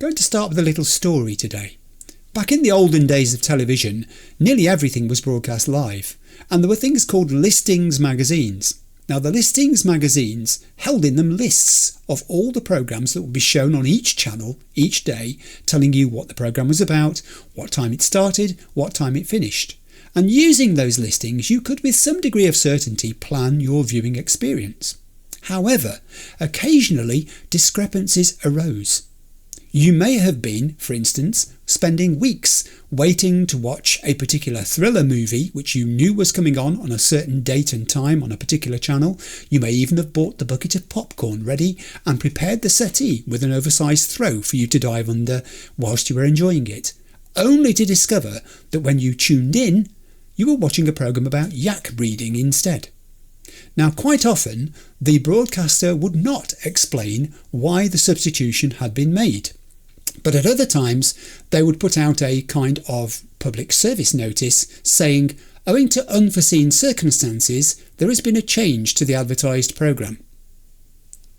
Going to start with a little story today. Back in the olden days of television, nearly everything was broadcast live, and there were things called listings magazines. Now, the listings magazines held in them lists of all the programmes that would be shown on each channel each day, telling you what the programme was about, what time it started, what time it finished. And using those listings, you could with some degree of certainty plan your viewing experience. However, occasionally discrepancies arose. You may have been, for instance, spending weeks waiting to watch a particular thriller movie which you knew was coming on a certain date and time on a particular channel. You may even have bought the bucket of popcorn ready and prepared the settee with an oversized throw for you to dive under whilst you were enjoying it, only to discover that when you tuned in, you were watching a programme about yak breeding instead. Now, quite often, the broadcaster would not explain why the substitution had been made. But at other times, they would put out a kind of public service notice saying, owing to unforeseen circumstances, there has been a change to the advertised programme.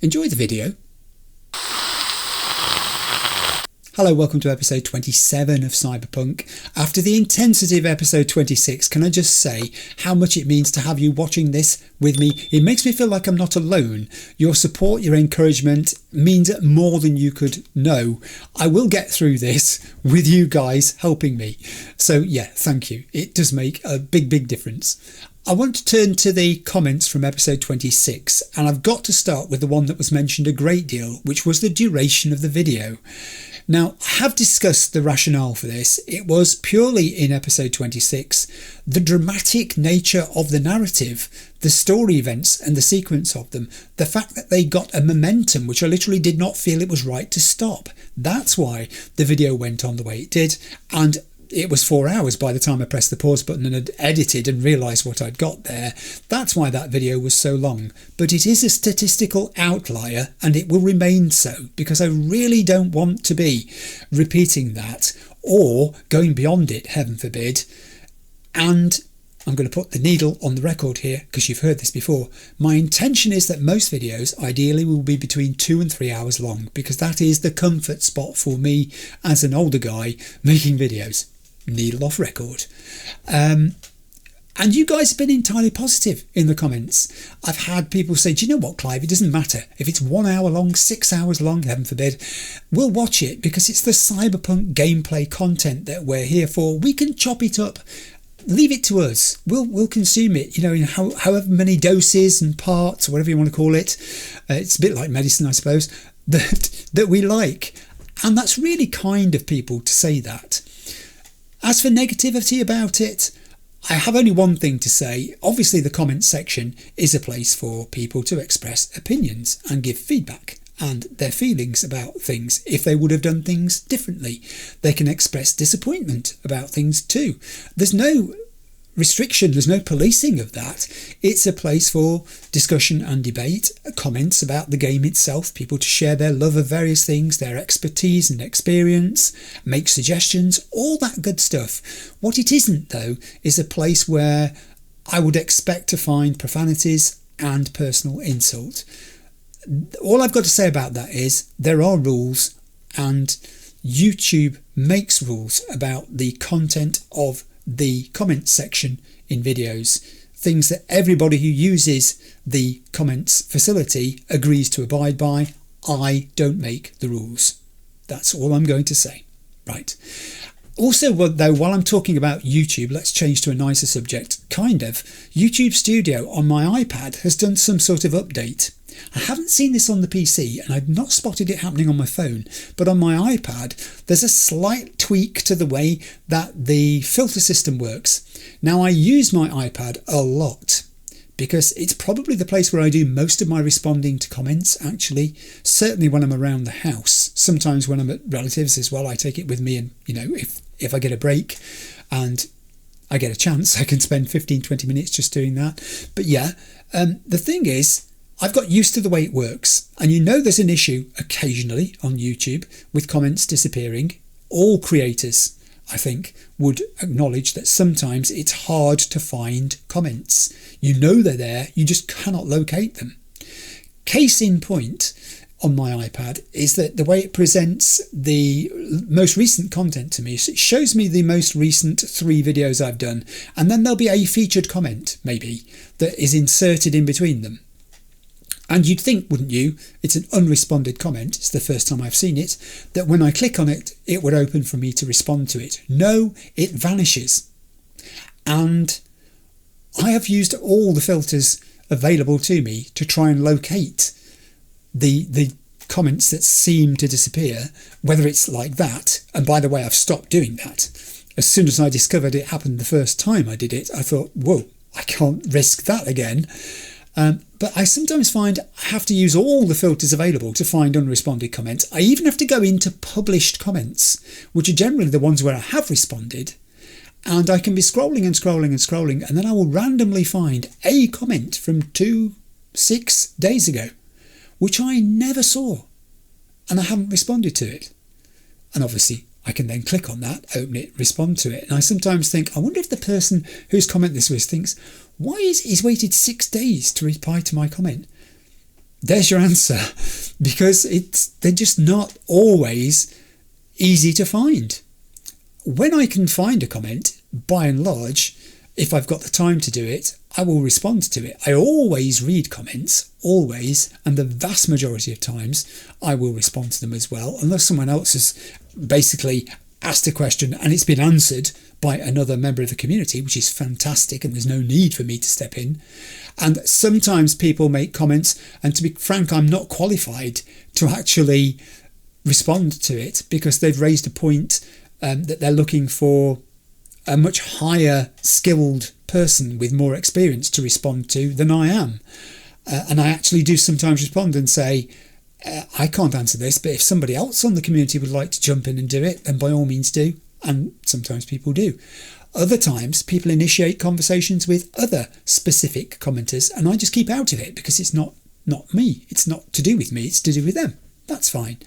Enjoy the video. Hello, welcome to episode 27 of Cyberpunk. After the intensity of episode 26, can I just say how much it means to have you watching this with me? It makes me feel like I'm not alone. Your support, your encouragement means more than you could know. I will get through this with you guys helping me. So yeah, thank you. It does make a big difference. I want to turn to the comments from episode 26, and I've got to start with the one that was mentioned a great deal, which was the duration of the video. Now, I have discussed the rationale for this. It was purely in episode 26, the dramatic nature of the narrative, the story events and the sequence of them, the fact that they got a momentum which I literally did not feel it was right to stop. That's why the video went on the way it did, and it was 4 hours by the time I pressed the pause button and had edited and realised what I'd got there. That's why that video was so long. But it is a statistical outlier, and it will remain so, because I really don't want to be repeating that or going beyond it, heaven forbid. And I'm going to put the needle on the record here, because you've heard this before. My intention is that most videos ideally will be between 2 and 3 hours long, because that is the comfort spot for me as an older guy making videos. Needle off record. And you guys have been entirely positive in the comments. I've had people say, do you know what, Clive, it doesn't matter if it's 1 hour long, 6 hours long, heaven forbid, we'll watch it because it's the Cyberpunk gameplay content that we're here for. We can chop it up, leave it to us, we'll consume it, in however many doses and parts, or whatever you want to call it. It's a bit like medicine, I suppose, that we like. And that's really kind of people to say that. As for negativity about it, I have only one thing to say. Obviously, the comments section is a place for people to express opinions and give feedback and their feelings about things if they would have done things differently. They can express disappointment about things too. There's no restriction, there's no policing of that. It's a place for discussion and debate, comments about the game itself, people to share their love of various things, their expertise and experience, make suggestions, all that good stuff. What it isn't, though, is a place where I would expect to find profanities and personal insult. All I've got to say about that is there are rules, and YouTube makes rules about the content of the comments section in videos, things that everybody who uses the comments facility agrees to abide by. I don't make the rules. That's all I'm going to say. Right. Also, though, while I'm talking about YouTube, let's change to a nicer subject. YouTube Studio on my iPad has done some sort of update. I haven't seen this on the PC, and I've not spotted it happening on my phone, but on my iPad there's a slight tweak to the way that the filter system works. Now, I use my iPad a lot because it's probably the place where I do most of my responding to comments, actually. Certainly when I'm around the house. Sometimes when I'm at relatives as well, I take it with me, and if I get a break and I get a chance, I can spend 15-20 minutes just doing that. But yeah, the thing is, I've got used to the way it works, and there's an issue occasionally on YouTube with comments disappearing. All creators, I think, would acknowledge that sometimes it's hard to find comments. They're there, you just cannot locate them. Case in point, on my iPad is that the way it presents the most recent content to me, so it shows me the most recent 3 videos I've done, and then there'll be a featured comment maybe that is inserted in between them. And you'd think, wouldn't you, it's an unresponded comment, it's the first time I've seen it, that when I click on it, it would open for me to respond to it. No, it vanishes. And I have used all the filters available to me to try and locate the comments that seem to disappear, whether it's like that. And by the way, I've stopped doing that. As soon as I discovered it happened the first time I did it, I thought, whoa, I can't risk that again. But I sometimes find I have to use all the filters available to find unresponded comments. I even have to go into published comments, which are generally the ones where I have responded. And I can be scrolling and scrolling and scrolling, and then I will randomly find a comment from 6 days ago, which I never saw, and I haven't responded to it. And obviously I can then click on that, open it, respond to it. And I sometimes think, I wonder if the person whose comment this was thinks, why is he's waited 6 days to reply to my comment? There's your answer, because they're just not always easy to find. When I can find a comment, by and large, if I've got the time to do it, I will respond to it. I always read comments, always, and the vast majority of times I will respond to them as well, unless someone else has basically asked a question and it's been answered by another member of the community, which is fantastic, and there's no need for me to step in. And sometimes people make comments, and to be frank, I'm not qualified to actually respond to it because they've raised a point that they're looking for a much higher skilled person with more experience to respond to than I am. And I actually do sometimes respond and say, I can't answer this, but if somebody else on the community would like to jump in and do it, then by all means do. And sometimes people do. Other times people initiate conversations with other specific commenters, and I just keep out of it because it's not me. It's not to do with me, it's to do with them. That's fine.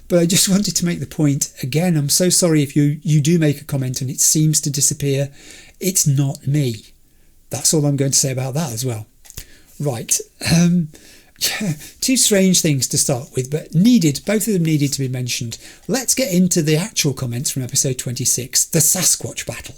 But I just wanted to make the point again. I'm so sorry if you do make a comment and it seems to disappear. It's not me. That's all I'm going to say about that as well. Right. Yeah, 2 strange things to start with, but both of them needed to be mentioned. Let's get into the actual comments from episode 26, the Sasquatch battle.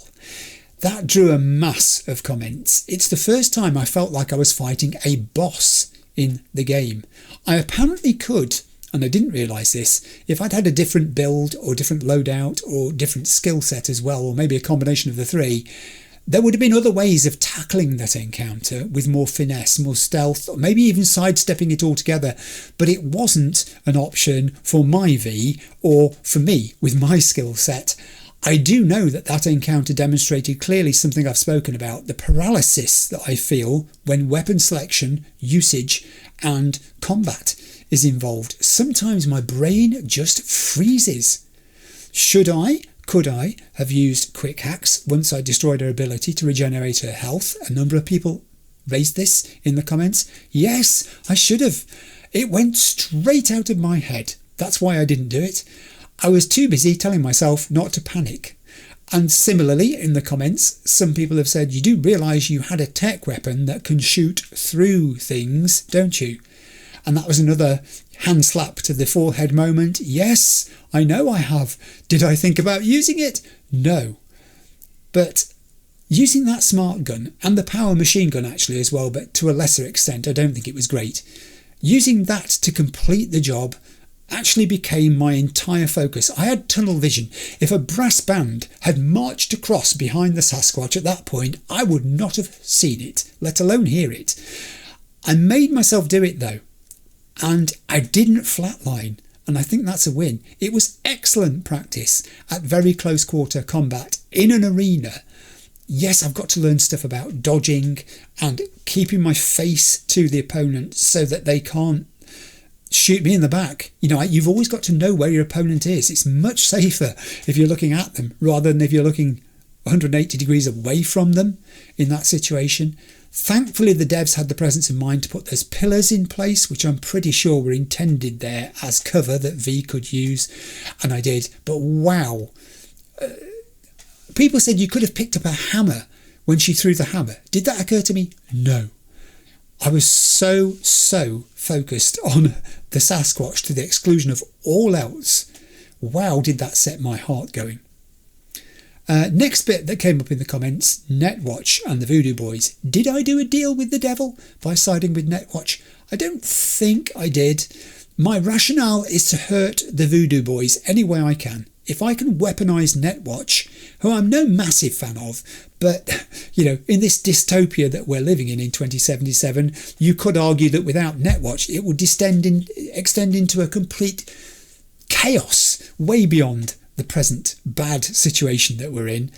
That drew a mass of comments. It's the first time I felt like I was fighting a boss in the game. I apparently could, and I didn't realise this, if I'd had a different build or different loadout or different skill set as well, or maybe a combination of the 3, there would have been other ways of tackling that encounter with more finesse, more stealth, or maybe even sidestepping it altogether. But it wasn't an option for my V or for me with my skill set. I do know that encounter demonstrated clearly something I've spoken about, the paralysis that I feel when weapon selection, usage and combat is involved. Sometimes my brain just freezes. Could I have used quick hacks once I destroyed her ability to regenerate her health? A number of people raised this in the comments. Yes, I should have. It went straight out of my head. That's why I didn't do it. I was too busy telling myself not to panic. And similarly, in the comments, some people have said, you do realise you had a tech weapon that can shoot through things, don't you? And that was another hand slap to the forehead moment. Yes, I know I have. Did I think about using it? No. But using that smart gun and the power machine gun actually as well, but to a lesser extent, I don't think it was great. Using that to complete the job actually became my entire focus. I had tunnel vision. If a brass band had marched across behind the Sasquatch at that point, I would not have seen it, let alone hear it. I made myself do it though. And I didn't flatline, and I think that's a win. It was excellent practice at very close quarter combat in an arena. Yes, I've got to learn stuff about dodging and keeping my face to the opponent so that they can't shoot me in the back. You know, you've always got to know where your opponent is. It's much safer if you're looking at them rather than if you're looking 180 degrees away from them in that situation. Thankfully, the devs had the presence of mind to put those pillars in place, which I'm pretty sure were intended there as cover that V could use, and I did. But wow. People said you could have picked up a hammer when she threw the hammer. Did that occur to me? No. I was so focused on the Sasquatch to the exclusion of all else. Wow, did that set my heart going. Next bit that came up in the comments, Netwatch and the Voodoo Boys. Did I do a deal with the devil by siding with Netwatch? I don't think I did. My rationale is to hurt the Voodoo Boys any way I can. If I can weaponise Netwatch, who I'm no massive fan of, but, in this dystopia that we're living in 2077, you could argue that without Netwatch, it would extend into a complete chaos way beyond the present bad situation that we're in.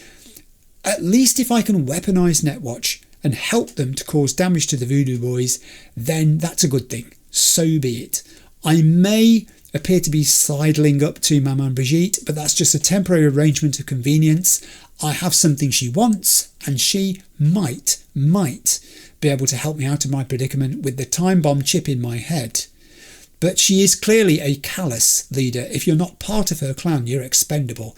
At least if I can weaponise Netwatch and help them to cause damage to the Voodoo Boys, then that's a good thing. So be it. I may appear to be sidling up to Maman Brigitte, but that's just a temporary arrangement of convenience. I have something she wants, and she might be able to help me out of my predicament with the time bomb chip in my head. But she is clearly a callous leader. If you're not part of her clan, you're expendable.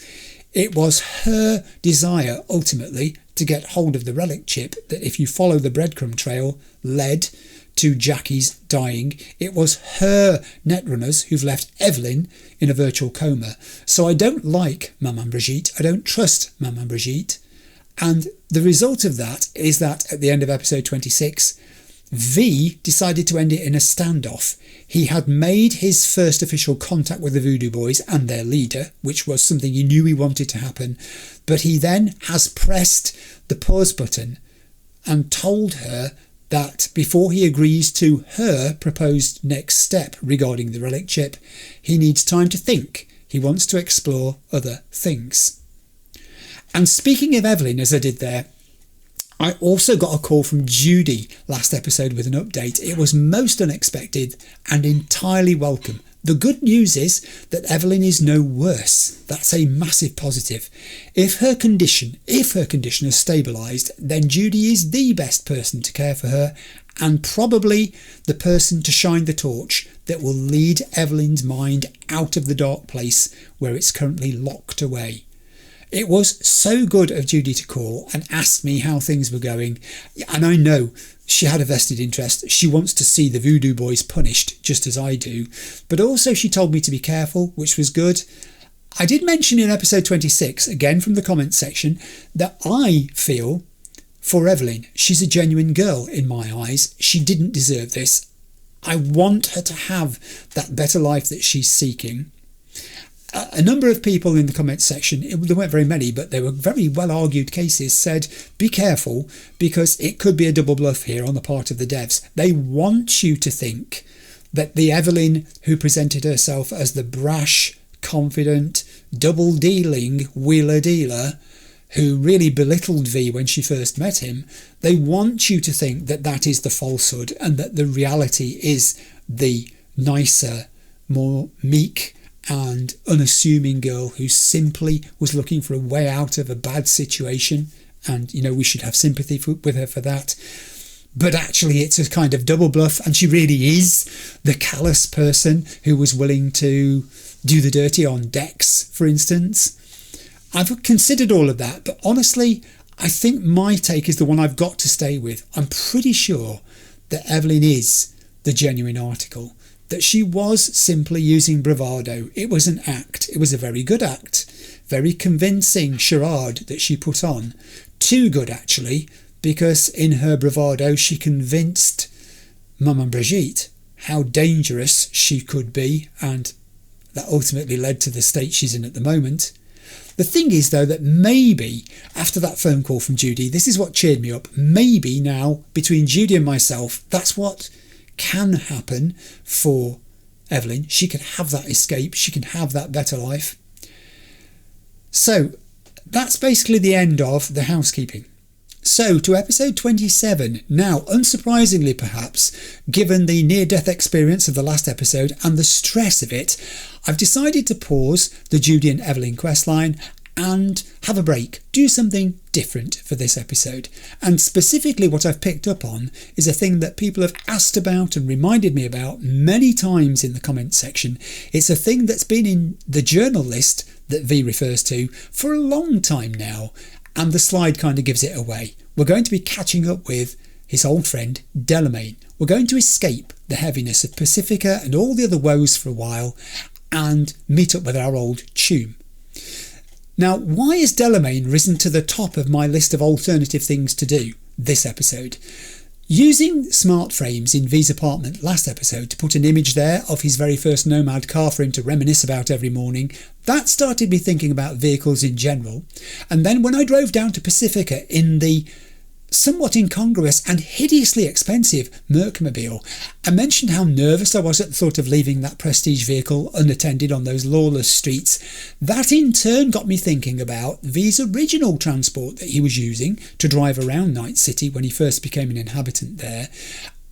It was her desire, ultimately, to get hold of the relic chip that, if you follow the breadcrumb trail, led to Jackie's dying. It was her netrunners who've left Evelyn in a virtual coma. So I don't like Maman Brigitte. I don't trust Maman Brigitte. And the result of that is that at the end of episode 26, V decided to end it in a standoff. He had made his first official contact with the Voodoo Boys and their leader, which was something he knew he wanted to happen, but he then has pressed the pause button and told her that before he agrees to her proposed next step regarding the relic chip, he needs time to think. He wants to explore other things. And speaking of Evelyn, as I did there, I also got a call from Judy last episode with an update. It was most unexpected and entirely welcome. The good news is that Evelyn is no worse. That's a massive positive. If her condition has stabilised, then Judy is the best person to care for her, and probably the person to shine the torch that will lead Evelyn's mind out of the dark place where it's currently locked away. It was so good of Judy to call and ask me how things were going, and I know she had a vested interest. She wants to see the Voodoo Boys punished, just as I do, but also she told me to be careful, which was good. I did mention in episode 26, again from the comments section, that I feel for Evelyn, she's a genuine girl in my eyes. She didn't deserve this. I want her to have that better life that she's seeking. A number of people in the comments section, there weren't very many, but they were very well argued cases, said be careful because it could be a double bluff here on the part of the devs. They want you to think that the Evelyn who presented herself as the brash, confident, double dealing wheeler dealer who really belittled V when she first met him, they want you to think that that is the falsehood and that the reality is the nicer, more meek and unassuming girl who simply was looking for a way out of a bad situation, and we should have sympathy with her for that. But actually it's a kind of double bluff, and she really is the callous person who was willing to do the dirty on Dex, for instance. I've considered all of that, but honestly I think my take is the one I've got to stay with. I'm pretty sure that Evelyn is the genuine article, that she was simply using bravado. It was an act. It was a very good act, very convincing charade that she put on. Too good, actually, because in her bravado she convinced Maman Brigitte how dangerous she could be, and that ultimately led to the state she's in at the moment. The thing is, though, that maybe after that phone call from Judy, this is what cheered me up. Maybe now, between Judy and myself, that's what can happen for Evelyn. She can have that escape. She can have that better life. So that's basically the end of the housekeeping. So to episode 27. Now, unsurprisingly perhaps, given the near-death experience of the last episode and the stress of it, I've decided to pause the Judy and Evelyn questline and have a break, do something different for this episode. And specifically what I've picked up on is a thing that people have asked about and reminded me about many times in the comments section. It's a thing that's been in the journal list that V refers to for a long time now, and the slide kind of gives it away. We're going to be catching up with his old friend Delmain. We're going to escape the heaviness of Pacifica and all the other woes for a while and meet up with our old choom. Now, why has Delmain risen to the top of my list of alternative things to do this episode? Using smart frames in V's apartment last episode to put an image there of his very first Nomad car for him to reminisce about every morning, that started me thinking about vehicles in general. And then when I drove down to Pacifica in the somewhat incongruous and hideously expensive Mercmobile, I mentioned how nervous I was at the thought of leaving that prestige vehicle unattended on those lawless streets. That in turn got me thinking about V's original transport that he was using to drive around Night City when he first became an inhabitant there,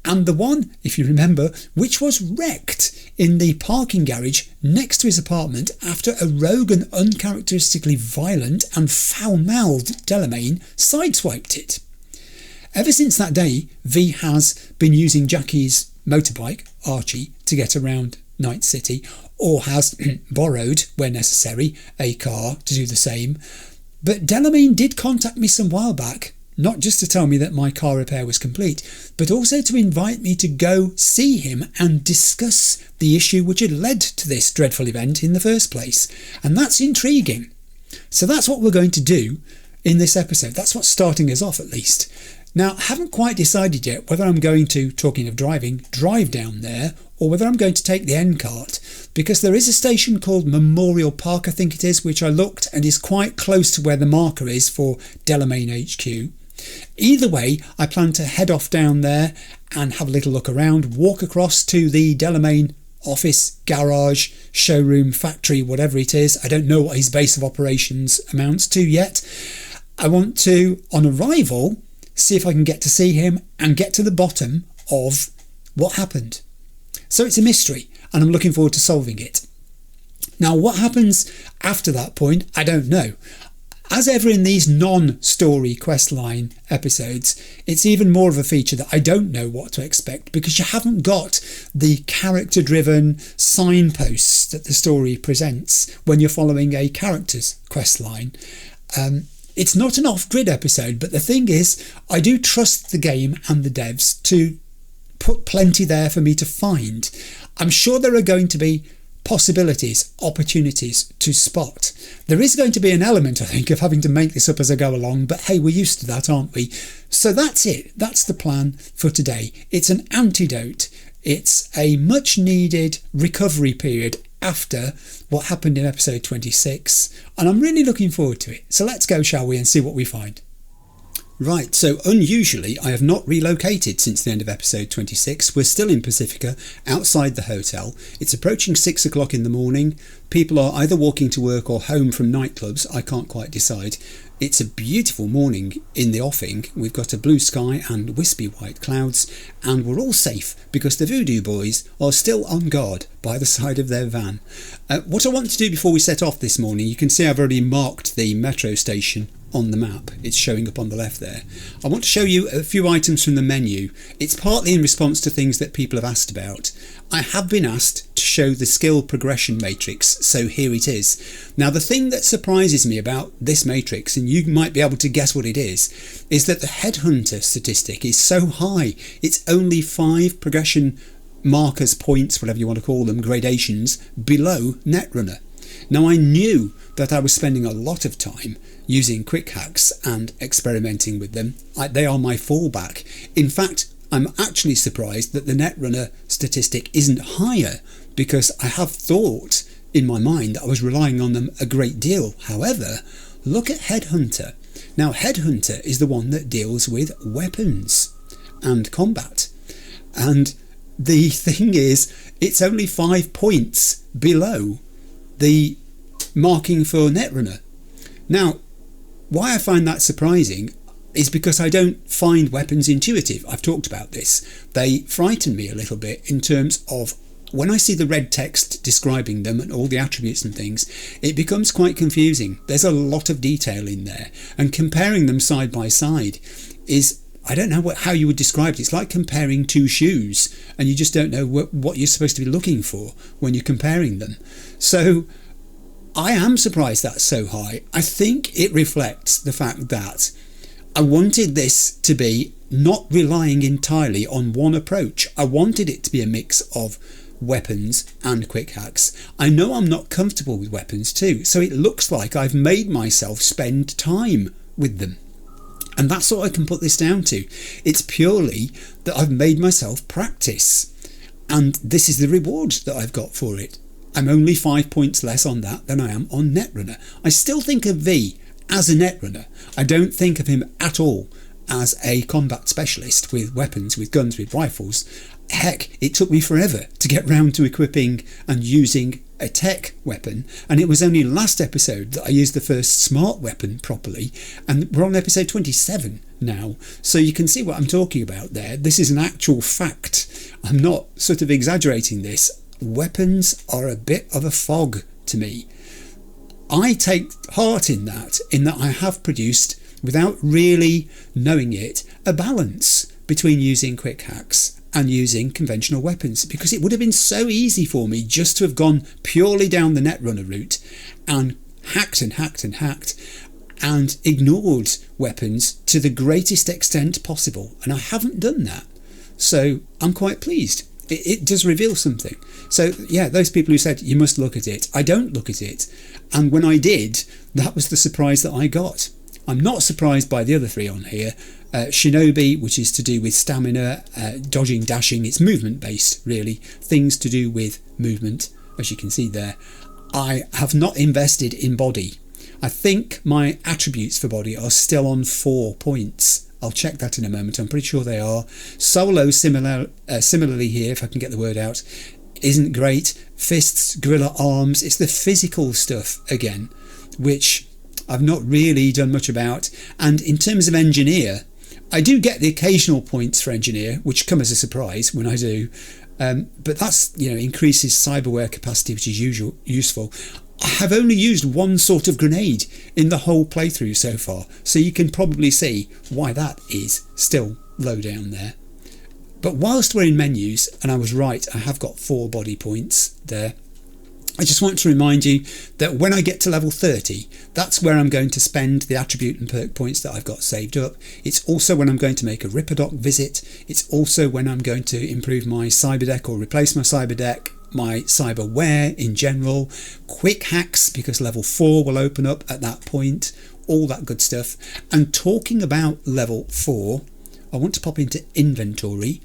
and the one, if you remember, which was wrecked in the parking garage next to his apartment after a rogue and uncharacteristically violent and foul-mouthed Delmain sideswiped it. Ever since that day, V has been using Jackie's motorbike, Archie, to get around Night City, or has borrowed, where necessary, a car to do the same. But Delmain did contact me some while back, not just to tell me that my car repair was complete, but also to invite me to go see him and discuss the issue which had led to this dreadful event in the first place. And that's intriguing. So that's what we're going to do in this episode. That's what's starting us off, at least. Now, I haven't quite decided yet whether I'm going to, talking of driving, drive down there or whether I'm going to take the N cart, because there is a station called Memorial Park, I think it is, which I looked and is quite close to where the marker is for Delmain HQ. Either way, I plan to head off down there and have a little look around, walk across to the Delmain office, garage, showroom, factory, whatever it is. I don't know what his base of operations amounts to yet. I want to, on arrival, see if I can get to see him and get to the bottom of what happened. So it's a mystery and I'm looking forward to solving it. Now, what happens after that point, I don't know. As ever in these non-story questline episodes, it's even more of a feature that I don't know what to expect, because you haven't got the character-driven signposts that the story presents when you're following a character's questline. It's not an off-grid episode, but the thing is, I do trust the game and the devs to put plenty there for me to find. I'm sure there are going to be possibilities, opportunities to spot. There is going to be an element, I think, of having to make this up as I go along, but hey, we're used to that, aren't we? So that's it. That's the plan for today. It's an antidote. It's a much-needed recovery period after what happened in episode 26, and I'm really looking forward to it. So let's go, shall we, and see what we find. Right, so unusually I have not relocated since the end of episode 26. We're still in Pacifica, outside the hotel. It's approaching 6 o'clock in the morning. People are either walking to work or home from nightclubs. I can't quite decide. It's a beautiful morning in the offing. We've got a blue sky and wispy white clouds, and we're all safe because the Voodoo Boys are still on guard by the side of their van. What I want to do before we set off this morning, you can see I've already marked the metro station on the map. It's showing up on the left there. I want to show you a few items from the menu. It's partly in response to things that people have asked about. I have been asked to show the skill progression matrix, so here it is. Now, the thing that surprises me about this matrix, and you might be able to guess what it is that the headhunter statistic is so high. It's only 5 progression markers, points, whatever you want to call them, gradations, below Netrunner. Now, I knew that I was spending a lot of time using quick hacks and experimenting with them. They are my fallback. In fact, I'm actually surprised that the Netrunner statistic isn't higher, because I have thought in my mind that I was relying on them a great deal. However, look at Headhunter. Now, Headhunter is the one that deals with weapons and combat. And the thing is, it's only 5 points below the marking for Netrunner. Now, why I find that surprising is because I don't find weapons intuitive. I've talked about this. They frighten me a little bit in terms of when I see the red text describing them and all the attributes and things, it becomes quite confusing. There's a lot of detail in there, and comparing them side by side is, I don't know how you would describe it. It's like comparing 2 shoes and you just don't know what you're supposed to be looking for when you're comparing them. So I am surprised that's so high. I think it reflects the fact that I wanted this to be not relying entirely on one approach. I wanted it to be a mix of weapons and quick hacks. I know I'm not comfortable with weapons too, so it looks like I've made myself spend time with them. And that's what I can put this down to. It's purely that I've made myself practice. And this is the reward that I've got for it. I'm only 5 points less on that than I am on Netrunner. I still think of V as a Netrunner. I don't think of him at all as a combat specialist with weapons, with guns, with rifles. Heck, it took me forever to get round to equipping and using a tech weapon, and it was only last episode that I used the first smart weapon properly, and we're on episode 27 now, so you can see what I'm talking about there. This is an actual fact. I'm not sort of exaggerating this. Weapons are a bit of a fog to me. I take heart in that I have produced, without really knowing it, a balance between using quick hacks and using conventional weapons, because it would have been so easy for me just to have gone purely down the Netrunner route and hacked and ignored weapons to the greatest extent possible, and I haven't done that. So I'm quite pleased. It does reveal something. So yeah, those people who said you must look at it, I don't look at it, and when I did, that was the surprise that I got. I'm not surprised by the other three on here. Shinobi, which is to do with stamina, dodging, dashing, it's movement based really, things to do with movement, as you can see there. I have not invested in body. I think my attributes for body are still on 4 points. I'll check that in a moment, I'm pretty sure they are. Solo similarly here, if I can get the word out, isn't great. Fists, gorilla arms, it's the physical stuff again, which I've not really done much about. And in terms of engineer, I do get the occasional points for engineer, which come as a surprise when I do, but that's, increases cyberware capacity, which is useful. I have only used one sort of grenade in the whole playthrough so far, so you can probably see why that is still low down there. But whilst we're in menus, and I was right, I have got 4 body points there, I just want to remind you that when I get to level 30, that's where I'm going to spend the attribute and perk points that I've got saved up. It's also when I'm going to make a Ripperdoc visit. It's also when I'm going to improve my cyberdeck or replace my cyberdeck, my cyberware in general, quick hacks because level 4 will open up at that point, all that good stuff. And talking about level 4, I want to pop into inventory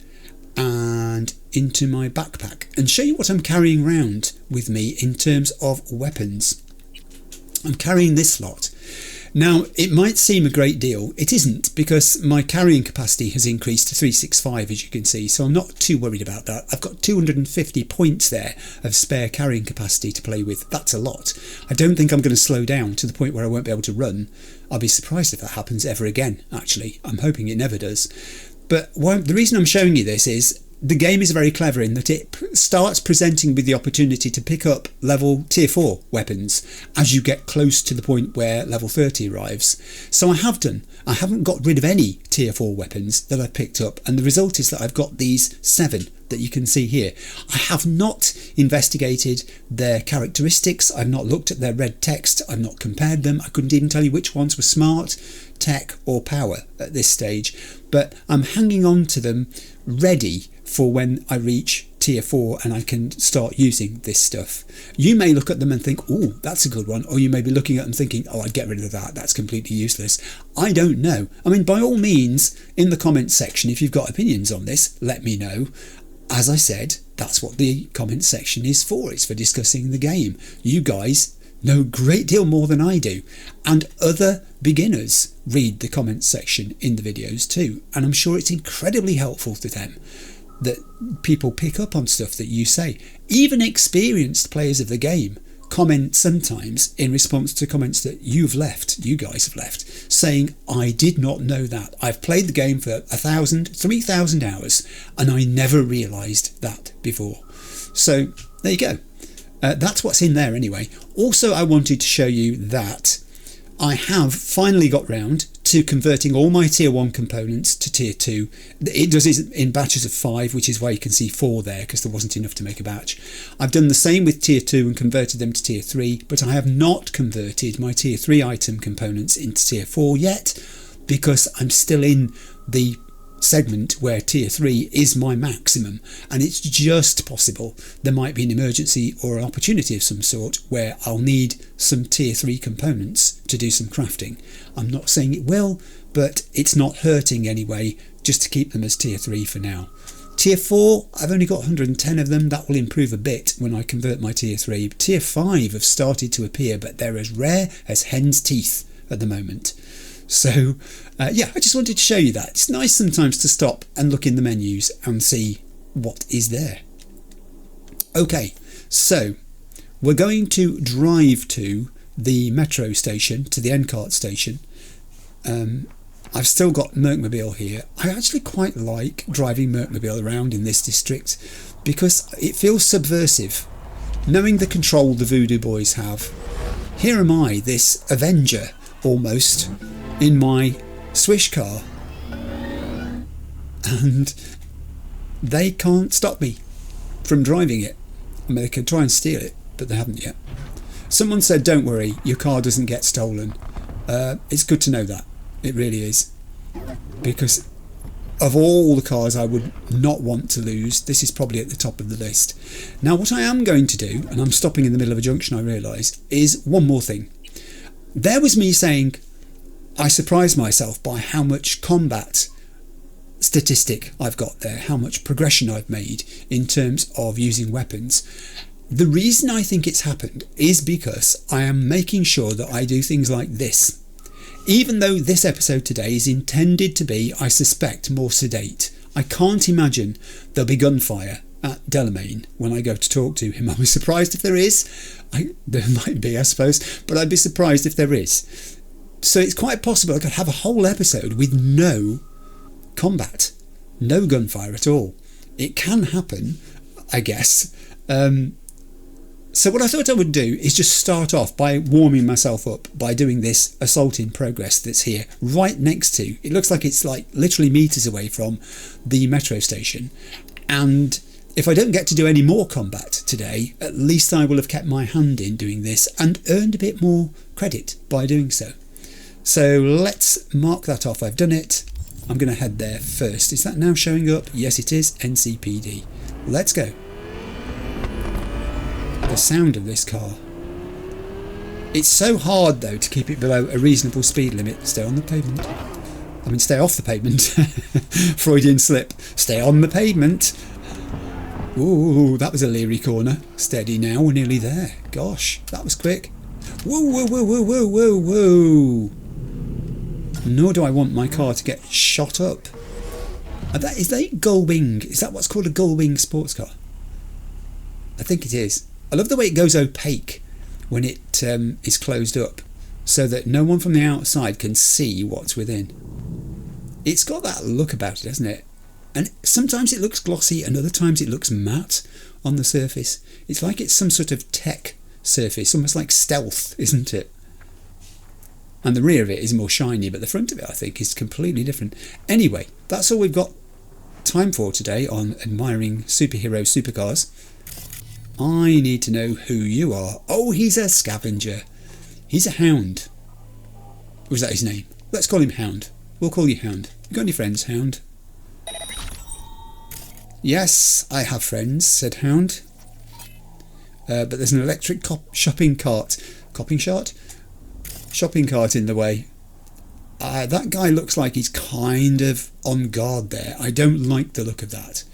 and into my backpack and show you what I'm carrying around with me in terms of weapons. I'm carrying this lot. Now, it might seem a great deal. It isn't, because my carrying capacity has increased to 365, as you can see, so I'm not too worried about that. I've got 250 points there of spare carrying capacity to play with. That's a lot. I don't think I'm going to slow down to the point where I won't be able to run. I'll be surprised if that happens ever again, actually. I'm hoping it never does. But the reason I'm showing you this is the game is very clever in that it starts presenting with the opportunity to pick up level tier 4 weapons as you get close to the point where level 30 arrives. So I have done. I haven't got rid of any tier 4 weapons that I've picked up, and the result is that I've got these 7 that you can see here. I have not investigated their characteristics, I've not looked at their red text, I've not compared them, I couldn't even tell you which ones were smart, tech or power at this stage, but I'm hanging on to them ready for when I reach tier 4 and I can start using this stuff. You may look at them and think, oh, that's a good one, or you may be looking at them thinking, oh, I'd get rid of that, that's completely useless. I don't know. I mean, by all means, in the comments section, if you've got opinions on this, let me know. As I said, that's what the comments section is for. It's for discussing the game. You guys know a great deal more than I do, and other beginners read the comments section in the videos too, and I'm sure it's incredibly helpful to them that people pick up on stuff that you say. Even experienced players of the game comment sometimes in response to comments that you guys have left, saying, I did not know that. I've played the game for 3,000 hours and I never realised that before. So there you go. That's what's in there anyway. Also, I wanted to show you that I have finally got round to converting all my tier 1 components to tier 2. It does it in batches of 5, which is why you can see 4 there, because there wasn't enough to make a batch. I've done the same with tier 2 and converted them to tier 3, but I have not converted my tier 3 item components into tier 4 yet, because I'm still in the segment where tier 3 is my maximum, and it's just possible there might be an emergency or an opportunity of some sort where I'll need some tier 3 components to do some crafting. I'm not saying it will, but it's not hurting anyway, just to keep them as tier 3 for now. Tier 4, I've only got 110 of them. That will improve a bit when I convert my tier 3. Tier 5 have started to appear, but they're as rare as hen's teeth at the moment. So yeah, I just wanted to show you that. It's nice sometimes to stop and look in the menus and see what is there. Okay, so we're going to drive to the metro station, to the N-Cart station. I've still got Mercmobile here. I actually quite like driving Mercmobile around in this district because it feels subversive. Knowing the control the Voodoo Boys have. Here am I, this Avenger, almost, in my swish car. And they can't stop me from driving it. I mean, they could try and steal it, but they haven't yet. Someone said, don't worry, your car doesn't get stolen. It's good to know that. It really is, because of all the cars I would not want to lose, this is probably at the top of the list. Now what I am going to do, and I'm stopping in the middle of a junction I realise, is one more thing. There was me saying I surprised myself by how much combat statistic I've got there, how much progression I've made in terms of using weapons. The reason I think it's happened is because I am making sure that I do things like this. Even though this episode today is intended to be, I suspect, more sedate, I can't imagine there'll be gunfire at Delmain when I go to talk to him. I'll be surprised if there is. There might be, I suppose, but I'd be surprised if there is. So it's quite possible I could have a whole episode with no combat, no gunfire at all. It can happen, I guess. So what I thought I would do is just start off by warming myself up by doing this assault in progress that's here right next to, it looks like it's like literally meters away from the metro station. And if I don't get to do any more combat today, at least I will have kept my hand in doing this and earned a bit more credit by doing so. So let's mark that off. I've done it. I'm going to head there first. Is that now showing up? Yes, it is. NCPD. Let's go. The sound of this car. It's so hard though to keep it below a reasonable speed limit. Stay on the pavement. I mean, stay off the pavement. Freudian slip. Stay on the pavement. Ooh, that was a leery corner. Steady now, we're nearly there. Gosh, that was quick. Whoa, whoa, whoa, whoa, whoa, whoa, whoa. Nor do I want my car to get shot up. Is that a gull wing? Is that what's called a gull wing sports car? I think it is. I love the way it goes opaque when it is closed up, so that no one from the outside can see what's within. It's got that look about it, hasn't it? And sometimes it looks glossy and other times it looks matte on the surface. It's like it's some sort of tech surface, almost like stealth, isn't it? And the rear of it is more shiny, but the front of it, I think, is completely different. Anyway, that's all we've got time for today on admiring superhero supercars. I need to know who you are. Oh, he's a scavenger. He's a hound. Or is that his name? Let's call him Hound. We'll call you Hound. You got any friends, Hound? Yes, I have friends, said Hound. But there's an electric shopping cart. Shopping cart in the way. That guy looks like he's kind of on guard there. I don't like the look of that.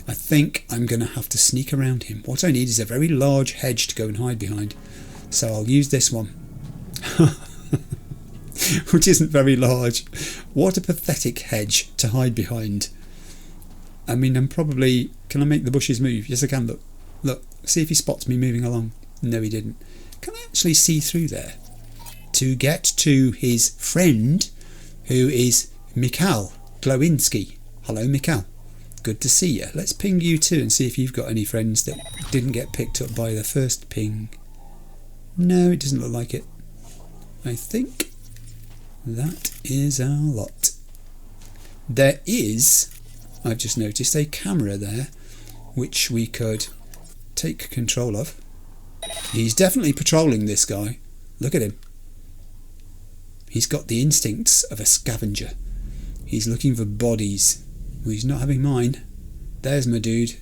I think I'm going to have to sneak around him. What I need is a very large hedge to go and hide behind. So I'll use this one. Which isn't very large. What a pathetic hedge to hide behind. I mean, I'm probably... Can I make the bushes move? Yes, I can. Look. Look. See if he spots me moving along. No, he didn't. Can I actually see through there? To get to his friend, who is Mikhail Glowinski. Hello, Mikhail. Good to see you. Let's ping you too and see if you've got any friends that didn't get picked up by the first ping. No, it doesn't look like it. I think that is our lot. There is, I've just noticed, a camera there which we could take control of. He's definitely patrolling, this guy. Look at him. He's got the instincts of a scavenger. He's looking for bodies. Well, he's not having mine. There's my dude.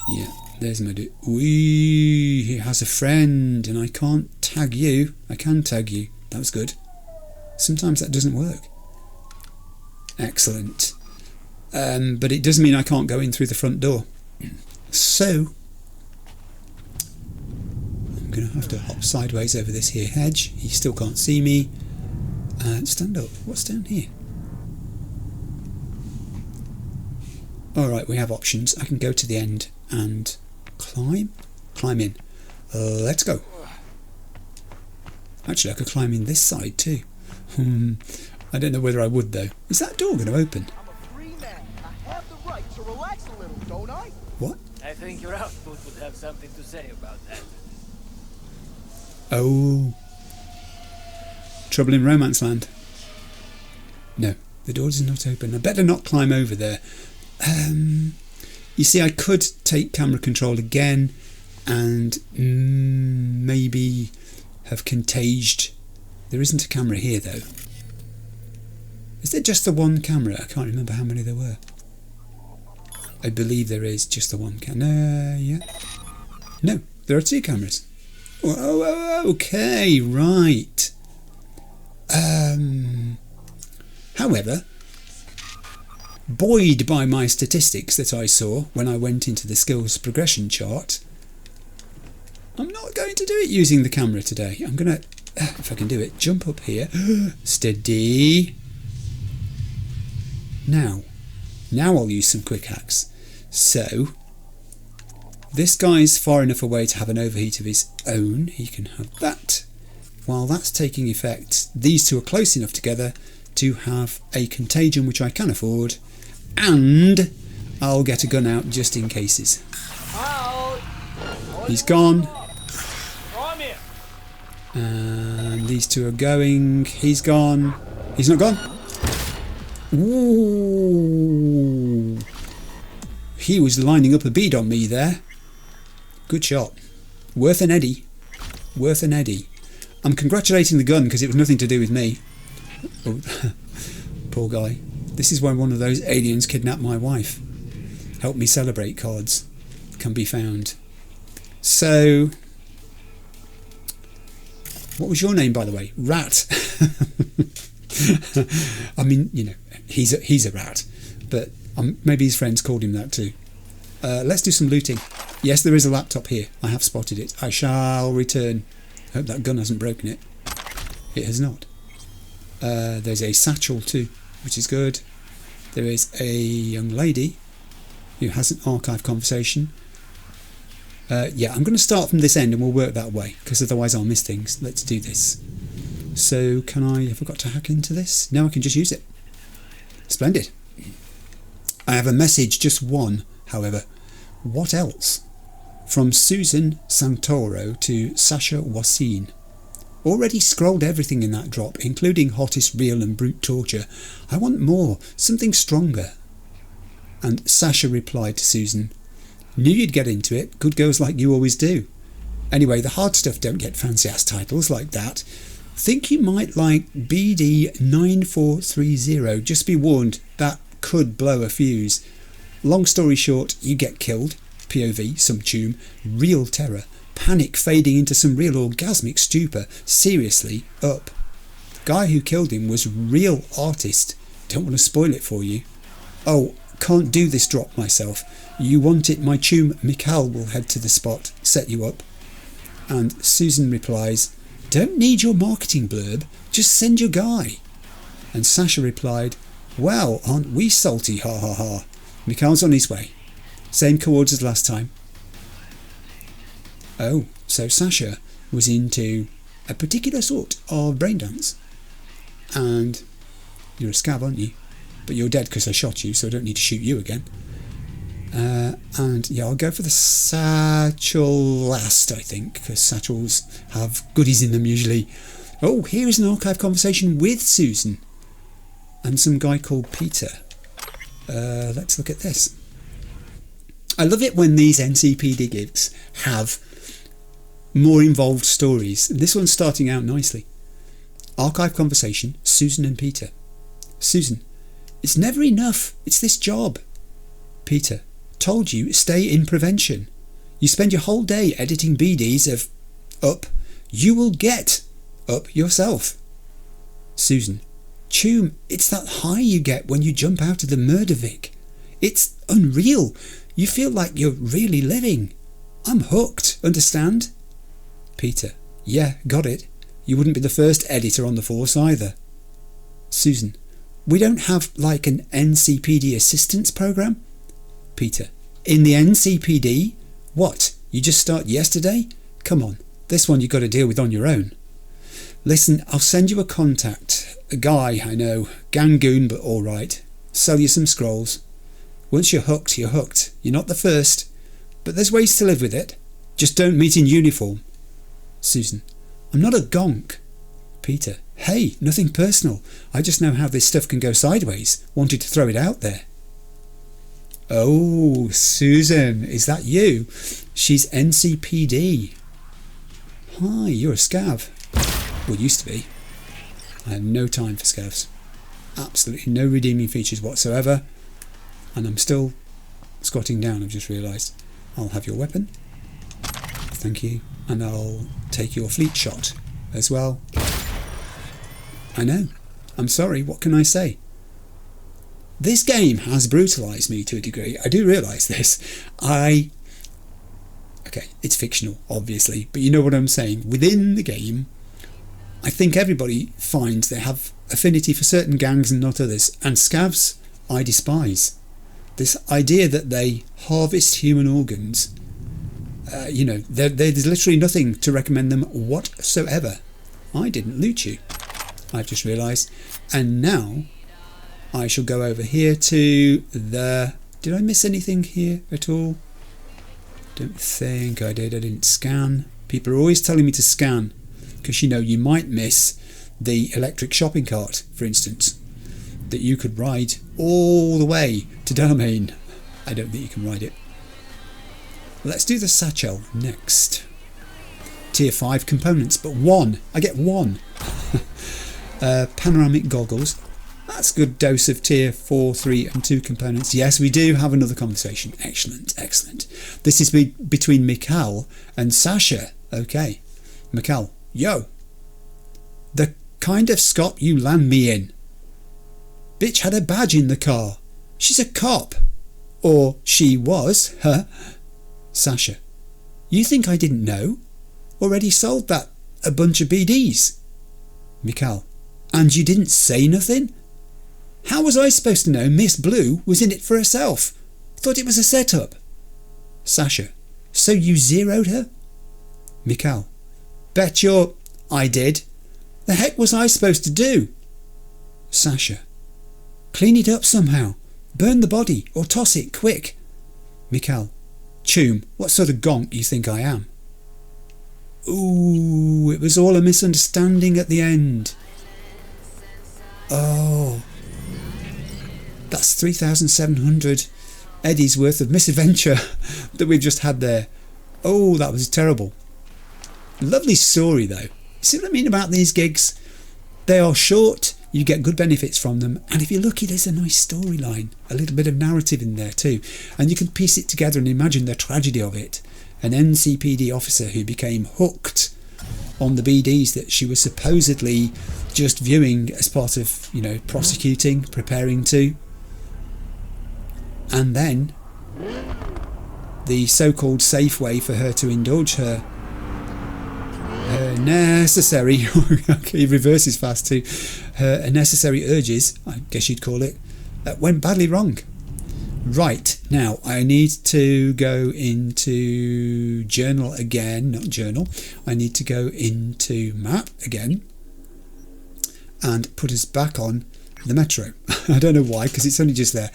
Yeah, there's my dude. Wee, he has a friend, and I can't tag you. I can tag you. That was good. Sometimes that doesn't work. Excellent. But it does mean I can't go in through the front door. So I'm going to have to hop sideways over this here hedge. He still can't see me. Stand up. What's down here? Alright, we have options. I can go to the end and climb in. Let's go. Actually, I could climb in this side too. I don't know whether I would though. Is that door going to open? I'm a free man. I have the right to relax a little, don't I? What? I think your output would have something to say about that. Oh. Trouble in Romance Land. No, the door is not open. I better not climb over there. You see, I could take camera control again and maybe have contaged. There isn't a camera here though. Is there just the one camera? I can't remember how many there were. I believe there is just the one camera. Yeah. No, there are two cameras. Oh, okay, right. However, buoyed by my statistics that I saw when I went into the skills progression chart, I'm not going to do it using the camera today. I'm going to, if I can do it, jump up here. Steady. Now I'll use some quick hacks. So, this guy's far enough away to have an overheat of his own. He can have that. While that's taking effect, these two are close enough together to have a contagion which I can afford, and I'll get a gun out just in cases. He's gone. And these two are going. He's gone. He's not gone. Ooh. He was lining up a bead on me there. Good shot. Worth an eddy. Worth an eddy. I'm congratulating the gun because it was nothing to do with me. Oh, poor guy. This is when one of those aliens kidnapped my wife. Help me celebrate cards can be found. So, what was your name, by the way? Rat. I mean, you know, he's a rat, but maybe his friends called him that too. Let's do some looting. Yes, there is a laptop here. I have spotted it. I shall return. Hope that gun hasn't broken it. It has not. There's a satchel too, which is good. There is a young lady who has an archive conversation. Yeah, I'm going to start from this end and we'll work that way, because otherwise I'll miss things. Let's do this. So have I got to hack into this? No, I can just use it. Splendid. I have a message, just one, however. What else? From Susan Santoro to Sasha Wassine. Already scrolled everything in that drop, including hottest real and brute torture. I want more, something stronger. And Sasha replied to Susan, knew you'd get into it, good girls like you always do. Anyway, the hard stuff don't get fancy ass titles like that. Think you might like BD9430, just be warned, that could blow a fuse. Long story short, you get killed, POV, some choom, real terror, panic fading into some real orgasmic stupor, seriously, up. Guy who killed him was real artist, don't want to spoil it for you. Oh, can't do this drop myself, you want it, my choom Mikhail will head to the spot, set you up. And Susan replies, don't need your marketing blurb, just send your guy. And Sasha replied, well, aren't we salty, ha ha ha. Mikhail's on his way. Same chords as last time. Oh, so Sasha was into a particular sort of brain dance. And you're a scab, aren't you? But you're dead because I shot you, so I don't need to shoot you again. And yeah, I'll go for the satchel last, I think, because satchels have goodies in them usually. Oh, here is an archive conversation with Susan and some guy called Peter. Let's look at this. I love it when these NCPD gigs have more involved stories. This one's starting out nicely. Archive conversation, Susan and Peter. Susan, it's never enough. It's this job. Peter, told you, stay in prevention. You spend your whole day editing BDs of up. You will get up yourself. Susan, choom, it's that high you get when you jump out of the murder Vic. It's unreal. You feel like you're really living. I'm hooked, understand? Peter, yeah, got it. You wouldn't be the first editor on the force either. Susan, we don't have like an NCPD assistance program? Peter, in the NCPD? What, you just start yesterday? Come on, this one you got to deal with on your own. Listen, I'll send you a contact. A guy, I know, gangoon but alright. Sell you some scrolls. Once you're hooked, you're hooked. You're not the first, but there's ways to live with it. Just don't meet in uniform. Susan, I'm not a gonk. Peter, hey, nothing personal. I just know how this stuff can go sideways. Wanted to throw it out there. Oh, Susan, is that you? She's NCPD. Hi, you're a scav. Well, used to be. I have no time for scavs. Absolutely no redeeming features whatsoever. And I'm still squatting down, I've just realised. I'll have your weapon. Thank you. And I'll take your fleet shot as well. I know. I'm sorry, what can I say? This game has brutalised me to a degree. I do realise this. Okay, it's fictional, obviously, but you know what I'm saying. Within the game, I think everybody finds they have affinity for certain gangs and not others. And scavs, I despise. This idea that they harvest human organs, there's literally nothing to recommend them whatsoever. I didn't loot you, I've just realised. And now I shall go over here to the... Did I miss anything here at all? Don't think I did. I didn't scan. People are always telling me to scan because, you might miss the electric shopping cart, for instance, that you could ride all the way to Delmain. I don't think you can ride it. Let's do the satchel next. Tier 5 components, but one. I get one. Panoramic goggles. That's a good dose of tier 4, 3 and 2 components. Yes, we do have another conversation. Excellent, excellent. This is between Mikal and Sasha. Okay. Mikal, yo. The kind of scop you land me in. Bitch had a badge in the car. She's a cop. Or she was, huh? Sasha, you think I didn't know? Already sold that a bunch of BDs. Mikal, and you didn't say nothing? How was I supposed to know Miss Blue was in it for herself? Thought it was a setup. Sasha, so you zeroed her? Mikal, bet you're... I did. The heck was I supposed to do? Sasha, clean it up somehow. Burn the body or toss it quick. Mikal, choom, what sort of gonk you think I am? Ooh, it was all a misunderstanding at the end. Oh, that's 3,700 Eddie's worth of misadventure that we've just had there. Oh, that was terrible. Lovely story though. See what I mean about these gigs? They are short, you get good benefits from them, and if you're lucky there's a nice storyline, a little bit of narrative in there too, and you can piece it together and imagine the tragedy of it. An NCPD officer who became hooked on the BDs that she was supposedly just viewing as part of, prosecuting, preparing to. And then the so-called safe way for her to indulge her necessary, okay, reverses fast too, her necessary urges, I guess you'd call it, went badly wrong. Right, now I need to go into journal again, not journal, I need to go into map again and put us back on the metro. I don't know why, because it's only just there.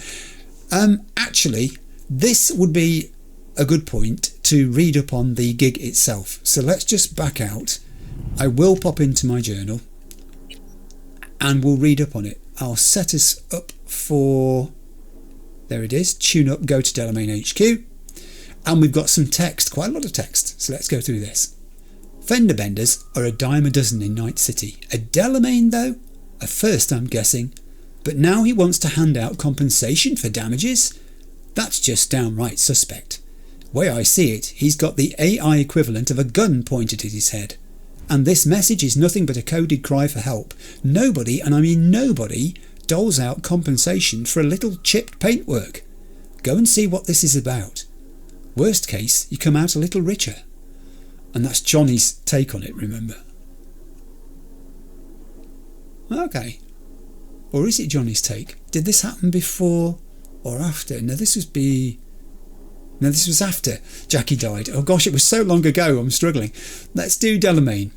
Actually, this would be a good point to read up on the gig itself. So let's just back out. I will pop into my journal and we'll read up on it. I'll set us up for... There it is. Tune up, go to Delmain HQ. And we've got some text, quite a lot of text. So let's go through this. Fender benders are a dime a dozen in Night City. A Delmain though? A first, I'm guessing. But now he wants to hand out compensation for damages? That's just downright suspect. Way I see it, he's got the AI equivalent of a gun pointed at his head. And this message is nothing but a coded cry for help. Nobody, and I mean nobody, doles out compensation for a little chipped paintwork. Go and see what this is about. Worst case, you come out a little richer. And that's Johnny's take on it, remember? Okay. Or is it Johnny's take? Did this happen before or after? No, this was after Jackie died. Oh gosh, it was so long ago, I'm struggling. Let's do Delmain.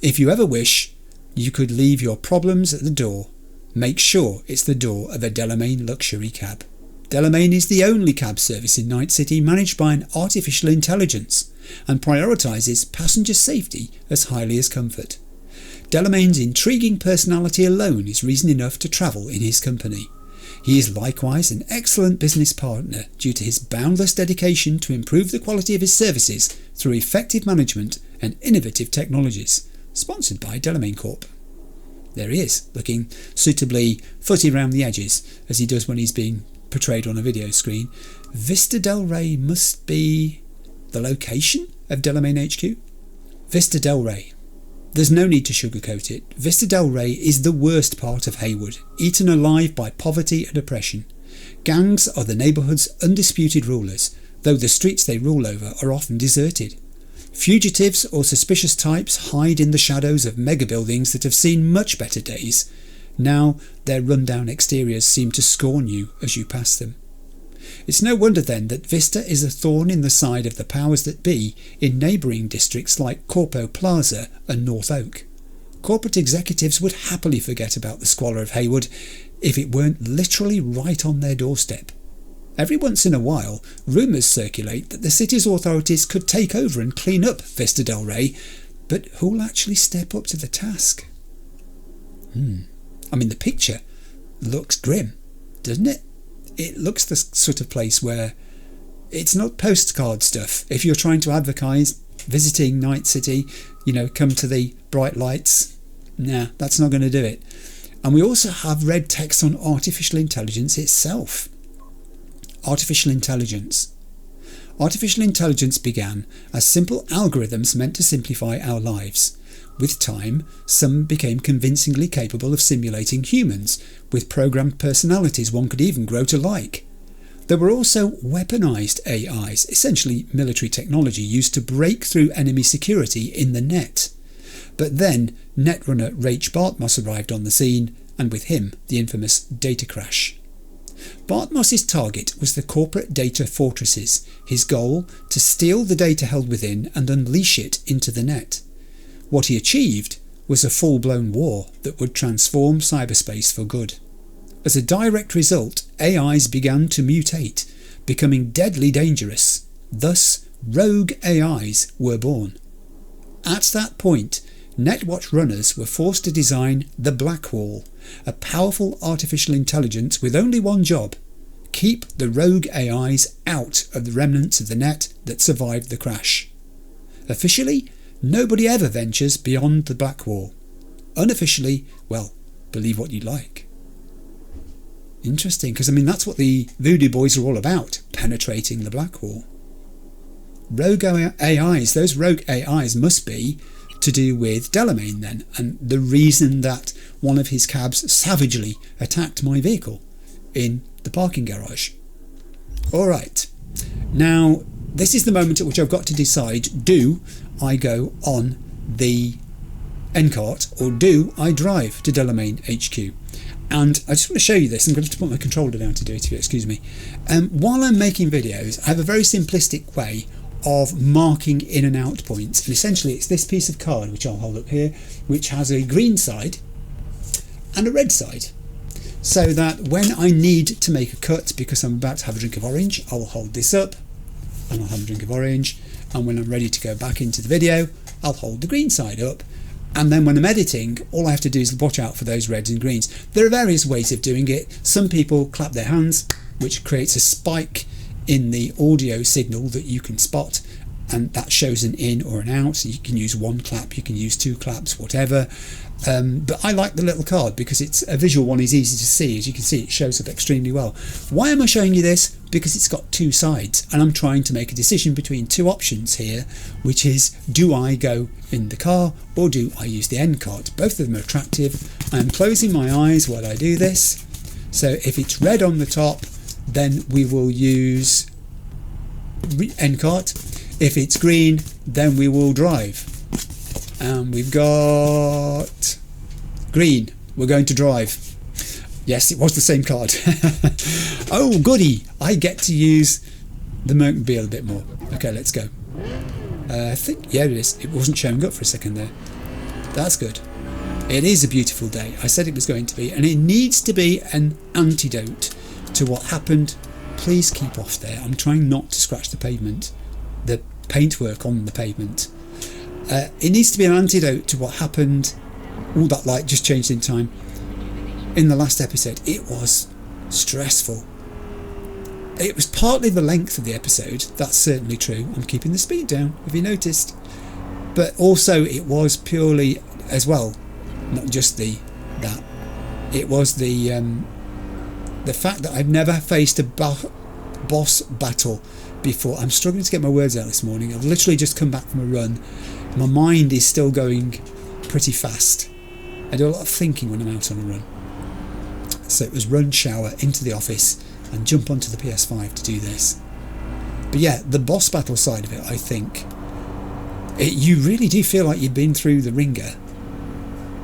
If you ever wish, you could leave your problems at the door. Make sure it's the door of a Delmain luxury cab. Delmain is the only cab service in Night City managed by an artificial intelligence and prioritises passenger safety as highly as comfort. Delmain's intriguing personality alone is reason enough to travel in his company. He is likewise an excellent business partner due to his boundless dedication to improve the quality of his services through effective management and innovative technologies. Sponsored by Delmain Corp. There he is, looking suitably footy round the edges, as he does when he's being portrayed on a video screen. Vista Del Rey must be the location of Delmain HQ? Vista Del Rey. There's no need to sugarcoat it. Vista Del Rey is the worst part of Haywood, eaten alive by poverty and oppression. Gangs are the neighbourhood's undisputed rulers, though the streets they rule over are often deserted. Fugitives or suspicious types hide in the shadows of mega buildings that have seen much better days. Now their run-down exteriors seem to scorn you as you pass them. It's no wonder then that Vista is a thorn in the side of the powers that be in neighbouring districts like Corpo Plaza and North Oak. Corporate executives would happily forget about the squalor of Haywood if it weren't literally right on their doorstep. Every once in a while, rumours circulate that the city's authorities could take over and clean up Vista Del Rey, but who'll actually step up to the task? I mean, the picture looks grim, doesn't it? It looks the sort of place where it's not postcard stuff. If you're trying to advertise visiting Night City, come to the bright lights. Nah, that's not going to do it. And we also have red text on artificial intelligence itself. Artificial intelligence. Artificial intelligence began as simple algorithms meant to simplify our lives. With time, some became convincingly capable of simulating humans, with programmed personalities one could even grow to like. There were also weaponised AIs, essentially military technology used to break through enemy security in the net. But then netrunner Rach Bartmoss arrived on the scene, and with him the infamous data crash. Bartmoss's target was the corporate data fortresses, his goal to steal the data held within and unleash it into the net. What he achieved was a full-blown war that would transform cyberspace for good. As a direct result, AIs began to mutate, becoming deadly dangerous. Thus, rogue AIs were born. At that point, Netwatch runners were forced to design the Black Wall, a powerful artificial intelligence with only one job: keep the rogue AIs out of the remnants of the net that survived the crash. Officially, nobody ever ventures beyond the Black Wall. Unofficially, well, believe what you like. Interesting, because that's what the Voodoo Boys are all about, penetrating the Black Wall. Rogue AIs, those rogue AIs must be to do with Delmain then, and the reason that one of his cabs savagely attacked my vehicle in the parking garage. Alright, now this is the moment at which I've got to decide, do I go on the N-cart or do I drive to Delmain HQ? And I just want to show you this. I'm going to have to put my controller down to do it, if you excuse me. While I'm making videos, I have a very simplistic way of marking in and out points, and essentially it's this piece of card which I'll hold up here, which has a green side and a red side, so that when I need to make a cut because I'm about to have a drink of orange, I'll hold this up and I'll have a drink of orange, and when I'm ready to go back into the video, I'll hold the green side up, and then when I'm editing, all I have to do is watch out for those reds and greens. There are various ways of doing it. Some people clap their hands, which creates a spike in the audio signal that you can spot, and that shows an in or an out. So you can use one clap, you can use two claps, whatever. But I like the little card because it's a visual one, is easy to see. As you can see, it shows up extremely well. Why am I showing you this? Because it's got two sides, and I'm trying to make a decision between two options here, which is, do I go in the car or do I use the end card? Both of them are attractive. I'm closing my eyes while I do this. So if it's red on the top, then we will use end cart. If it's green, then we will drive. And we've got green. We're going to drive. Yes, it was the same card. Oh, goody. I get to use the Mercmobile a bit more. Okay, let's go. I think, yeah, it is. It wasn't showing up for a second there. That's good. It is a beautiful day. I said it was going to be, and it needs to be an antidote to what happened. Please keep off there. I'm trying not to scratch the pavement, the paintwork on the pavement. It needs to be an antidote to what happened. All that light just changed in time. In the last episode, it was stressful. It was partly the length of the episode. That's certainly true. I'm keeping the speed down, have you noticed? But also it was purely as well, not just that. It was the fact that I've never faced a boss battle before. I'm struggling to get my words out this morning. I've literally just come back from a run. My mind is still going pretty fast. I do a lot of thinking when I'm out on a run. So it was run, shower, into the office and jump onto the PS5 to do this. But yeah, the boss battle side of it, I think, you really do feel like you've been through the ringer.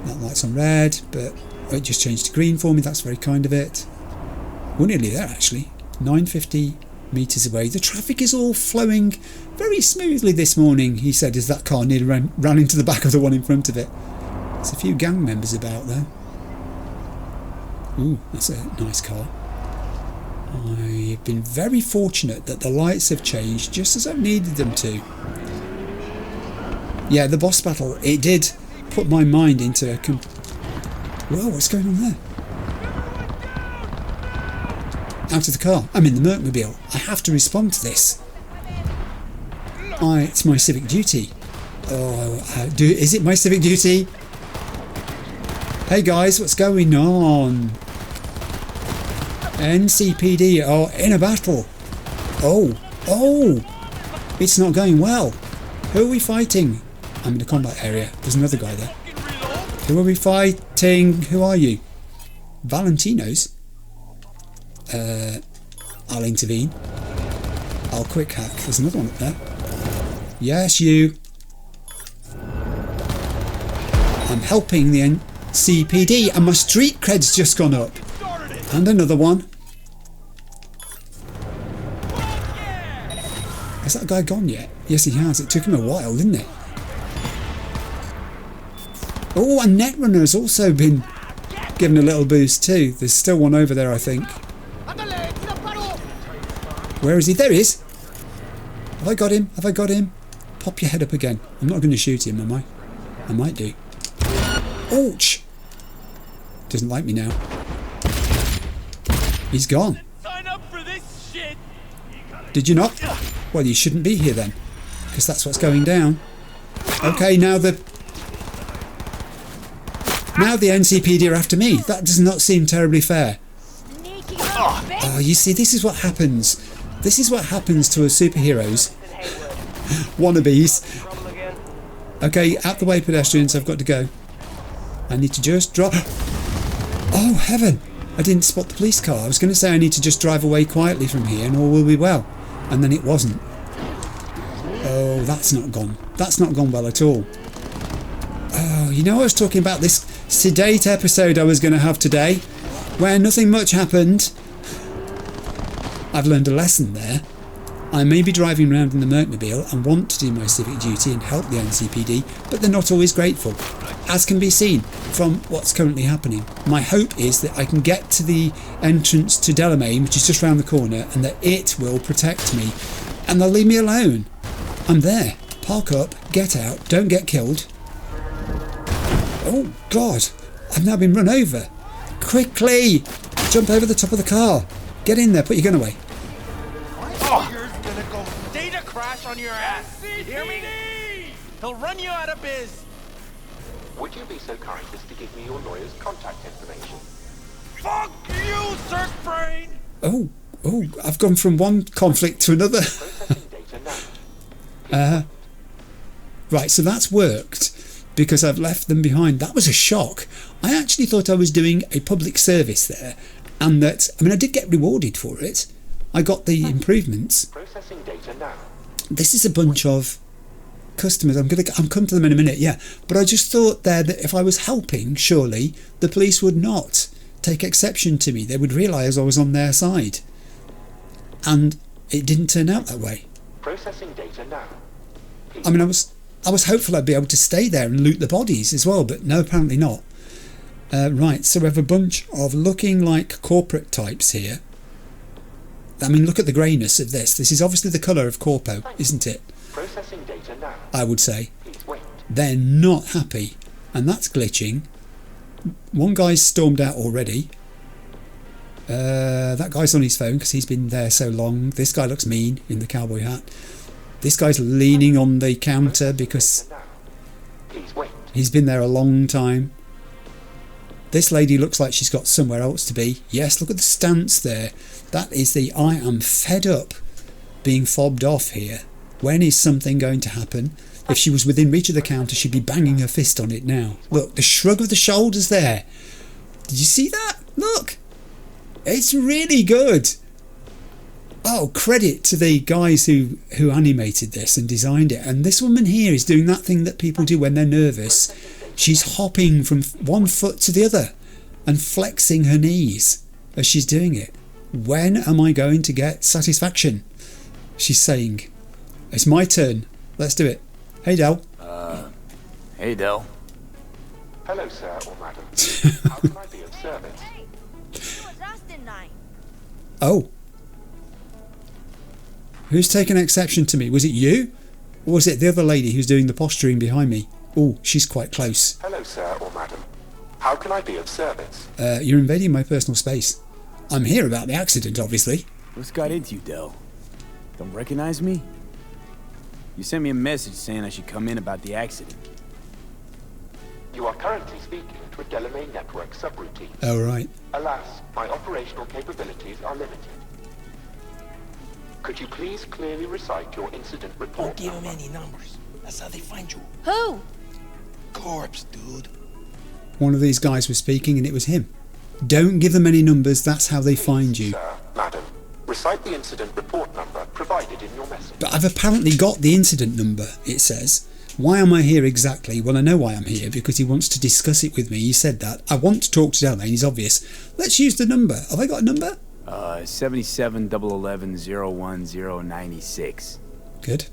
That light's on red, but it just changed to green for me. That's very kind of it. We're nearly there actually. 950 metres away. The traffic is all flowing very smoothly this morning, he said, as that car nearly ran into the back of the one in front of it. There's a few gang members about there. Ooh, that's a nice car. I've been very fortunate that the lights have changed just as I've needed them to. Yeah, the boss battle, it did put my mind into a... Whoa, what's going on there? Out of the car. I'm in the Mercmobile. I have to respond to this. It's my civic duty. Is it my civic duty? Hey guys, what's going on? NCPD are in a battle. Oh, it's not going well. Who are we fighting? I'm in the combat area. There's another guy there. Who are we fighting? Who are you? Valentino's? I'll intervene. I'll quick hack. There's another one up there. Yes, you. I'm helping the NCPD and my street cred's just gone up. And another one. Has that guy gone yet? Yes, he has. It took him a while, didn't it? Oh, and Netrunner's also been given a little boost too. There's still one over there, I think. Where is he? There he is. Have I got him? Have I got him? Pop your head up again. I'm not going to shoot him, am I? I might do. Ouch! Doesn't like me now. He's gone. Sign up for this shit. Did you not? Well, you shouldn't be here then, because that's what's going down. Okay, now the NCPD are after me. That does not seem terribly fair. Oh, you see, this is what happens. This is what happens to us superheroes. Wannabes. Okay, out the way, pedestrians. I've got to go. I need to just drop. Oh, heaven. I didn't spot the police car. I was going to say I need to just drive away quietly from here and all will be well. And then it wasn't. Oh, that's not gone. That's not gone well at all. Oh, you know, I was talking about this sedate episode I was going to have today, where nothing much happened. I've learned a lesson there. I may be driving around in the Mercmobile and want to do my civic duty and help the NCPD, but they're not always grateful, as can be seen from what's currently happening. My hope is that I can get to the entrance to Delmain, which is just round the corner, and that it will protect me, and they'll leave me alone. I'm there. Park up, get out, don't get killed. Oh God, I've now been run over. Quickly, jump over the top of the car. Get in there, put your gun away. your ass. You hear me? He'll run you out of biz. Would you be so kind as to give me your lawyer's contact information? Fuck you, Cirque Brain! Oh, I've gone from one conflict to another. Processing data now. Right, so that's worked because I've left them behind. That was a shock. I actually thought I was doing a public service there, and that, I mean, I did get rewarded for it. I got the improvements. Processing data now. This is a bunch of customers. I'm come to them in a minute, yeah. But I just thought there that if I was helping, surely the police would not take exception to me. They would realise I was on their side. And it didn't turn out that way. Processing data now. I mean, I was hopeful I'd be able to stay there and loot the bodies as well, but no, apparently not. Right, so we have a bunch of looking like corporate types here. I mean, look at the greyness of this. This is obviously the colour of Corpo, isn't it? Processing data now. I would say. Please wait. They're not happy, and that's glitching. One guy's stormed out already. That guy's on his phone because he's been there so long. This guy looks mean in the cowboy hat. This guy's leaning on the counter because Please wait. he's been there a long time. This lady looks like she's got somewhere else to be. Yes, look at the stance there. That is the I am fed up being fobbed off here. When is something going to happen? If she was within reach of the counter, she'd be banging her fist on it now. Look, the shrug of the shoulders there. Did you see that? Look. It's really good. Oh, credit to the guys who animated this and designed it. And this woman here is doing that thing that people do when they're nervous. She's hopping from one foot to the other and flexing her knees as she's doing it. When am I going to get satisfaction? She's saying. It's my turn. Let's do it. Hey, Del. Hey, Del. Hello, sir or madam. How can I be of service? Hey, you was Austin night. Oh. Who's taken exception to me? Was it you? Or was it the other lady who's doing the posturing behind me? Oh, she's quite close. Hello, sir or madam. How can I be of service? You're invading my personal space. I'm here about the accident, obviously. What's got into you, Del? Don't recognize me? You sent me a message saying I should come in about the accident. You are currently speaking to a Delmain network subroutine. Oh, right. Alas, my operational capabilities are limited. Could you please clearly recite your incident report Don't give them number? any numbers. That's how they find you. Who? Corpse, dude. One of these guys was speaking and it was him. Don't give them any numbers, that's how they find you. Sir, madam, recite the incident report number provided in your message. But I've apparently got the incident number, it says. Why am I here exactly? Well, I know why I'm here, because he wants to discuss it with me. He said that. I want to talk to Delmain, he's obvious. Let's use the number. Have I got a number? 77-11-010-96. Good.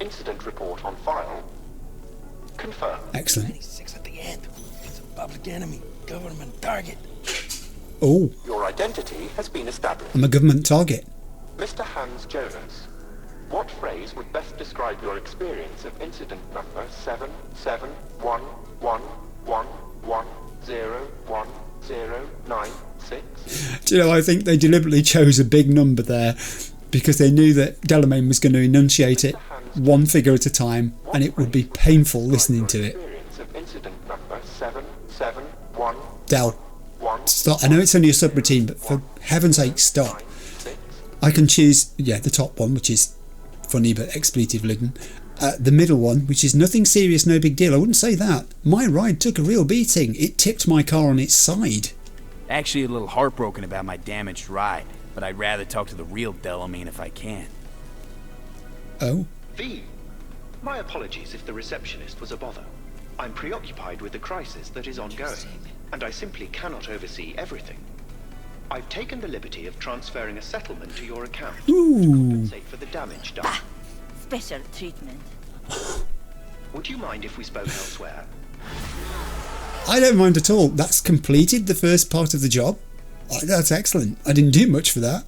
Incident report on file. Confirm. Excellent. 96 at the end. It's a public enemy. Government target. Oh, Your identity has been established. I'm a government target. Mr. Hans Jonas, what phrase would best describe your experience of incident number 771111101096? Do you know, I think they deliberately chose a big number there because they knew that Delmain was going to enunciate it one figure at a time and it would be painful listening to it. Experience of incident number 771. Del, stop. I know it's only a subroutine, but for heaven's sake, stop. I can choose, the top one, which is funny but expletive laden. The middle one, which is nothing serious, no big deal. I wouldn't say that. My ride took a real beating. It tipped my car on its side. Actually a little heartbroken about my damaged ride, but I'd rather talk to the real Delmain if I can. Oh, V. My apologies if the receptionist was a bother. I'm preoccupied with the crisis that is ongoing, and I simply cannot oversee everything. I've taken the liberty of transferring a settlement to your account to compensate for the damage done. Special treatment. Would you mind if we spoke elsewhere? I don't mind at all. That's completed the first part of the job. That's excellent. I didn't do much for that.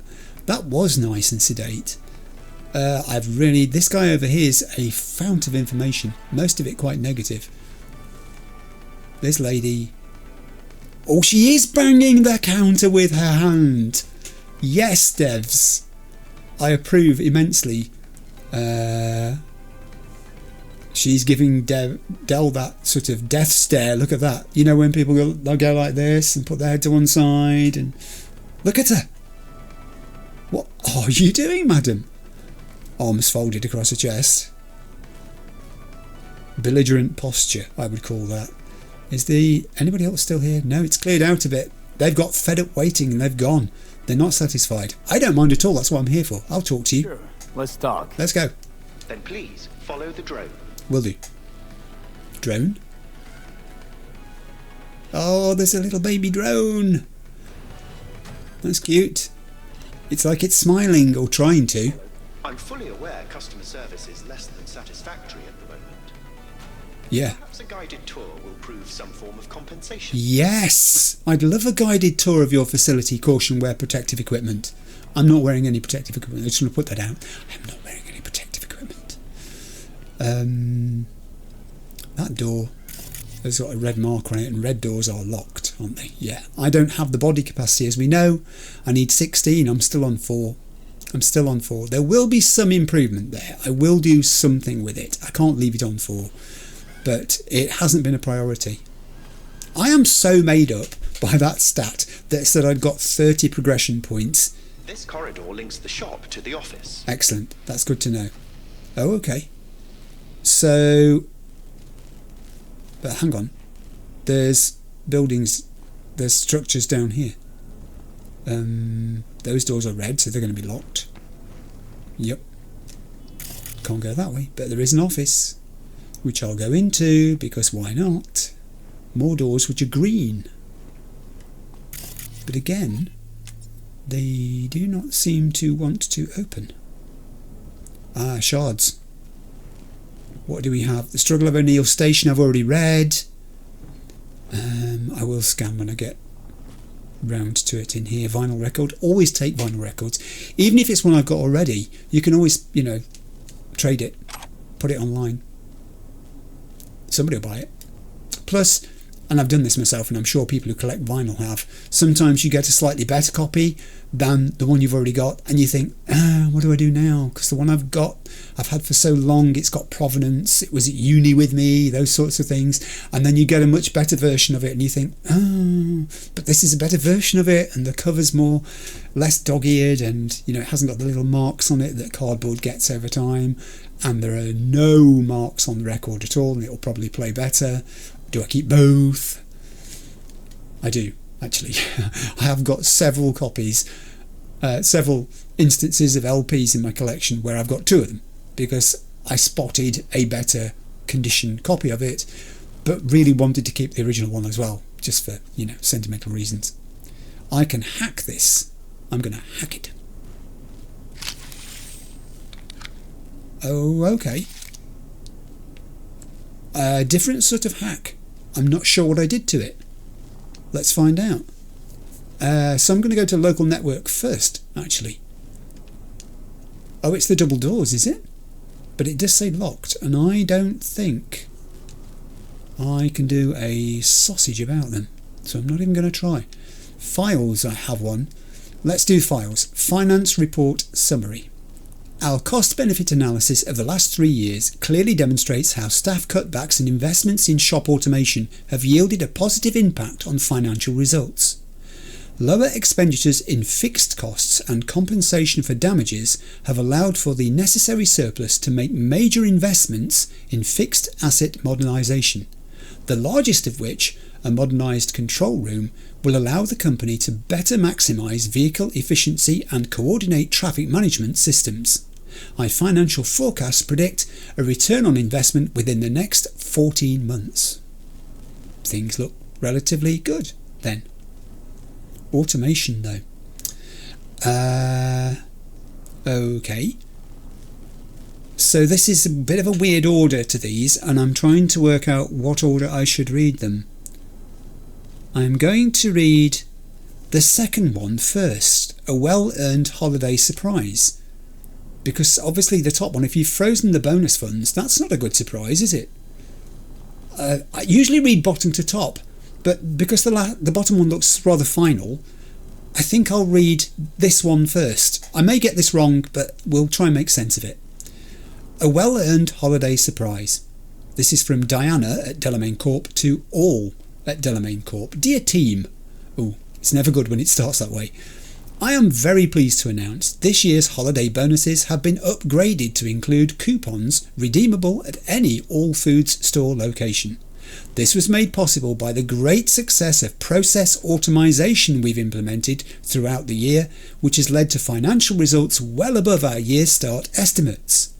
That was nice and sedate. This guy over here is a fount of information. Most of it quite negative. This lady... Oh, she is banging the counter with her hand. Yes, devs. I approve immensely. She's giving Del that sort of death stare. Look at that. You know when people they'll go like this and put their head to one side and... Look at her. What are you doing, madam? Arms folded across her chest. Belligerent posture, I would call that. Is anybody else still here? No, it's cleared out a bit. They've got fed up waiting and they've gone. They're not satisfied. I don't mind at all. That's what I'm here for. I'll talk to you. Sure. Let's talk. Let's go. Then please follow the drone. Will do. Drone? Oh, there's a little baby drone. That's cute. It's like it's smiling or trying to. I'm fully aware customer service is less than satisfactory at the moment. Yeah. Perhaps a guided tour will prove some form of compensation. Yes! I'd love a guided tour of your facility. Caution, wear protective equipment. I'm not wearing any protective equipment. I just want to put that out. I'm not wearing any protective equipment. That door has got a red mark on it, and red doors are locked, aren't they? Yeah. I don't have the body capacity, as we know. I need 16. I'm still on 4. There will be some improvement there. I will do something with it. I can't leave it on 4. But it hasn't been a priority. I am so made up by that stat that said I'd got 30 progression points. This corridor links the shop to the office. Excellent. That's good to know. Oh, okay. So... But hang on. There's buildings... There's structures down here. Those doors are red, so they're going to be locked. Yep. Can't go that way. But there is an office, which I'll go into, because why not? More doors which are green. But again, they do not seem to want to open. Ah, shards. What do we have? The Struggle of O'Neill Station I've already read. I will scan when I get round to it in here. Vinyl record. Always take vinyl records. Even if it's one I've got already, you can always, trade it. Put it online. Somebody will buy it. Plus, and I've done this myself, and I'm sure people who collect vinyl have, sometimes you get a slightly better copy than the one you've already got, and you think, what do I do now? Because the one I've had for so long, it's got provenance, it was at uni with me, those sorts of things, and then you get a much better version of it, and you think, but this is a better version of it, and the cover's less dog-eared, and it hasn't got the little marks on it that cardboard gets over time, and there are no marks on the record at all, and it'll probably play better. Do I keep both? I do, actually. I have got several copies, several instances of LPs in my collection where I've got 2 of them, because I spotted a better condition copy of it, but really wanted to keep the original one as well, just for, sentimental reasons. I can hack this. I'm going to hack it. Oh, okay. A different sort of hack. I'm not sure what I did to it. Let's find out. So I'm going to go to local network first, actually. Oh, it's the double doors, is it? But it does say locked, and I don't think I can do a sausage about them. So I'm not even going to try. Files, I have one. Let's do files. Finance report summary. Our cost-benefit analysis of the last 3 years clearly demonstrates how staff cutbacks and investments in shop automation have yielded a positive impact on financial results. Lower expenditures in fixed costs and compensation for damages have allowed for the necessary surplus to make major investments in fixed asset modernisation, the largest of which, a modernised control room, will allow the company to better maximise vehicle efficiency and coordinate traffic management systems. My financial forecasts predict a return on investment within the next 14 months. Things look relatively good then. Automation though. Okay. So this is a bit of a weird order to these, and I'm trying to work out what order I should read them. I'm going to read the second one first, a well-earned holiday surprise. Because obviously the top one, if you've frozen the bonus funds, that's not a good surprise, is it? I usually read bottom to top, but because the bottom one looks rather final, I think I'll read this one first. I may get this wrong, but we'll try and make sense of it. A well-earned holiday surprise. This is from Diana at Delmain Corp to all at Delmain Corp. Dear team. Oh, it's never good when it starts that way. I am very pleased to announce this year's holiday bonuses have been upgraded to include coupons redeemable at any All Foods store location. This was made possible by the great success of process automation we've implemented throughout the year, which has led to financial results well above our year start estimates.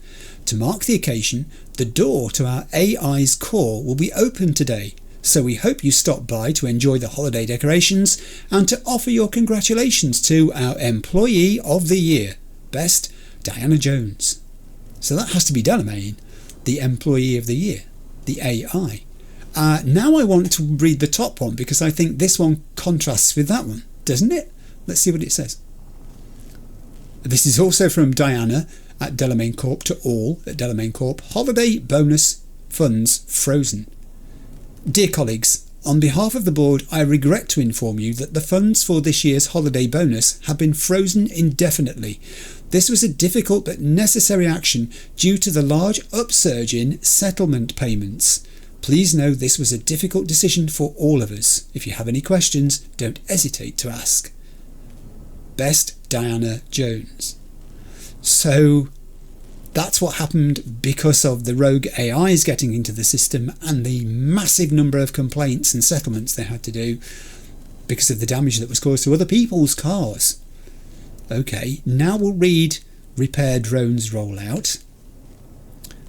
To mark the occasion, the door to our AI's core will be open today, so we hope you stop by to enjoy the holiday decorations and to offer your congratulations to our Employee of the Year, Best Diana Jones. So that has to be Delmain, the Employee of the Year, the AI. Now I want to read the top one because I think this one contrasts with that one, doesn't it? Let's see what it says. This is also from Diana at Delmain Corp to all at Delmain Corp. Holiday bonus funds frozen. Dear colleagues, on behalf of the board, I regret to inform you that the funds for this year's holiday bonus have been frozen indefinitely. This was a difficult but necessary action due to the large upsurge in settlement payments. Please know this was a difficult decision for all of us. If you have any questions, don't hesitate to ask. Best Diana Jones. So that's what happened because of the rogue AIs getting into the system and the massive number of complaints and settlements they had to do because of the damage that was caused to other people's cars. Okay, now we'll read Repair Drones Rollout.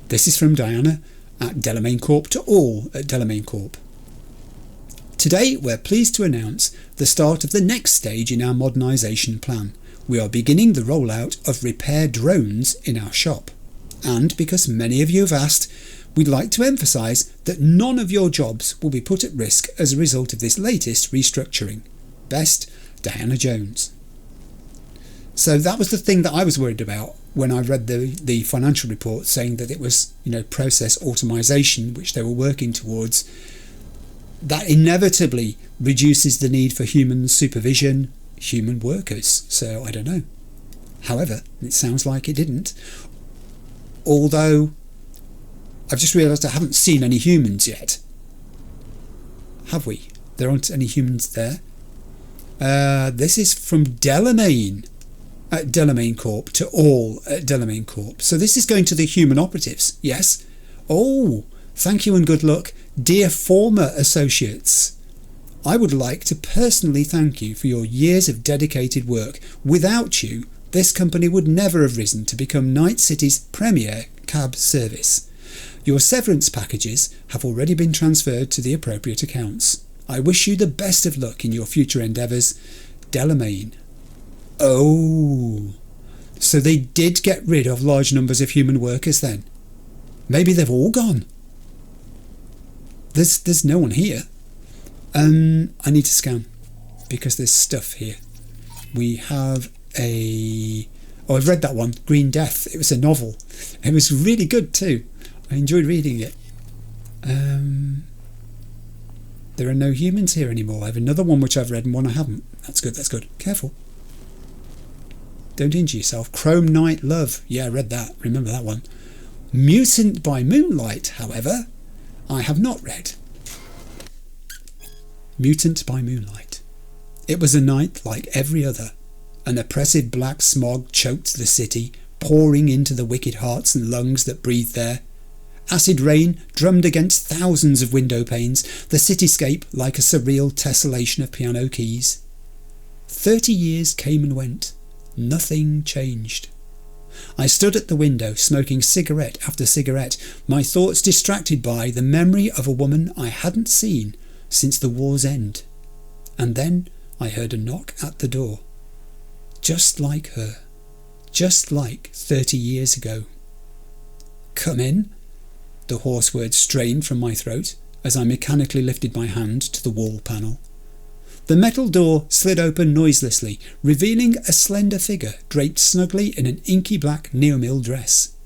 This is from Diana at Delmain Corp to all at Delmain Corp. Today we're pleased to announce the start of the next stage in our modernisation plan. We are beginning the rollout of repair drones in our shop. And because many of you have asked, we'd like to emphasise that none of your jobs will be put at risk as a result of this latest restructuring. Best Diana Jones. So that was the thing that I was worried about when I read the financial report saying that it was, process automation, which they were working towards. That inevitably reduces the need for human supervision, human workers. So I don't know. However, it sounds like it didn't. Although I've just realised I haven't seen any humans yet. Have we? There aren't any humans there. This is from Delmain at Delmain Corp to all at Delmain Corp. So this is going to the human operatives, yes? Oh, thank you and good luck, dear former associates. I would like to personally thank you for your years of dedicated work. Without you, this company would never have risen to become Night City's premier cab service. Your severance packages have already been transferred to the appropriate accounts. I wish you the best of luck in your future endeavours. Delmain. Oh, so they did get rid of large numbers of human workers then. Maybe they've all gone. There's no one here. I need to scan because there's stuff here. We have I've read that one, Green Death. It was a novel. It was really good too. I enjoyed reading it. There are no humans here anymore. I have another one which I've read and one I haven't. That's good, that's good. Careful. Don't injure yourself. Chrome Night Love. Yeah, I read that. Remember that one. Mutant by Moonlight, however, I have not read. Mutant by Moonlight. It was a night like every other. An oppressive black smog choked the city, pouring into the wicked hearts and lungs that breathed there. Acid rain drummed against thousands of window panes, the cityscape like a surreal tessellation of piano keys. 30 years came and went. Nothing changed. I stood at the window, smoking cigarette after cigarette, my thoughts distracted by the memory of a woman I hadn't seen since the war's end. And then I heard a knock at the door. Just like her. Just like 30 years ago. Come in, the hoarse words strained from my throat as I mechanically lifted my hand to the wall panel. The metal door slid open noiselessly, revealing a slender figure draped snugly in an inky black neomill dress.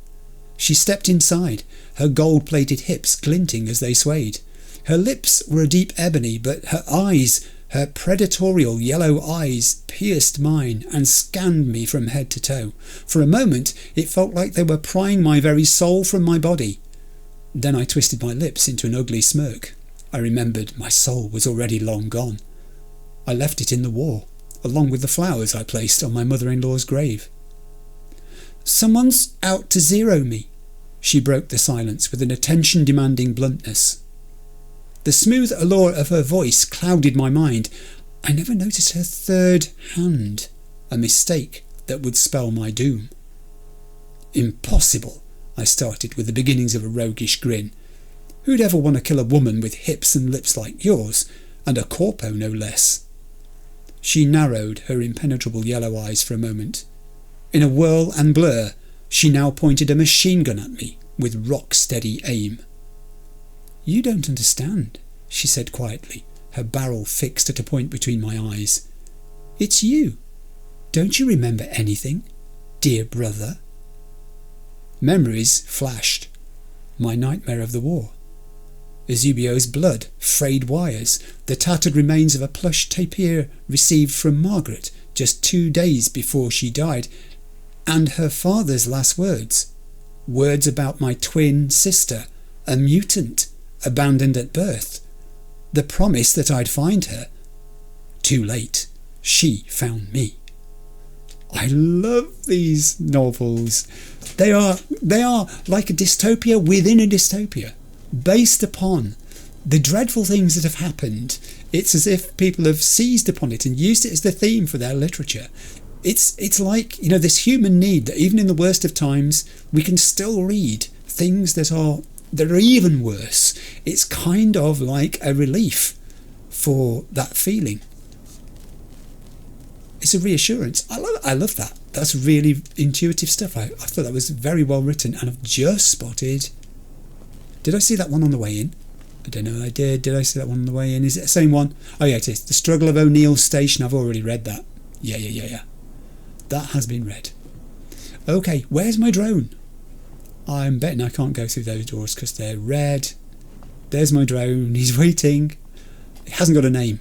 She stepped inside, her gold-plated hips glinting as they swayed. Her lips were a deep ebony, but her eyes Her predatorial yellow eyes pierced mine and scanned me from head to toe. For a moment it felt like they were prying my very soul from my body. Then I twisted my lips into an ugly smirk. I remembered my soul was already long gone. I left it in the war, along with the flowers I placed on my mother-in-law's grave. "Someone's out to zero me," she broke the silence with an attention-demanding bluntness. The smooth allure of her voice clouded my mind. I never noticed her third hand, a mistake that would spell my doom. "Impossible," I started with the beginnings of a roguish grin. "Who'd ever want to kill a woman with hips and lips like yours, and a corpo no less?" She narrowed her impenetrable yellow eyes for a moment. In a whirl and blur, she now pointed a machine gun at me with rock-steady aim. "You don't understand," she said quietly, her barrel fixed at a point between my eyes. "It's you. Don't you remember anything, dear brother?" Memories flashed. My nightmare of the war. Eusebio's blood, frayed wires, the tattered remains of a plush tapir received from Margaret just 2 days before she died, and her father's last words. Words about my twin sister, a mutant, abandoned at birth. The promise that I'd find her. Too late. She found me. I love these novels. They are like a dystopia within a dystopia, based upon the dreadful things that have happened. It's as if people have seized upon it and used it as the theme for their literature. It's like, this human need that even in the worst of times we can still read things that are even worse. It's kind of like a relief for that feeling. It's a reassurance. I love that. That's really intuitive stuff. I thought that was very well written, and I've just spotted... Did I see that one on the way in? I don't know. I did. Did I see that one on the way in? Is it the same one? Oh yeah, it is. The Struggle of O'Neill's Station. I've already read that. Yeah. That has been read. Okay, where's my drone? I'm betting I can't go through those doors because they're red. There's my drone. He's waiting. It hasn't got a name.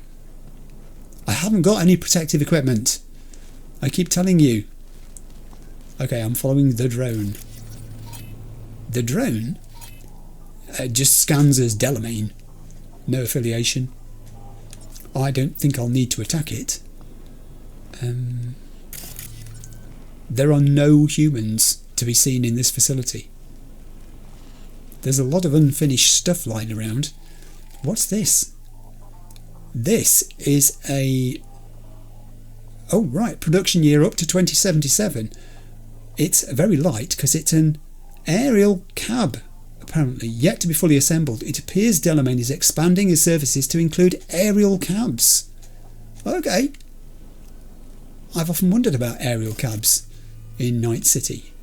I haven't got any protective equipment. I keep telling you. Okay, I'm following the drone. The drone just scans as Delmain. No affiliation. I don't think I'll need to attack it. There are no humans to be seen in this facility. There's a lot of unfinished stuff lying around. What's this? This is a... Oh right, production year up to 2077. It's very light because it's an aerial cab, apparently, yet to be fully assembled. It appears Delmain is expanding his services to include aerial cabs. Okay. I've often wondered about aerial cabs in Night City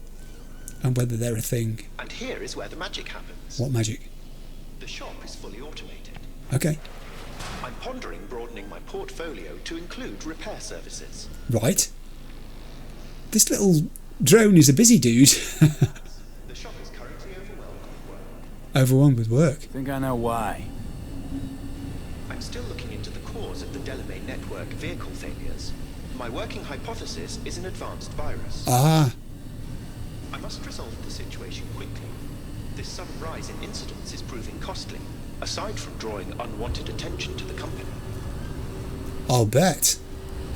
and whether they're a thing. And here is where the magic happens. What magic? The shop is fully automated. Okay. I'm pondering broadening my portfolio to include repair services. Right. This little drone is a busy dude. The shop is currently overwhelmed with work. Overwhelmed with work. Think I know why. I'm still looking into the cause of the Delmain network vehicle failures. My working hypothesis is an advanced virus. Ah. I must resolve the situation quickly. This sudden rise in incidents is proving costly, aside from drawing unwanted attention to the company. I'll bet.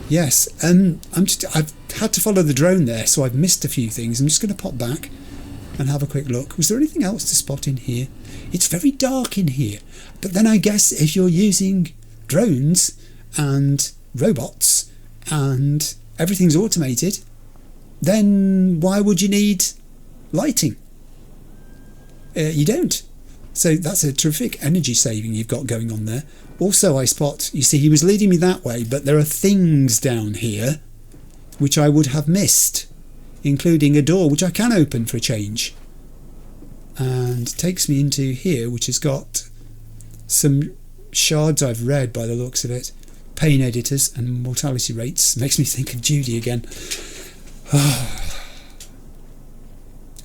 Yes, I've had to follow the drone there, so I've missed a few things. I'm just going to pop back and have a quick look. Was there anything else to spot in here? It's very dark in here, but then I guess if you're using drones and robots and everything's automated, then why would you need lighting? You don't. So that's a terrific energy saving you've got going on there. Also I spot, you see, he was leading me that way, but there are things down here which I would have missed, including a door which I can open for a change, and takes me into here, which has got some shards I've read by the looks of it. Pain editors and mortality rates. Makes me think of Judy again.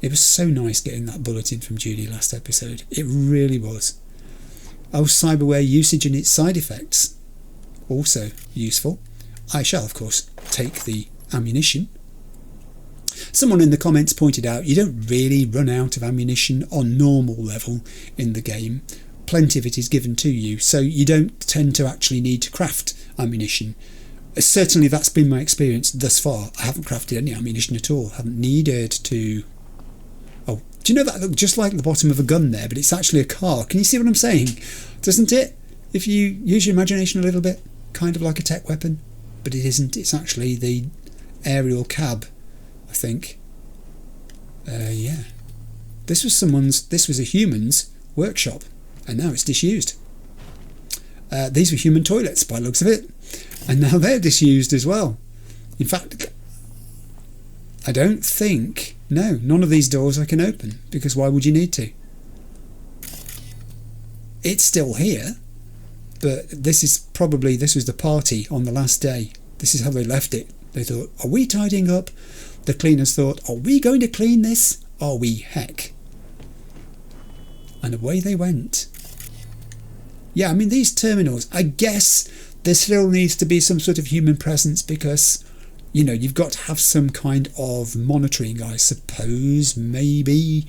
It was so nice getting that bulletin from Judy last episode. It really was. Oh, cyberware usage and its side effects. also useful. I shall, of course, take the ammunition. Someone in the comments pointed out you don't really run out of ammunition on normal level in the game. Plenty of it is given to you, so you don't tend to actually need to craft ammunition. Certainly that's been my experience thus far. I haven't crafted any ammunition at all. I haven't needed to... Oh, do you know that looks just like the bottom of a gun there, but it's actually a car? Can you see what I'm saying? Doesn't it? If you use your imagination a little bit, kind of like a tech weapon, but it isn't. It's actually the aerial cab, I think. Yeah. This was a human's workshop, and now it's disused. These were human toilets by the looks of it, and now they're disused as well. In fact, I don't think... No, none of these doors I can open, because why would you need to? It's still here, but this was the party on the last day. This is how they left it. They thought, are we tidying up? The cleaners thought, are we going to clean this? Are we heck? And away they went. Yeah, I mean, these terminals, I guess there still needs to be some sort of human presence because, you know, you've got to have some kind of monitoring, I suppose. Maybe,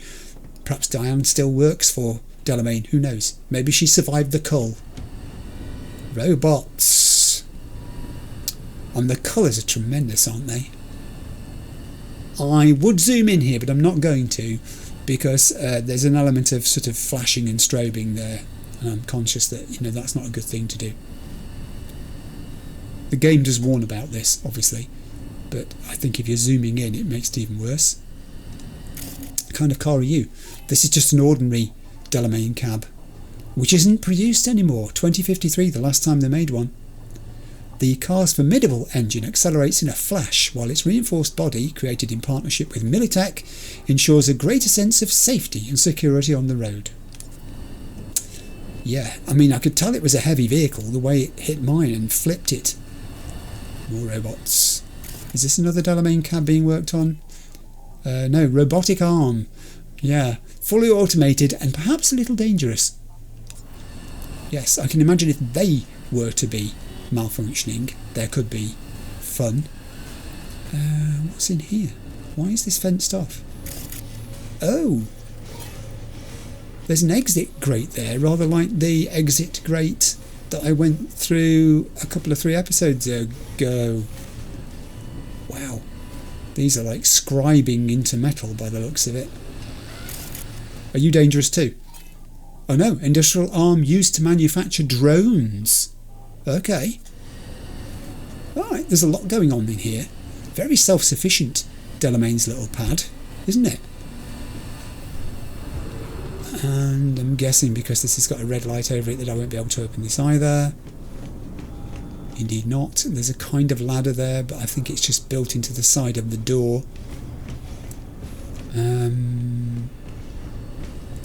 perhaps Diane still works for Delmain, who knows? Maybe she survived the cull. Robots. And the colours are tremendous, aren't they? I would zoom in here, but I'm not going to because there's an element of sort of flashing and strobing there. And I'm conscious that, you know, that's not a good thing to do. The game does warn about this, obviously, but I think if you're zooming in, it makes it even worse. What kind of car are you? This is just an ordinary Delmain cab, which isn't produced anymore. 2053, the last time they made one. The car's formidable engine accelerates in a flash, while its reinforced body, created in partnership with Militech, ensures a greater sense of safety and security on the road. Yeah, I mean, I could tell it was a heavy vehicle the way it hit mine and flipped it. More robots. Is this another Delmain cab being worked on? No, robotic arm. Yeah, fully automated and perhaps a little dangerous. Yes, I can imagine if they were to be malfunctioning, there could be fun. What's in here? Why is this fenced off? Oh! There's an exit grate there, rather like the exit grate that I went through a couple of 3 episodes ago. Wow. These are like scribing into metal by the looks of it. Are you dangerous too? Oh no, industrial arm used to manufacture drones. Okay. Alright, there's a lot going on in here. Very self-sufficient, Delmain's little pad, isn't it? And I'm guessing because this has got a red light over it that I won't be able to open this either. Indeed not. There's a kind of ladder there, but I think it's just built into the side of the door.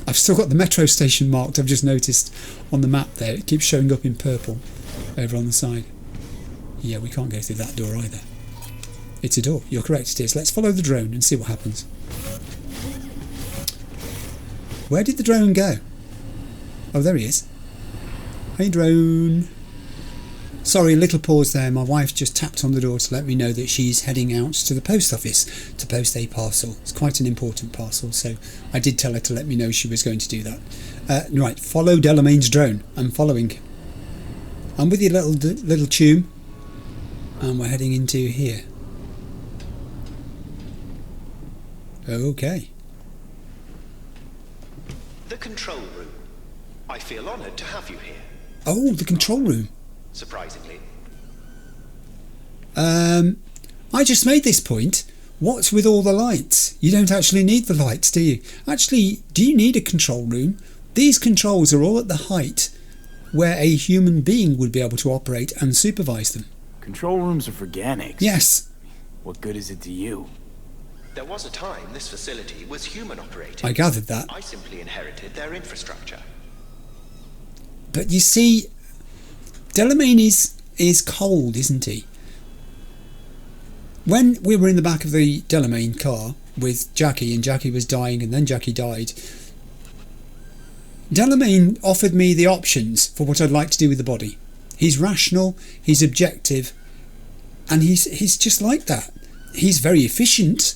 I've still got the metro station marked, I've just noticed on the map there. It keeps showing up in purple over on the side. Yeah, we can't go through that door either. It's a door, you're correct, it is. Let's follow the drone and see what happens. Where did the drone go? Oh, there he is. Hey, drone. Sorry, a little pause there. My wife just tapped on the door to let me know that she's heading out to the post office to post a parcel. It's quite an important parcel, so I did tell her to let me know she was going to do that. Right, follow Delmain's drone. I'm following. I'm with you, little choom. And we're heading into here. Okay. The control room. I feel honoured to have you here. Oh, the control room. Surprisingly. I just made this point. What's with all the lights? You don't actually need the lights, do you? Actually, do you need a control room? These controls are all at the height where a human being would be able to operate and supervise them. Control rooms are for organics. Yes. What good is it to you? There was a time this facility was human operated. I gathered that. I simply inherited their infrastructure. But you see, Delmain is cold, isn't he? When we were in the back of the Delmain car with Jackie, and Jackie was dying and then Jackie died, Delmain offered me the options for what I'd like to do with the body. He's rational, he's objective, and he's just like that. He's very efficient,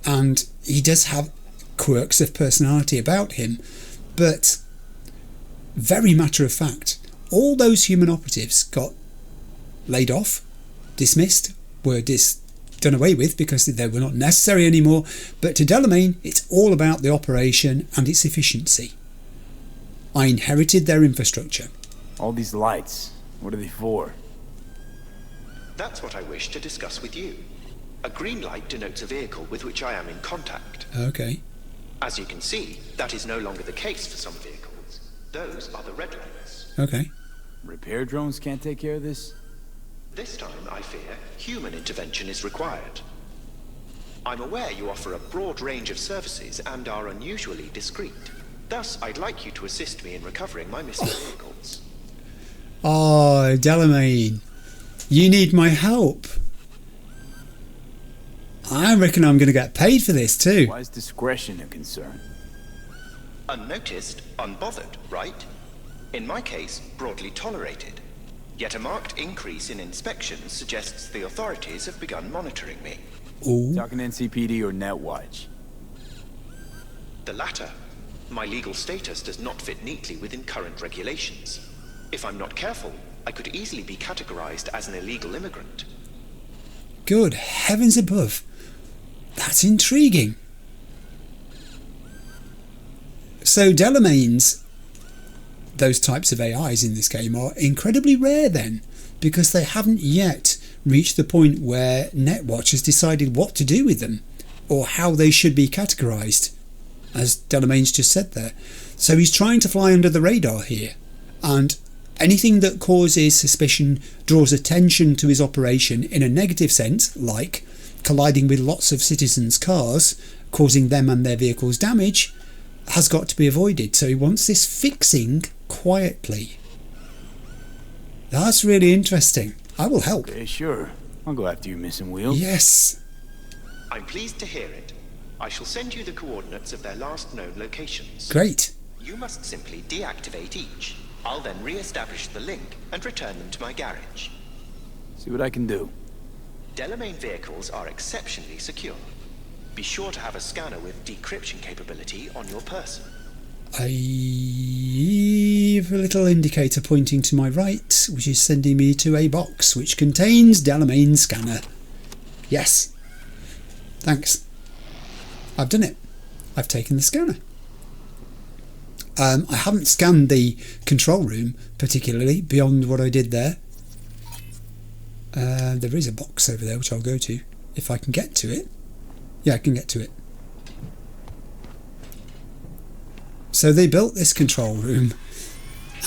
and he does have quirks of personality about him, but very matter of fact. All those human operatives got laid off, dismissed, were done away with because they were not necessary anymore. But to Delmain, it's all about the operation and its efficiency. I inherited their infrastructure. All these lights, what are they for? That's what I wish to discuss with you. A green light denotes a vehicle with which I am in contact. Okay. As you can see, that is no longer the case for some vehicles. Those are the red lights. Okay. Repair drones can't take care of this? This time, I fear, human intervention is required. I'm aware you offer a broad range of services and are unusually discreet. Thus, I'd like you to assist me in recovering my missing vehicles. Oh, Delmain, you need my help. I reckon I'm going to get paid for this too. Why is discretion a concern? Unnoticed, unbothered, right? In my case, broadly tolerated. Yet a marked increase in inspections suggests the authorities have begun monitoring me. Ooh. Talking NCPD or Netwatch? The latter. My legal status does not fit neatly within current regulations. If I'm not careful, I could easily be categorized as an illegal immigrant. Good heavens above. That's intriguing. So Delmain's, those types of AIs in this game are incredibly rare then, because they haven't yet reached the point where Netwatch has decided what to do with them, or how they should be categorised, as Delmain's just said there. So he's trying to fly under the radar here, and anything that causes suspicion, draws attention to his operation in a negative sense, like colliding with lots of citizens' cars, causing them and their vehicles damage, has got to be avoided. So he wants this fixing quietly. That's really interesting. I will help. Okay, sure. I'll go after you, missing wheels. Yes. I'm pleased to hear it. I shall send you the coordinates of their last known locations. Great. You must simply deactivate each. I'll then re-establish the link and return them to my garage. See what I can do. Delmain vehicles are exceptionally secure. Be sure to have a scanner with decryption capability on your person. I have a little indicator pointing to my right, which is sending me to a box which contains Delmain's scanner. Yes. Thanks. I've done it. I've taken the scanner. I haven't scanned the control room particularly beyond what I did there. There is a box over there which I'll go to if I can get to it. Yeah, I can get to it. So they built this control room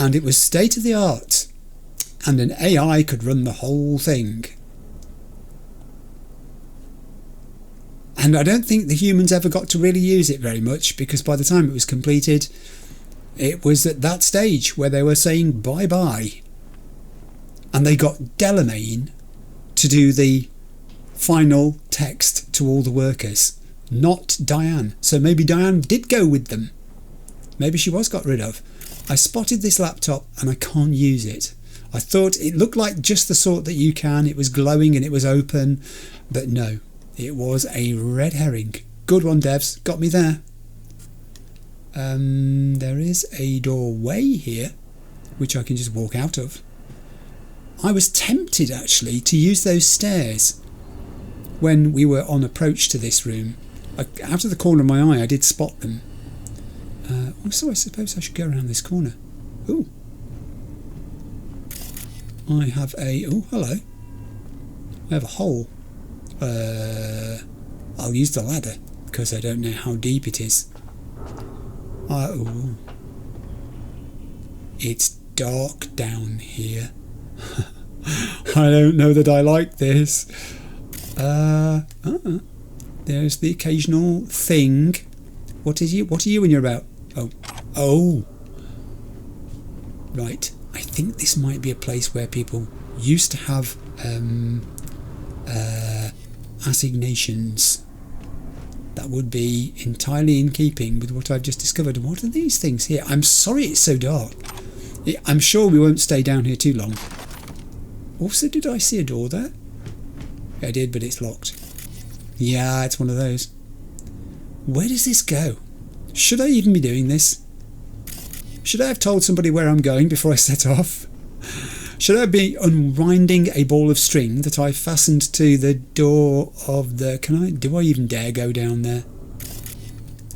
and it was state of the art, and an AI could run the whole thing. And I don't think the humans ever got to really use it very much, because by the time it was completed, it was at that stage where they were saying bye-bye. And they got Delmain to do the final text to all the workers, not Diane. So maybe Diane did go with them. Maybe she was got rid of. I spotted this laptop and I can't use it. I thought it looked like just the sort that you can. It was glowing and it was open. But no, it was a red herring. Good one, devs. Got me there. There is a doorway here, which I can just walk out of. I was tempted actually to use those stairs when we were on approach to this room. Out of the corner of my eye I did spot them. Also I suppose I should go around this corner. Ooh. I have a... oh, hello. I have a hole. I'll use the ladder because I don't know how deep it is. Oh. It's dark down here. I don't know that I like this. There's the occasional thing. What are you when you're about? Oh. Right. I think this might be a place where people used to have assignations. That would be entirely in keeping with what I've just discovered. What are these things here? I'm sorry it's so dark. I'm sure we won't stay down here too long. Also, did I see a door there? I did, but it's locked. Yeah, it's one of those. Where does this go? Should I even be doing this? Should I have told somebody where I'm going before I set off? Should I be unwinding a ball of string that I fastened to the door of the... Do I even dare go down there?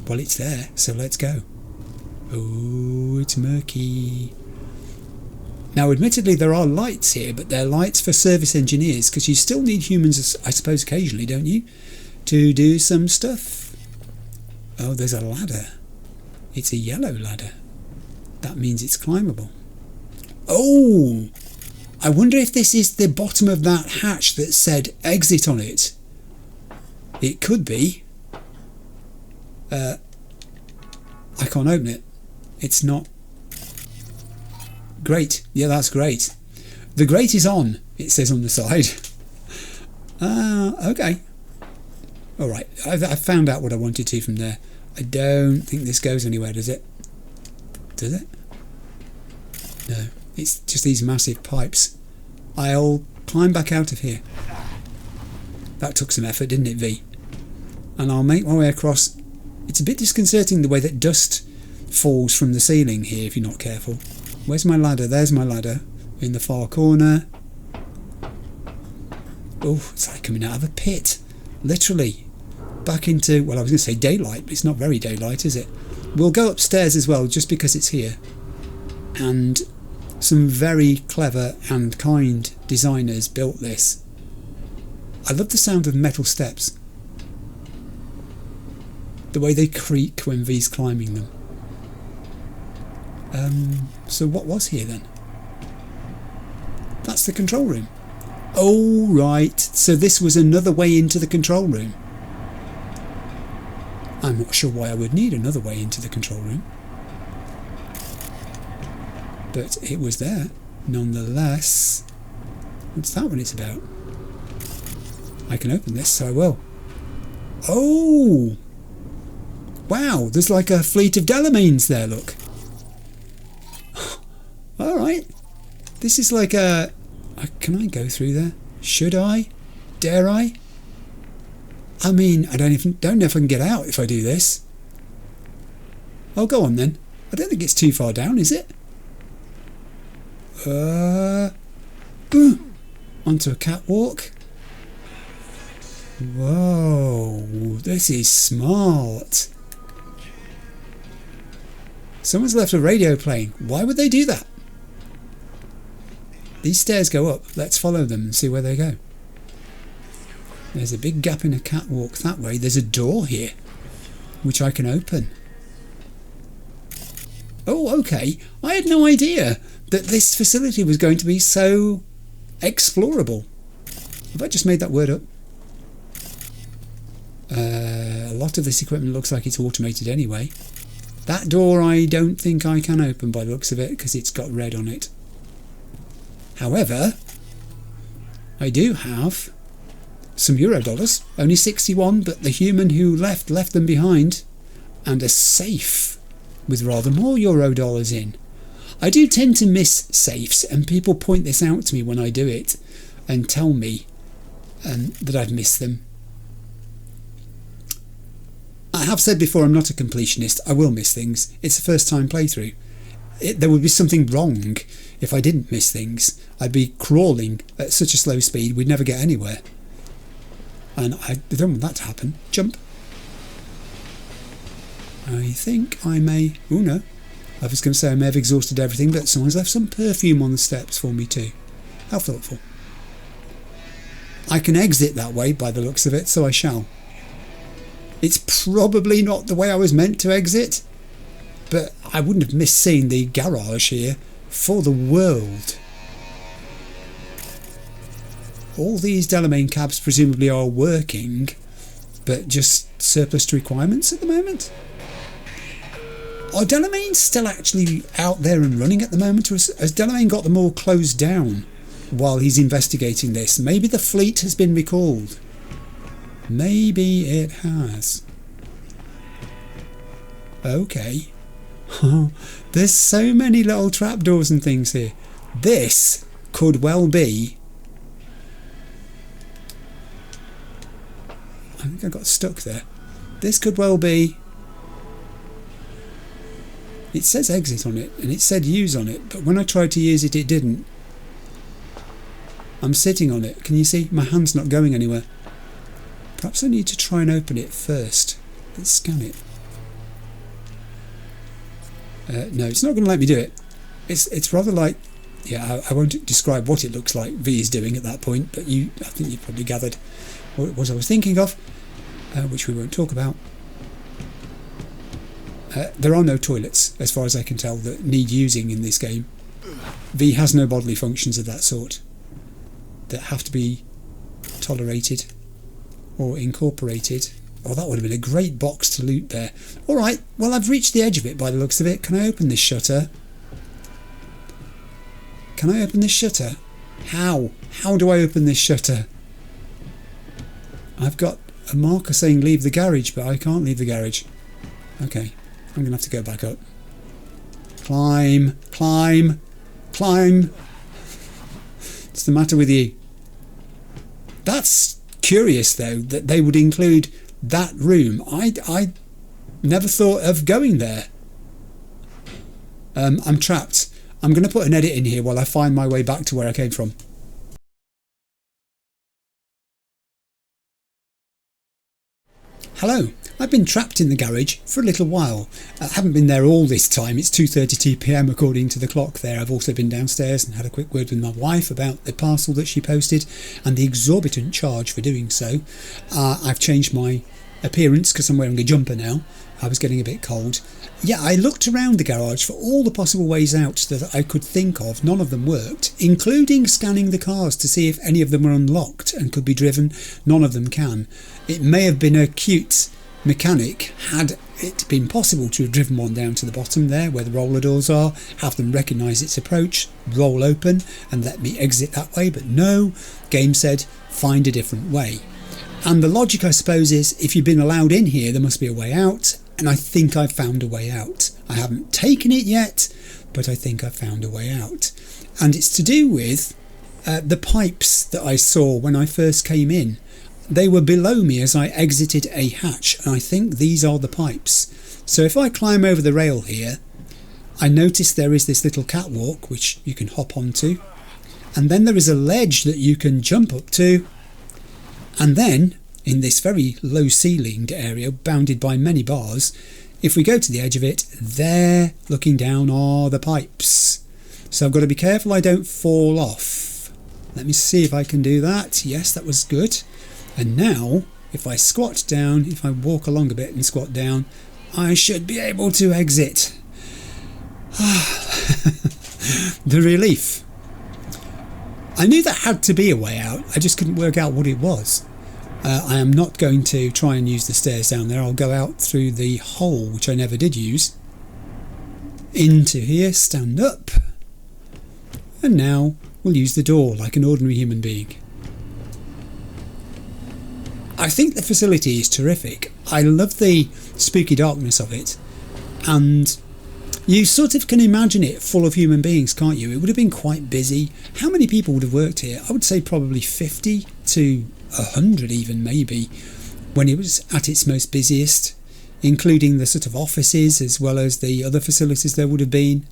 Well, it's there, so let's go. Oh, it's murky. Now, admittedly, there are lights here, but they're lights for service engineers, because you still need humans, I suppose, occasionally, don't you? To do some stuff. Oh, there's a ladder. It's a yellow ladder. That means it's climbable. Oh! I wonder if this is the bottom of that hatch that said exit on it. It could be. I can't open it. It's not. Great. Yeah, that's great. The grate is on, it says on the side. Okay. Alright, I found out what I wanted to from there. I don't think this goes anywhere, does it? Does it? No. It's just these massive pipes. I'll climb back out of here. That took some effort, didn't it, V? And I'll make my way across. It's a bit disconcerting the way that dust falls from the ceiling here if you're not careful. Where's my ladder? There's my ladder. In the far corner. Oh, it's like coming out of a pit. Literally. Back into, well, I was going to say daylight, but it's not very daylight, is it? We'll go upstairs as well, just because it's here. And some very clever and kind designers built this. I love the sound of metal steps. The way they creak when V's climbing them. So what was here then? That's the control room. Oh, right. So this was another way into the control room. I'm not sure why I would need another way into the control room. But it was there, nonetheless. What's that one it's about? I can open this, so I will. Oh! Wow, there's like a fleet of Delmains there, look. Alright. This is like a... Can I go through there? Should I? Dare I? I mean, I don't know if I can get out if I do this. Oh, go on then. I don't think it's too far down, is it? Onto a catwalk. Whoa, this is smart. Someone's left a radio playing. Why would they do that? These stairs go up. Let's follow them and see where they go. There's a big gap in a catwalk that way. There's a door here, which I can open. Oh, okay. I had no idea that this facility was going to be so explorable. Have I just made that word up? A lot of this equipment looks like it's automated anyway. That door I don't think I can open by the looks of it because it's got red on it. However, I do have some Eurodollars, only 61, but the human who left them behind, and a safe with rather more Eurodollars in. I do tend to miss safes, and people point this out to me when I do it and tell me that I've missed them. I have said before I'm not a completionist. I will miss things. It's a first time playthrough. There would be something wrong if I didn't miss things. I'd be crawling at such a slow speed we'd never get anywhere. And I don't want that to happen. Jump. I think I may... Oh no. I was going to say I may have exhausted everything, but someone's left some perfume on the steps for me too. How thoughtful. I can exit that way by the looks of it, so I shall. It's probably not the way I was meant to exit, but I wouldn't have missed seeing the garage here for the world. All these Delmain cabs presumably are working, but just surplus to requirements at the moment? Are Delmain still actually out there and running at the moment, or has Delmain got them all closed down while he's investigating this? Maybe the fleet has been recalled. Maybe it has. Okay. There's so many little trapdoors and things here. This could well be I think I got stuck there. This could well be... It says exit on it, and it said use on it, but when I tried to use it, it didn't. I'm sitting on it. Can you see? My hand's not going anywhere. Perhaps I need to try and open it first. Let's scan it. No, it's not going to let me do it. It's rather like... Yeah, I won't describe what it looks like V is doing at that point, but I think you've probably gathered what it was I was thinking of, which we won't talk about. There are no toilets, as far as I can tell, that need using in this game. V has no bodily functions of that sort that have to be tolerated or incorporated. Oh, that would have been a great box to loot there. Alright, well, I've reached the edge of it by the looks of it. Can I open this shutter? Can I open this shutter? How? How do I open this shutter? I've got a marker saying leave the garage, but I can't leave the garage. Okay, I'm going to have to go back up. Climb, climb, climb. What's the matter with you? That's curious, though, that they would include that room. I never thought of going there. I'm trapped. I'm going to put an edit in here while I find my way back to where I came from. Hello, I've been trapped in the garage for a little while. I haven't been there all this time. It's 2:32 PM according to the clock there. I've also been downstairs and had a quick word with my wife about the parcel that she posted and the exorbitant charge for doing so. I've changed my appearance because I'm wearing a jumper now. I was getting a bit cold. Yeah, I looked around the garage for all the possible ways out that I could think of. None of them worked, including scanning the cars to see if any of them were unlocked and could be driven. None of them can. It may have been a cute mechanic had it been possible to have driven one down to the bottom there where the roller doors are, have them recognise its approach, roll open and let me exit that way, but no, game said find a different way. And the logic, I suppose, is if you've been allowed in here, there must be a way out, and I think I've found a way out. I haven't taken it yet, but I think I've found a way out. And it's to do with the pipes that I saw when I first came in. They were below me as I exited a hatch, and I think these are the pipes. So if I climb over the rail here, I notice there is this little catwalk which you can hop onto, and then there is a ledge that you can jump up to, and then in this very low ceilinged area bounded by many bars, if we go to the edge of it, there looking down are the pipes. So I've got to be careful I don't fall off. Let me see if I can do that. Yes, that was good. And now if I squat down, if I walk along a bit and squat down, I should be able to exit. The relief. I knew there had to be a way out, I just couldn't work out what it was. I am not going to try and use the stairs down there. I'll go out through the hole, which I never did use, into here, stand up, and now we'll use the door like an ordinary human being. I think the facility is terrific. I love the spooky darkness of it, and you sort of can imagine it full of human beings, can't you? It would have been quite busy. How many people would have worked here? I would say probably 50 to 100 even, maybe, when it was at its most busiest, including the sort of offices as well as the other facilities there would have been.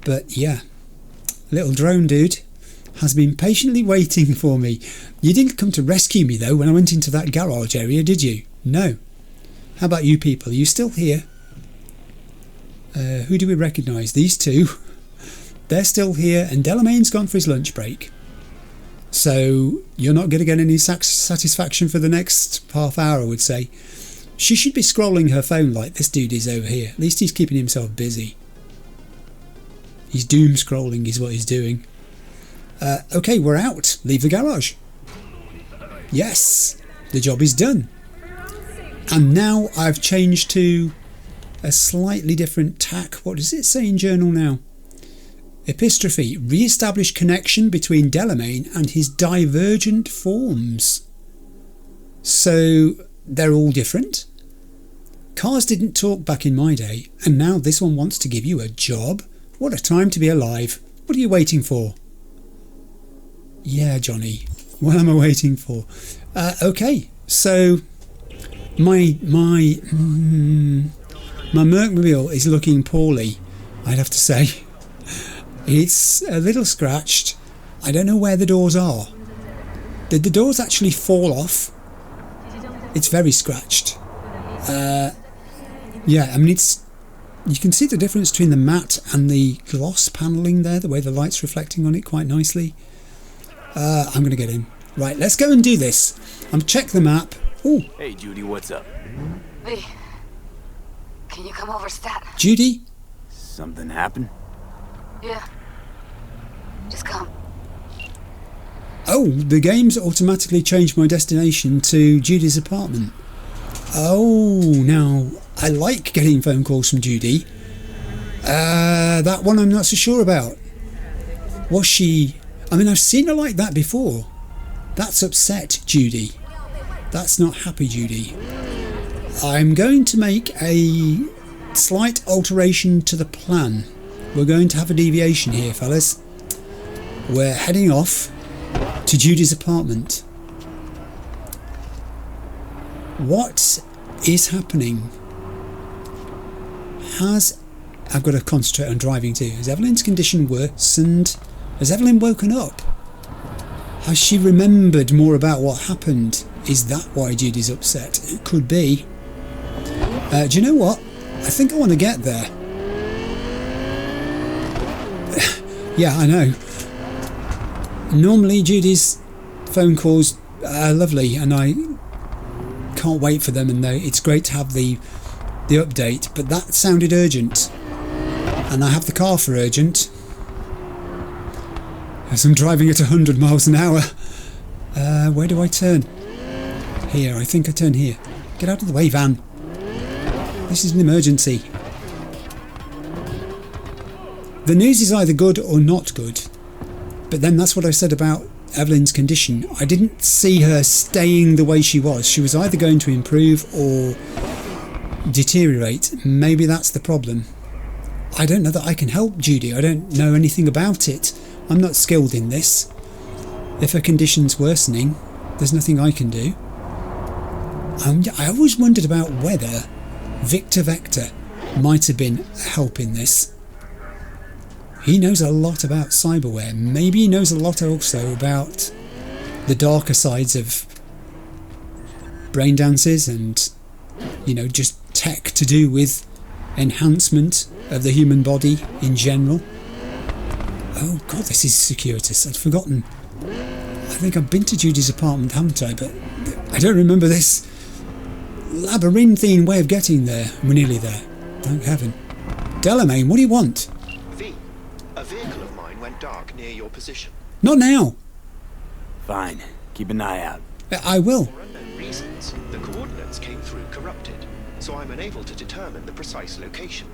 But yeah, little drone dude has been patiently waiting for me. You didn't come to rescue me though when I went into that garage area, did you? No. How about you people? Are you still here? Who do we recognise? These two. They're still here, and Delmain's gone for his lunch break. So you're not going to get any satisfaction for the next half hour, I would say. She should be scrolling her phone like this dude is over here. At least he's keeping himself busy. He's doom scrolling is what he's doing. Okay, we're out. Leave the garage. Yes, the job is done. And now I've changed to a slightly different tack. What does it say in journal now? Epistrophy. Re-establish connection between Delmain and his divergent forms. So they're all different. Cars didn't talk back in my day, and now this one wants to give you a job? What a time to be alive. What are you waiting for? Yeah, Johnny. What am I waiting for? Okay, So my Mercmobile is looking poorly, I'd have to say. It's a little scratched. I don't know where the doors are. Did the doors actually fall off? It's very scratched. Yeah, I mean, you can see the difference between the matte and the gloss panelling there, the way the light's reflecting on it quite nicely. I'm going to get in. Right, let's go and do this. I'm check the map. Ooh. Hey, Judy, what's up? V, can you come over, stat? Judy? Something happened? Yeah. Just come. Oh, the game's automatically changed my destination to Judy's apartment. Oh, now, I like getting phone calls from Judy. That one I'm not so sure about. Was she... I mean, I've seen her like that before. That's upset Judy. That's not happy Judy. I'm going to make a slight alteration to the plan. We're going to have a deviation here, fellas. We're heading off to Judy's apartment. What is happening? I've got to concentrate on driving too. Has Evelyn's condition worsened? Has Evelyn woken up? Has she remembered more about what happened? Is that why Judy's upset? It could be. Do you know what? I think I want to get there. Yeah, I know. Normally Judy's phone calls are lovely and I can't wait for them, and it's great to have the update, but that sounded urgent and I have the car for urgent as I'm driving at 100 miles an hour. Where do I turn? Here, I think I turn here. Get out of the way, van. This is an emergency. The news is either good or not good, but then that's what I said about Evelyn's condition. I didn't see her staying the way she was. She was either going to improve or deteriorate. Maybe that's the problem. I don't know that I can help Judy. I don't know anything about it. I'm not skilled in this. If her condition's worsening, there's nothing I can do. I always wondered about whether Victor Vector might have been a help in this. He knows a lot about cyberware. Maybe he knows a lot also about the darker sides of brain dances and, just tech to do with enhancement of the human body in general. Oh god, this is circuitous. I'd forgotten. I think I've been to Judy's apartment, haven't I? But I don't remember this labyrinthine way of getting there. We're nearly there. Thank heaven. Delmain, what do you want? V, a vehicle of mine went dark near your position. Not now. Fine. Keep an eye out. I will. For unknown reasons, the coordinates came through corrupted, so I'm unable to determine the precise location.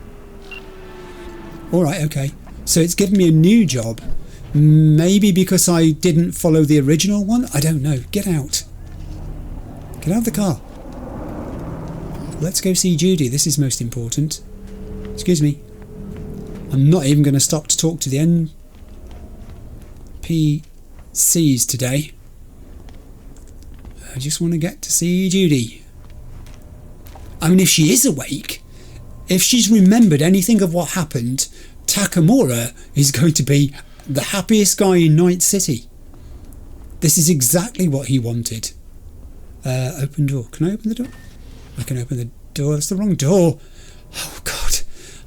Alright, okay. So it's given me a new job. Maybe because I didn't follow the original one? I don't know. Get out. Get out of the car. Let's go see Judy. This is most important. Excuse me. I'm not even going to stop to talk to the NPCs today. I just want to get to see Judy. I mean, if she is awake, if she's remembered anything of what happened, Takamura is going to be the happiest guy in Night City. This is exactly what he wanted. Open door. Can I open the door? I can open the door. That's the wrong door. Oh God,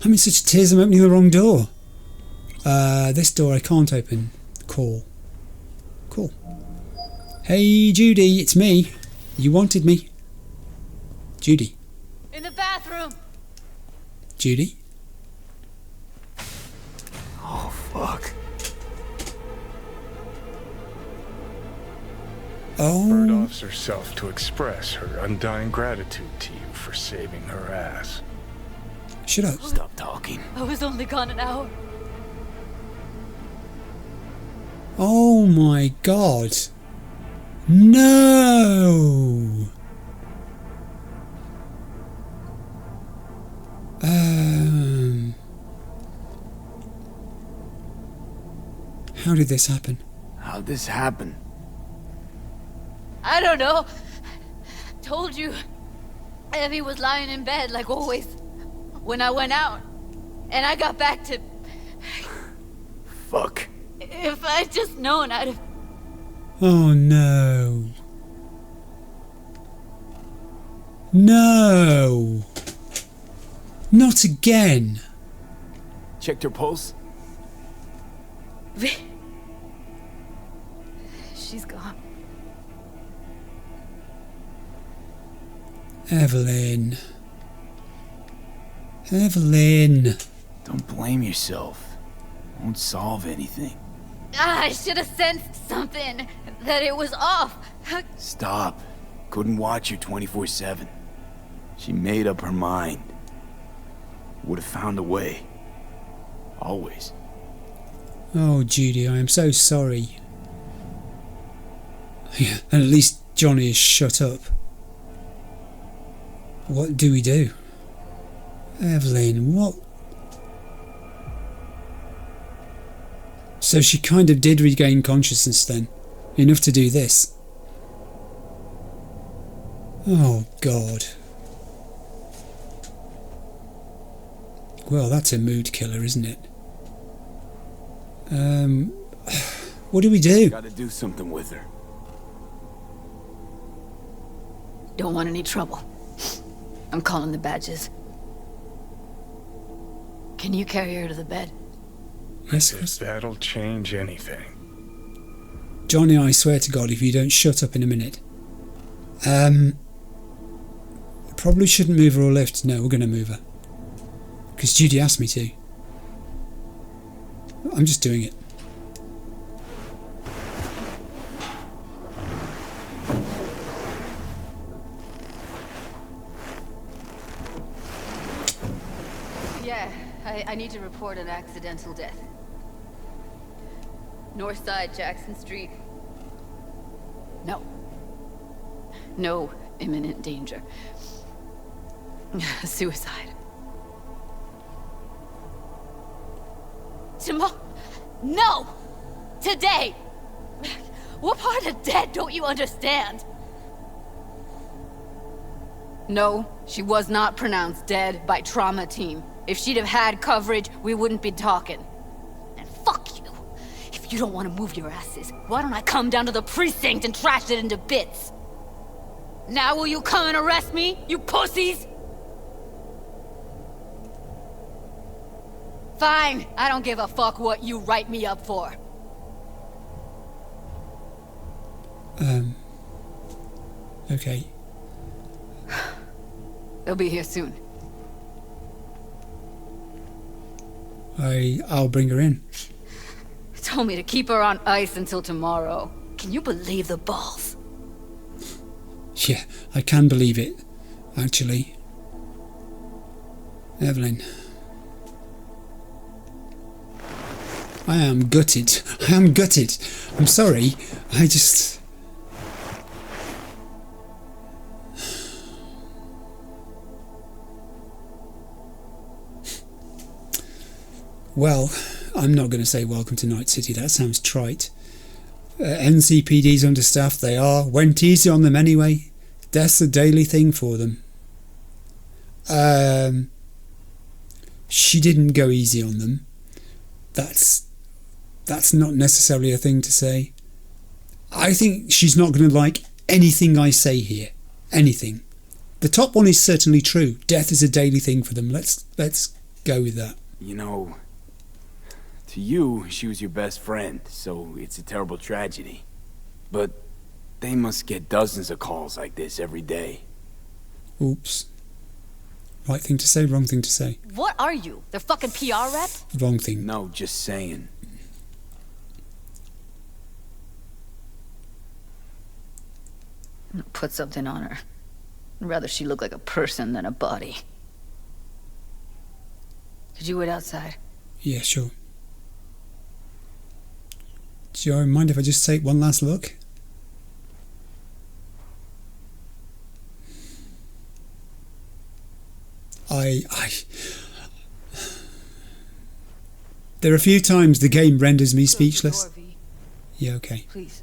I'm in such tears I'm opening the wrong door. This door I can't open. Cool. Hey Judy, it's me. You wanted me. Judy. In the bathroom. Judy? Oh, fuck. Oh. Bird offs herself to express her undying gratitude to you for saving her ass. Shut up. Stop talking. I was only gone an hour. Oh my God. No. How did this happen? How'd this happen? I don't know. told you Evie was lying in bed like always when I went out. And I got back to... Fuck. If I'd just known, I'd have... Oh no. No. Not again. Checked her pulse? She's gone. Evelyn. Evelyn. Don't blame yourself. Won't solve anything. I should have sensed something. That it was off. Stop. Couldn't watch her 24/7. She made up her mind. Would have found a way. Always. Oh, Judy, I am so sorry. Yeah, and at least Johnny is shut up. What do we do? Evelyn, what? So she kind of did regain consciousness then. Enough to do this. Oh, God. Well, that's a mood killer, isn't it? What do we do? Gotta do something with her. Don't want any trouble. I'm calling the badges. Can you carry her to the bed? Yes, If Chris. that'll change anything. Johnny, I swear to God, if you don't shut up in a minute. Probably shouldn't move her or lift. No, we're going to move her. Because Judy asked me to. I'm just doing it. Yeah, I need to report an accidental death. North side, Jackson Street. No. No imminent danger. Suicide. Tomorrow? No! Today! What part of dead don't you understand? No, she was not pronounced dead by trauma team. If she'd have had coverage, we wouldn't be talking. And fuck you. If you don't want to move your asses, why don't I come down to the precinct and trash it into bits? Now will you come and arrest me, you pussies? Fine, I don't give a fuck what you write me up for. Okay. They'll be here soon. I'll bring her in. Told me to keep her on ice until tomorrow. Can you believe the balls? Yeah, I can believe it, actually. Evelyn. I am gutted. I am gutted. I'm sorry. I just... Well, I'm not going to say welcome to Night City. That sounds trite. NCPD's understaffed. They are. Went easy on them anyway. Death's a daily thing for them. She didn't go easy on them. That's not necessarily a thing to say. I think she's not going to like anything I say here. Anything. The top one is certainly true. Death is a daily thing for them. Let's go with that. You know, to you, she was your best friend, so it's a terrible tragedy. But they must get dozens of calls like this every day. Oops. Right thing to say, wrong thing to say. What are you? Their fucking PR rep? Wrong thing. No, just saying. Put something on her. I'd rather she look like a person than a body. Could you wait outside? Yeah, sure. Do you mind if I just take one last look? There are a few times the game renders me speechless. Yeah, okay. Please.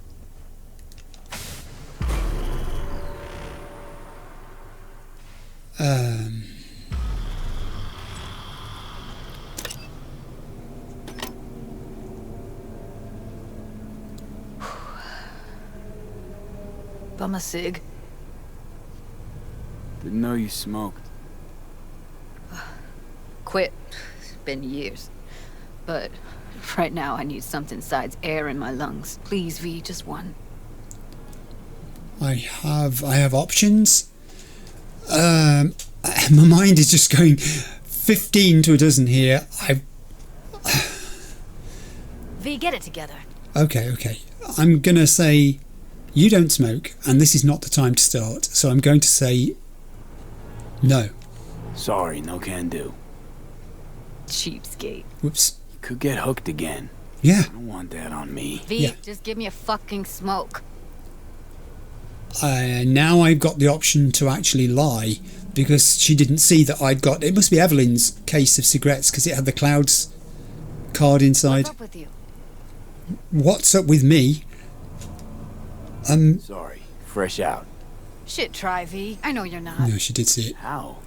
Bum a cig. Didn't know you smoked. Quit. It's been years. But right now I need something besides air in my lungs. Please, V, just one. I have options. My mind is just going 15 to a dozen here. V, get it together. Okay. I'm gonna say you don't smoke, and this is not the time to start. So I'm going to say no. Sorry, no can do. Cheapskate. Whoops. Could get hooked again. Yeah. I don't want that on me. V, Yeah. just give me a fucking smoke. Now I've got the option to actually lie, because she didn't see that I'd got... It must be Evelyn's case of cigarettes, because it had the Clouds card inside. What's up with you? What's up with me? Sorry, fresh out. Shit, try, V. I know you're not. No, she did see it. How?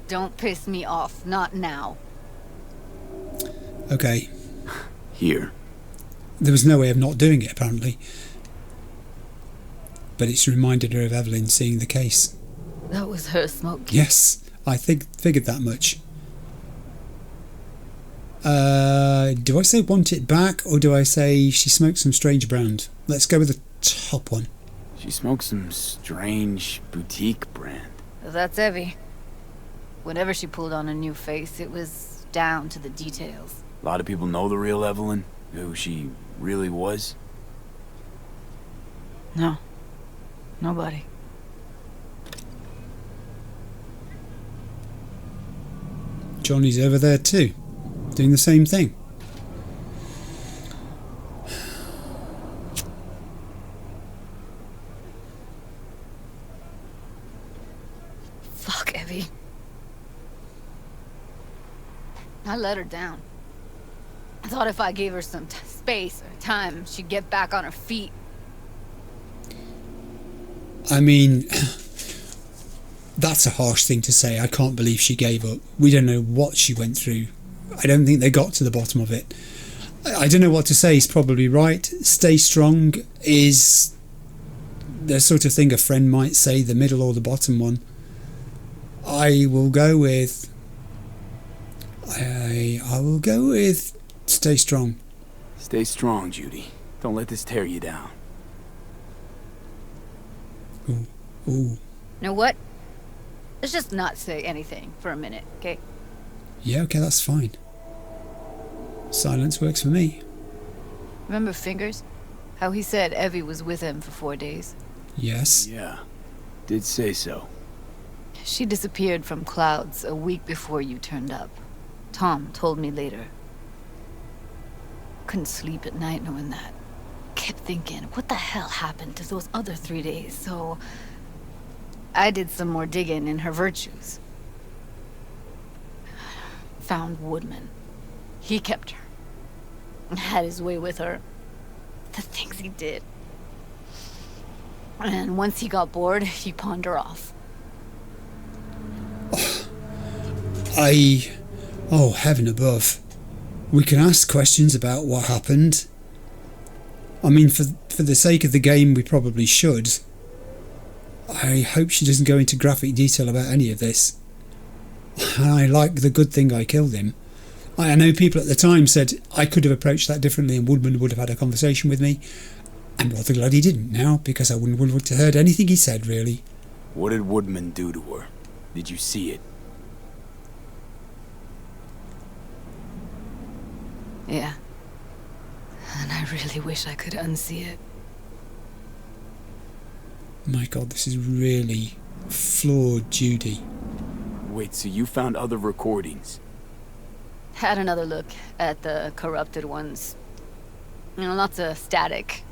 Don't piss me off. Not now. Okay. Here. There was no way of not doing it, apparently. But it's reminded her of Evelyn seeing the case. That was her smoking. Yes, I figured that much. Do I say want it back, or do I say she smoked some strange brand? Let's go with the top one. She smoked some strange boutique brand. That's Evie. Whenever she pulled on a new face, it was down to the details. A lot of people know the real Evelyn, who she really was. No. Nobody. Johnny's over there too, doing the same thing. Fuck, Evie. I let her down. I thought if I gave her some space or time, she'd get back on her feet. I mean, that's a harsh thing to say. I can't believe she gave up. We don't know what she went through. I don't think they got to the bottom of it. I don't know what to say. He's probably right. Stay strong is the sort of thing a friend might say, the middle or the bottom one. I will go with... I will go with stay strong. Stay strong, Judy. Don't let this tear you down. Ooh. Know what? Let's just not say anything for a minute, okay? Yeah, okay, that's fine. Silence works for me. Remember Fingers? How he said Evie was with him for 4 days? Yes. Yeah, did say so. She disappeared from Clouds a week before you turned up. Tom told me later. Couldn't sleep at night knowing that. Kept thinking, what the hell happened to those other 3 days? So I did some more digging in her virtues. Found Woodman. He kept her. Had his way with her. The things he did. And once he got bored, he pawned her off. Oh, heaven above. We can ask questions about what happened. I mean, for the sake of the game, we probably should. I hope she doesn't go into graphic detail about any of this. I like the good thing I killed him. I know people at the time said I could have approached that differently and Woodman would have had a conversation with me. I'm rather glad he didn't now, because I wouldn't have heard anything he said, really. What did Woodman do to her? Did you see it? Yeah. And I really wish I could unsee it. My God, this is really flawed, Judy. Wait, so you found other recordings? Had another look at the corrupted ones. You know, lots of static.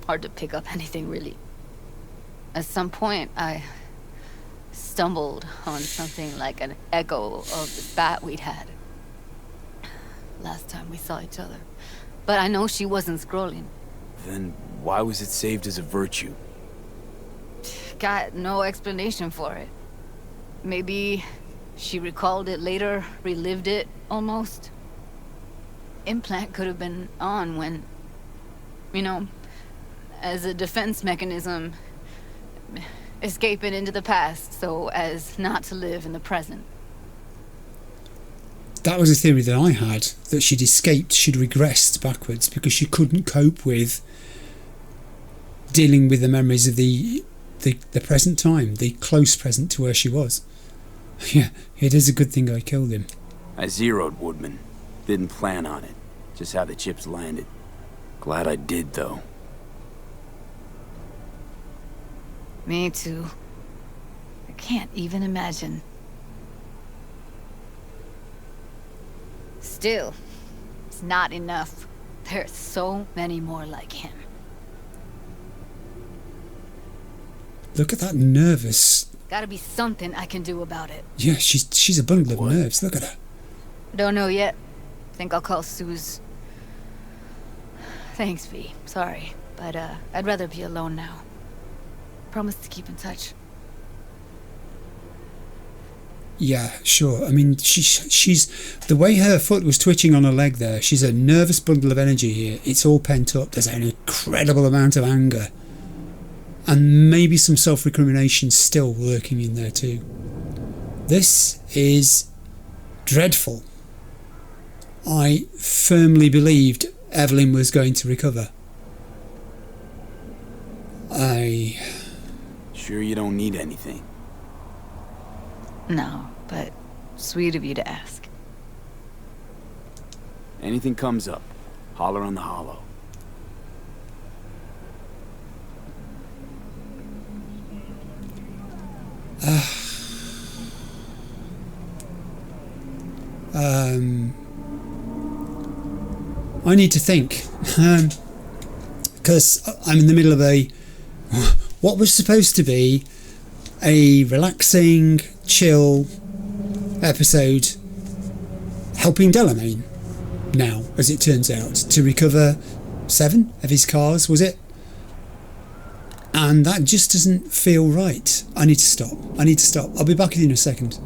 Hard to pick up anything, really. At some point, I stumbled on something like an echo of the spat we'd had last time we saw each other. But I know she wasn't scrolling. Then why was it saved as a virtue? Got no explanation for it. Maybe she recalled it later, relived it, almost. Implant could have been on when, you know, as a defense mechanism, escaping into the past so as not to live in the present. That was a theory that I had, that she'd escaped, she'd regressed backwards because she couldn't cope with dealing with the memories of the present time, the close present to where she was. Yeah, it is a good thing I killed him. I zeroed Woodman. Didn't plan on it. Just how the chips landed. Glad I did, though. Me too. I can't even imagine. Still, it's not enough. There's so many more like him. Look at that nervous... Gotta be something I can do about it. Yeah, she's a bundle of nerves. Look at her. Don't know yet. Think I'll call Suze. Thanks, V. Sorry, but I'd rather be alone now. Promise to keep in touch. Yeah, sure. I mean, she's the way her foot was twitching on her leg there. She's a nervous bundle of energy here. It's all pent up. There's an incredible amount of anger, and maybe some self-recrimination still lurking in there too. This is dreadful. I firmly believed Evelyn was going to recover. Sure you don't need anything? No, but sweet of you to ask. Anything comes up, holler on the hollow. I need to think, because I'm in the middle of what was supposed to be a relaxing, chill episode helping Delmain now, as it turns out, to recover 7 of his cars, was it? And that just doesn't feel right. I need to stop. I'll be back in a second.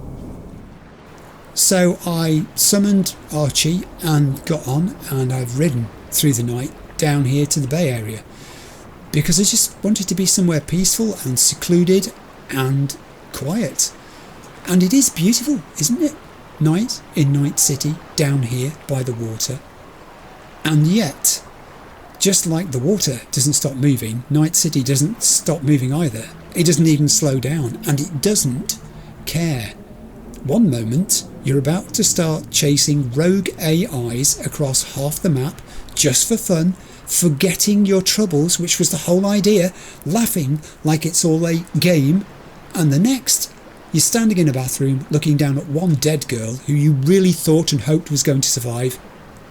So I summoned Archie and got on, and I've ridden through the night down here to the Bay Area because I just wanted to be somewhere peaceful and secluded and quiet. And it is beautiful, isn't it? Night in Night City, down here by the water. And yet, just like the water doesn't stop moving, Night City doesn't stop moving either. It doesn't even slow down, and it doesn't care. One moment, you're about to start chasing rogue AIs across half the map just for fun, forgetting your troubles, which was the whole idea, laughing like it's all a game, and the next, you're standing in a bathroom looking down at one dead girl who you really thought and hoped was going to survive,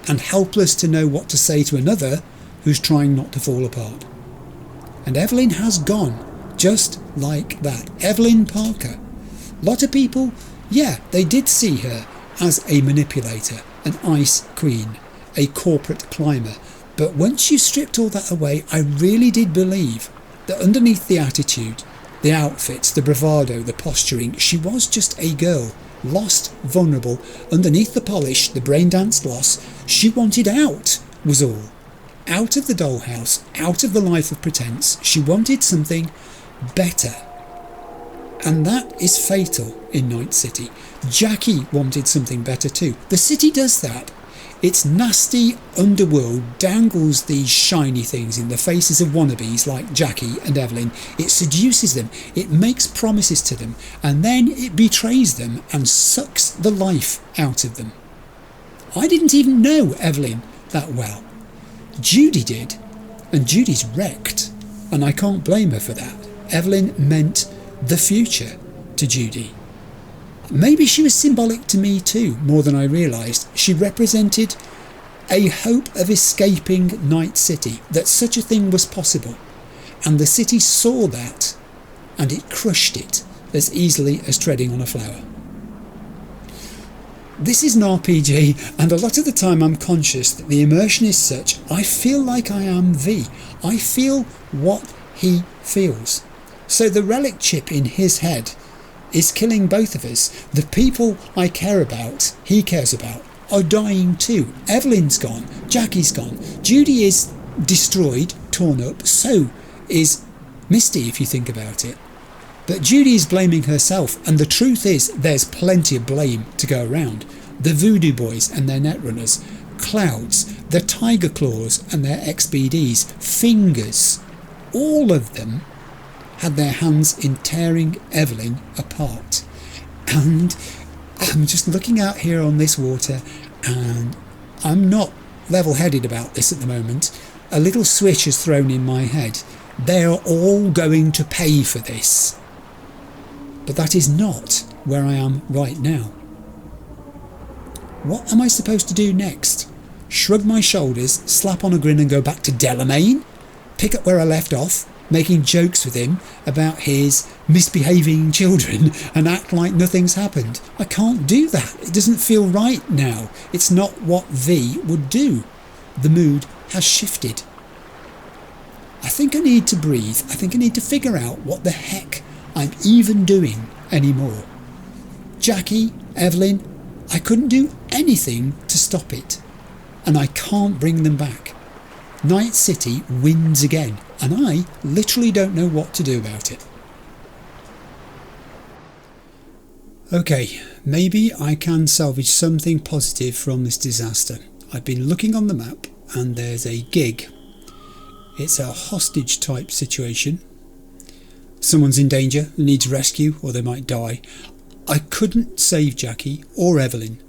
and helpless to know what to say to another who's trying not to fall apart. And Evelyn has gone, just like that. Evelyn Parker. A lot of people, yeah, they did see her as a manipulator, an ice queen, a corporate climber. But once you stripped all that away, I really did believe that underneath the attitude, the outfits, the bravado, the posturing, she was just a girl, lost, vulnerable. Underneath the polish, the brain-danced loss, she wanted out, was all. Out of the dollhouse, out of the life of pretense. She wanted something better. And that is fatal in Night City. Jackie wanted something better too. The city does that. Its nasty underworld dangles these shiny things in the faces of wannabes like Jackie and Evelyn. It seduces them, it makes promises to them, and then it betrays them and sucks the life out of them. I didn't even know Evelyn that well. Judy did, and Judy's wrecked, and I can't blame her for that. Evelyn meant the future to Judy. Maybe she was symbolic to me too, more than I realised. She represented a hope of escaping Night City, that such a thing was possible. And the city saw that, and it crushed it as easily as treading on a flower. This is an RPG, and a lot of the time I'm conscious that the immersion is such, I feel like I am V. I feel what he feels. So the relic chip in his head is killing both of us. The people I care about, he cares about, are dying too. Evelyn's gone, Jackie's gone, Judy is destroyed, torn up, so is Misty if you think about it. But Judy is blaming herself, and the truth is there's plenty of blame to go around. The Voodoo Boys and their Netrunners, Clouds, the Tiger Claws and their XBDs, Fingers, all of them had their hands in tearing Evelyn apart. And I'm just looking out here on this water, and I'm not level-headed about this at the moment. A little switch is thrown in my head. They are all going to pay for this. But that is not where I am right now. What am I supposed to do next? Shrug my shoulders, slap on a grin and go back to Delmain? Pick up where I left off, making jokes with him about his misbehaving children and act like nothing's happened? I can't do that. It doesn't feel right now. It's not what V would do. The mood has shifted. I think I need to breathe. I think I need to figure out what the heck I'm even doing anymore. Jackie, Evelyn, I couldn't do anything to stop it, and I can't bring them back. Night City wins again, and I literally don't know what to do about it. Okay, maybe I can salvage something positive from this disaster. I've been looking on the map, and there's a gig. It's a hostage type situation. Someone's in danger, needs rescue, or they might die. I couldn't save Jackie or Evelyn,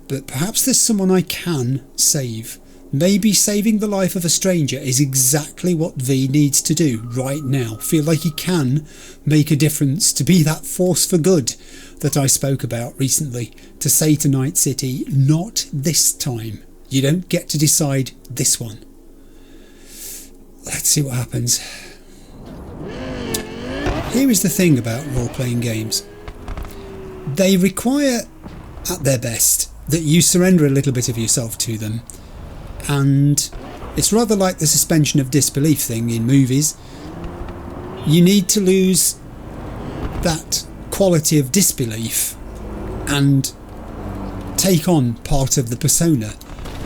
but perhaps there's someone I can save. Maybe saving the life of a stranger is exactly what V needs to do right now. Feel like he can make a difference, to be that force for good that I spoke about recently, to say to Night City, not this time. You don't get to decide this one. Let's see what happens. Here is the thing about role-playing games. They require, at their best, that you surrender a little bit of yourself to them. And it's rather like the suspension of disbelief thing in movies. You need to lose that quality of disbelief and take on part of the persona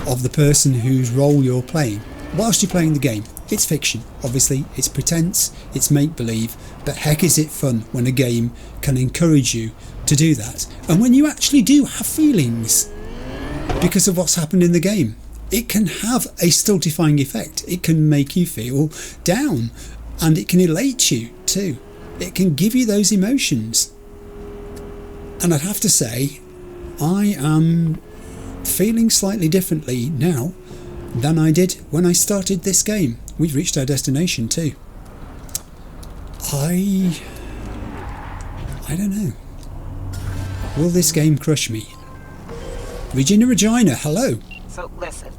of the person whose role you're playing whilst you're playing the game. It's fiction, obviously, it's pretense, it's make-believe, but heck is it fun when a game can encourage you to do that. And when you actually do have feelings because of what's happened in the game, it can have a stultifying effect. It can make you feel down, and it can elate you too. It can give you those emotions. And I'd have to say, I am feeling slightly differently now than I did when I started this game. We've reached our destination too. I don't know. Will this game crush me? Regina, hello. So listen,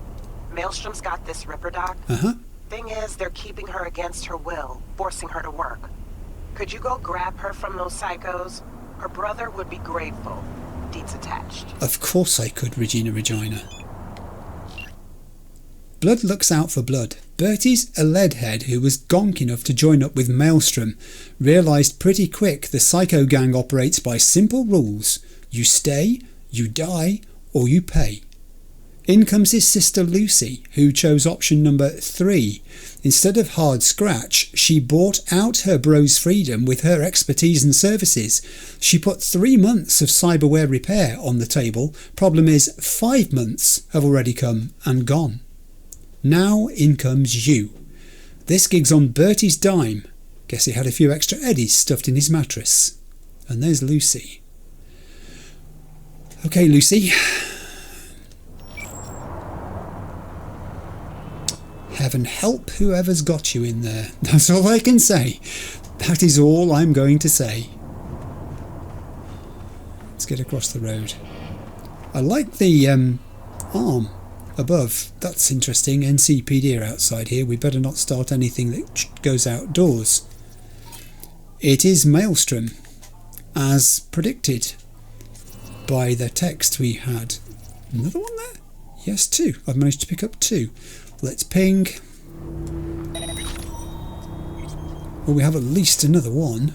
Maelstrom's got this Ripper doc. Thing is, they're keeping her against her will, forcing her to work. Could you go grab her from those psychos? Her brother would be grateful. Deeds attached. Of course I could, Regina. Blood looks out for blood. Bertie's a leadhead who was gonk enough to join up with Maelstrom. Realised pretty quick the Psycho Gang operates by simple rules. You stay, you die, or you pay. In comes his sister Lucy, who chose option number 3. Instead of hard scratch, she bought out her bro's freedom with her expertise and services. She put 3 months of cyberware repair on the table. Problem is, 5 months have already come and gone. Now in comes you. This gig's on Bertie's dime. Guess he had a few extra eddies stuffed in his mattress. And there's Lucy. Okay, Lucy. Heaven help whoever's got you in there. That's all I can say. That is all I'm going to say. Let's get across the road. I like the arm above. That's interesting. NCPD are outside here. We better not start anything that goes outdoors. It is Maelstrom, as predicted by the text we had. Another one there? Yes, 2. I've managed to pick up 2. Let's ping. Well, we have at least another one.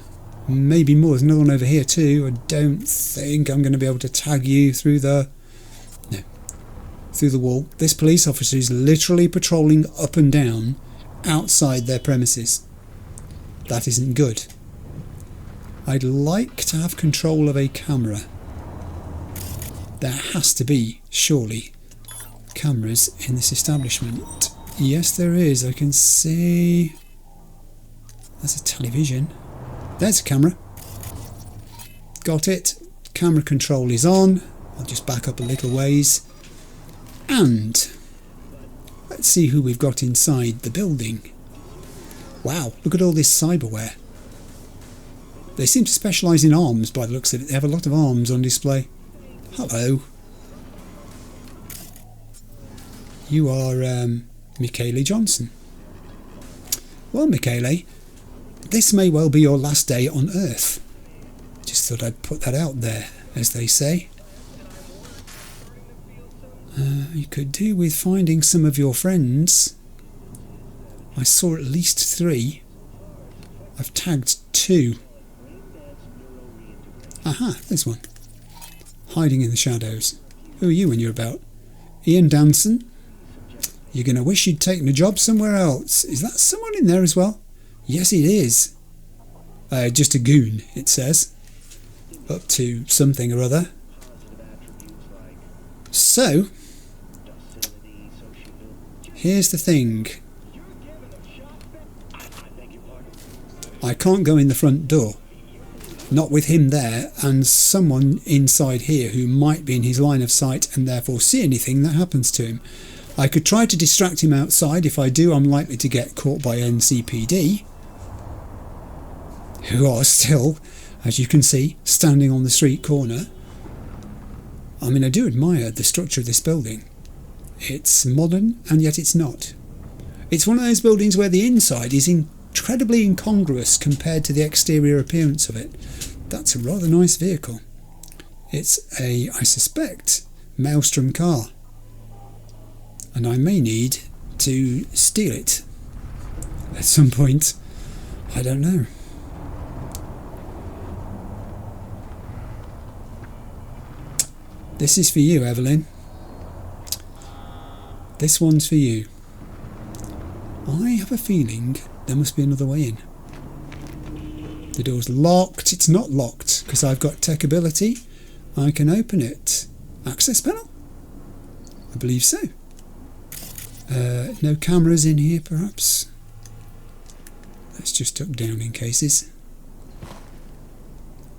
maybe more. There's another one over here too. I don't think I'm going to be able to tag you through the... No. Through the wall. This police officer is literally patrolling up and down outside their premises. That isn't good. I'd like to have control of a camera. There has to be, surely, cameras in this establishment. Yes, there is. I can see... There's a television. There's a camera. Got it. Camera control is on. I'll just back up a little ways. And let's see who we've got inside the building. Wow, look at all this cyberware. They seem to specialise in arms by the looks of it. They have a lot of arms on display. Hello. You are Michaela Johnson. Well, Michaela, this may well be your last day on Earth. Just thought I'd put that out there, as they say. You could do with finding some of your friends. I saw at least 3. I've tagged 2. Aha, there's one. Hiding in the shadows. Who are you when you're about? Ian Danson? You're going to wish you'd taken a job somewhere else. Is that someone in there as well? Yes, it is. Just a goon, it says. Up to something or other. So, here's the thing. I can't go in the front door. Not with him there and someone inside here who might be in his line of sight and therefore see anything that happens to him. I could try to distract him outside. If I do, I'm likely to get caught by NCPD, who are still, as you can see, standing on the street corner. I mean, I do admire the structure of this building. It's modern and yet it's not. It's one of those buildings where the inside is incredibly incongruous compared to the exterior appearance of it. That's a rather nice vehicle. It's a, I suspect, Maelstrom car. And I may need to steal it at some point. I don't know. This is for you, Evelyn. This one's for you. I have a feeling there must be another way in. The door's locked. It's not locked because I've got tech ability. I can open it. Access panel? I believe so. No cameras in here, perhaps. Let's just duck down in cases.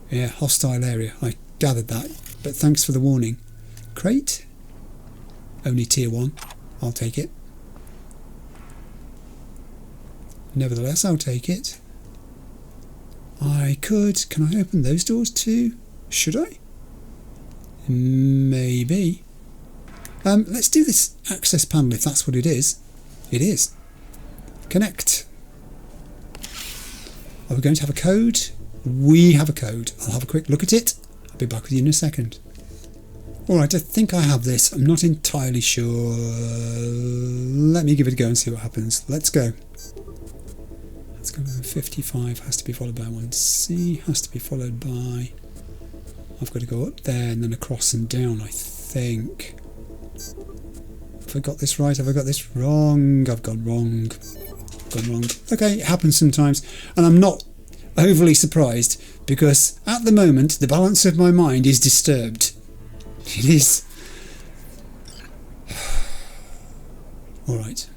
Yeah, hostile area. I gathered that, but thanks for the warning. Crate? Only tier 1. I'll take it. Nevertheless, I'll take it. I could... Can I open those doors too? Should I? Maybe. Let's do this access panel if that's what it is. It is. Connect. Are we going to have a code? We have a code. I'll have a quick look at it. I'll be back with you in a second. Alright, I think I have this. I'm not entirely sure. Let me give it a go and see what happens. Let's go. Let's go. 55 has to be followed by 1C. Has to be followed by... I've got to go up there and then across and down, I think. Have I got this right? Have I got this wrong? I've gone wrong. Gone wrong. Okay, it happens sometimes. And I'm not overly surprised because at the moment the balance of my mind is disturbed. It is. Alright.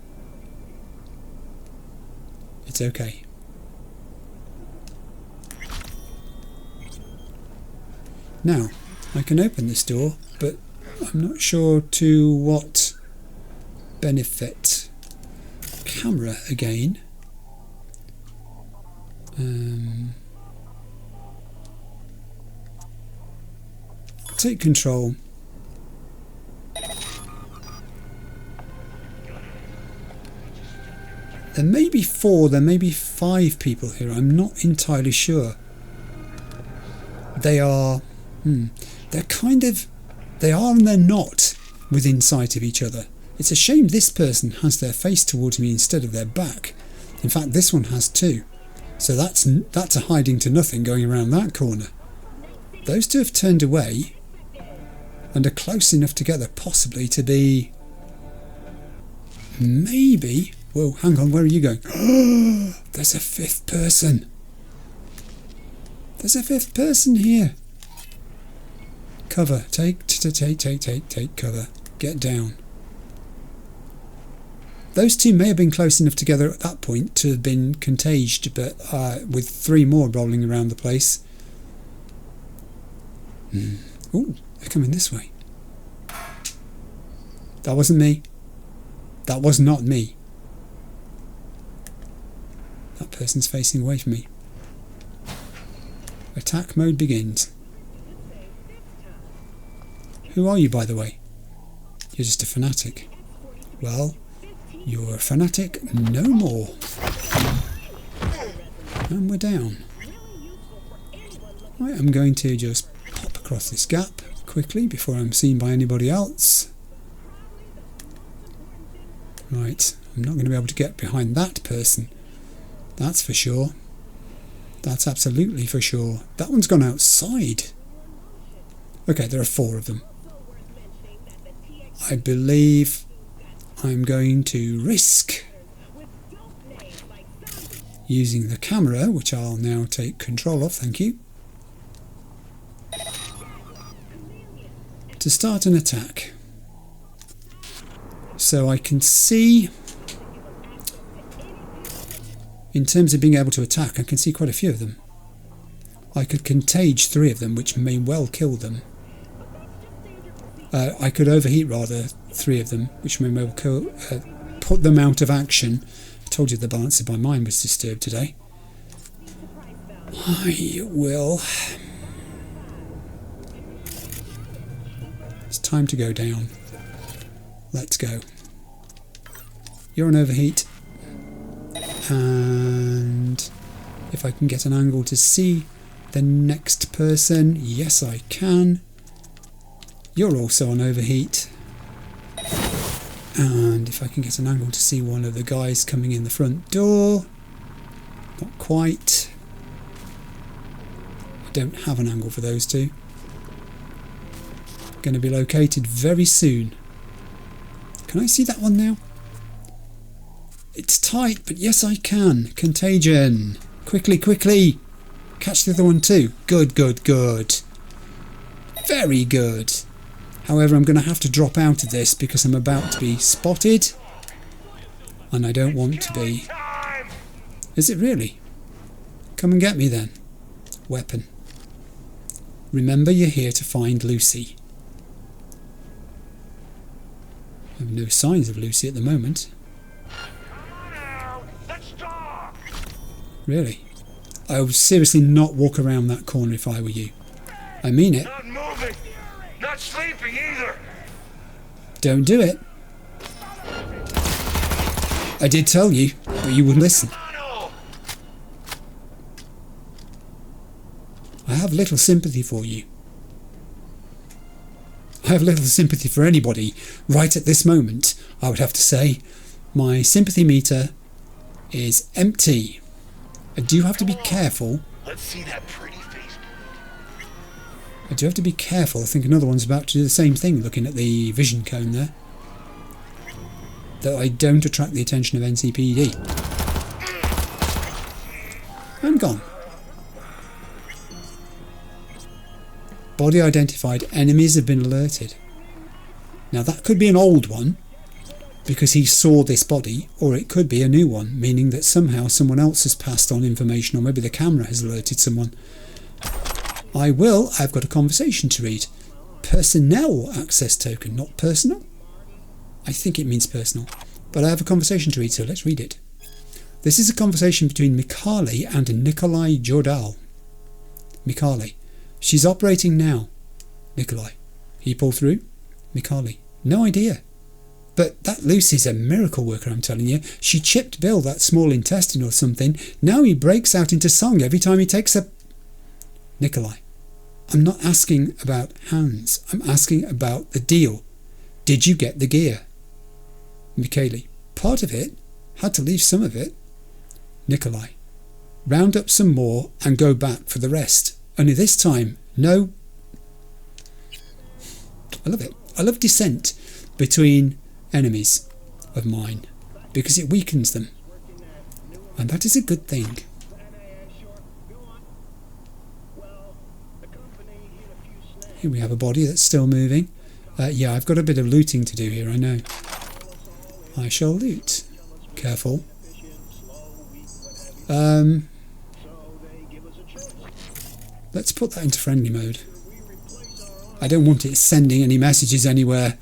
It's okay. Now, I can open this door, but I'm not sure to what benefit. Camera again. Take control. There may be 4, there may be 5 people here. I'm not entirely sure. They are... they're kind of... They are and they're not within sight of each other. It's a shame this person has their face towards me instead of their back. In fact, this one has too. So that's a hiding to nothing going around that corner. Those two have turned away and are close enough together possibly to be... maybe... Whoa, hang on, where are you going? There's a fifth person. There's a fifth person here. Cover. Take cover. Get down. Those two may have been close enough together at that point to have been contaged, but with three more rolling around the place. Ooh, they're coming this way. That wasn't me. That was not me. That person's facing away from me. Attack mode begins. Who are you, by the way? You're just a fanatic. Well, you're a fanatic no more. And we're down. Right, I'm going to just pop across this gap quickly before I'm seen by anybody else. Right, I'm not going to be able to get behind that person. That's for sure. That's absolutely for sure. That one's gone outside. Okay, there are four of them. I believe I'm going to risk using the camera, which I'll now take control of, thank you, to start an attack. So I can see, in terms of being able to attack, I can see quite a few of them. I could contage three of them, which may well kill them. I could overheat, rather, three of them, which may well kill, put them out of action. I told you the balance of my mind was disturbed today. I will... It's time to go down. Let's go. You're on overheat. And if I can get an angle to see the next person, yes I can. You're also on overheat. And if I can get an angle to see one of the guys coming in the front door, not quite. I don't have an angle for those two. Going to be located very soon. Can I see that one now? It's tight, but yes I can. Contagion. Quickly, quickly. Catch the other one too. Good, good, good. Very good. However, I'm going to have to drop out of this because I'm about to be spotted. And I don't want to be. Is it really? Come and get me then. Weapon. Remember, you're here to find Lucy. I have no signs of Lucy at the moment. Really? I would seriously not walk around that corner if I were you. I mean it. Not moving. Not sleeping either. Don't do it. I did tell you, but you wouldn't listen. I have little sympathy for you. I have little sympathy for anybody right at this moment. I would have to say my sympathy meter is empty. I do have to be careful. Let's see that pretty face. I do have to be careful. I think another one's about to do the same thing, looking at the vision cone there. That I don't attract the attention of NCPD. I'm gone. Body identified. Enemies have been alerted. Now that could be an old one, because he saw this body, or it could be a new one, meaning that somehow someone else has passed on information, or maybe the camera has alerted someone. I've got a conversation to read. Personnel access token, not personal? I think it means personal. But I have a conversation to read, so let's read it. This is a conversation between Mikali and Nikolai Jordal. Mikali. She's operating now. Nikolai. He pulled through? Mikali. No idea. But that Lucy's a miracle worker, I'm telling you. She chipped Bill that small intestine or something. Now he breaks out into song every time he takes a... Nikolai. I'm not asking about hands. I'm asking about the deal. Did you get the gear? Mikali. Part of it. Had to leave some of it. Nikolai. round up some more and go back for the rest. Only this time, no. I love it. I love dissent between enemies of mine because it weakens them. And that is a good thing. Here we have a body that's still moving. Yeah, I've got a bit of looting to do here, I know. I shall loot. Careful. Let's put that into friendly mode. I don't want it sending any messages anywhere.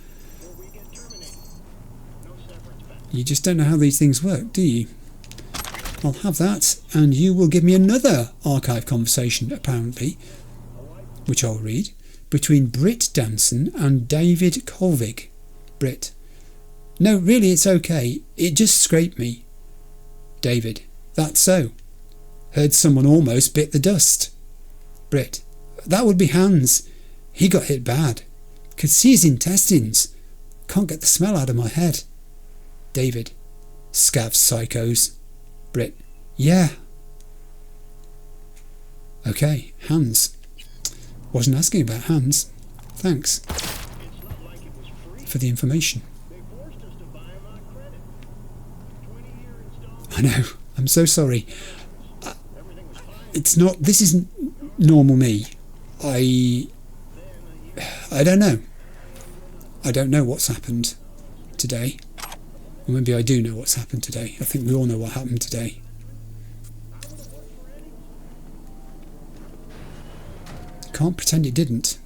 You just don't know how these things work, do you? I'll have that, and you will give me another archive conversation, apparently, which I'll read, between Britt Danson and David Colvig. Britt: no, really, it's okay. It just scraped me. David: that's so. Heard someone almost bit the dust. Britt: that would be Hans. He got hit bad. Could see his intestines. Can't get the smell out of my head. David: scav psychos. Britt: yeah. Okay, Hans. Wasn't asking about Hans. Thanks for the information. I know, I'm so sorry. It's not, this isn't normal me. I don't know. I don't know what's happened today. Or maybe I do know what's happened today. I think we all know what happened today. Can't pretend it didn't.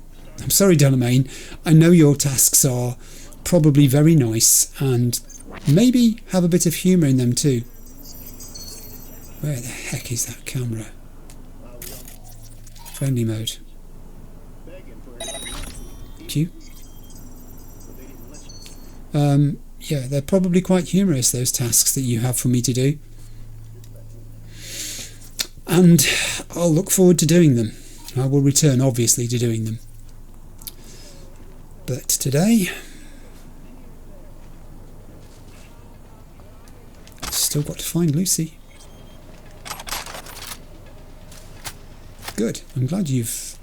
I'm sorry, Delmain. I know your tasks are probably very nice and maybe have a bit of humour in them too. Where the heck is that camera? Friendly mode. Q. Yeah, they're probably quite humorous, those tasks that you have for me to do. And I'll look forward to doing them. I will return, obviously, to doing them. But today, still got to find Lucy. Good. I'm glad you've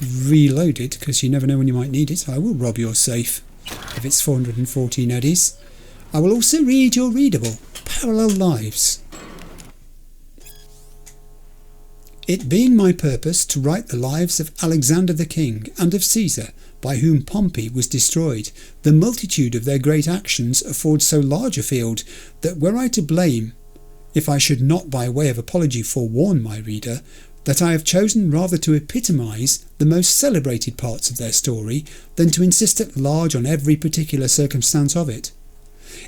reloaded, because you never know when you might need it. I will rob your safe if it's 414 eddies. I will also read your readable Parallel Lives. It being my purpose to write the lives of Alexander the King and of Caesar, by whom Pompey was destroyed, the multitude of their great actions affords so large a field that were I to blame, if I should not by way of apology forewarn my reader, that I have chosen rather to epitomise the most celebrated parts of their story than to insist at large on every particular circumstance of it.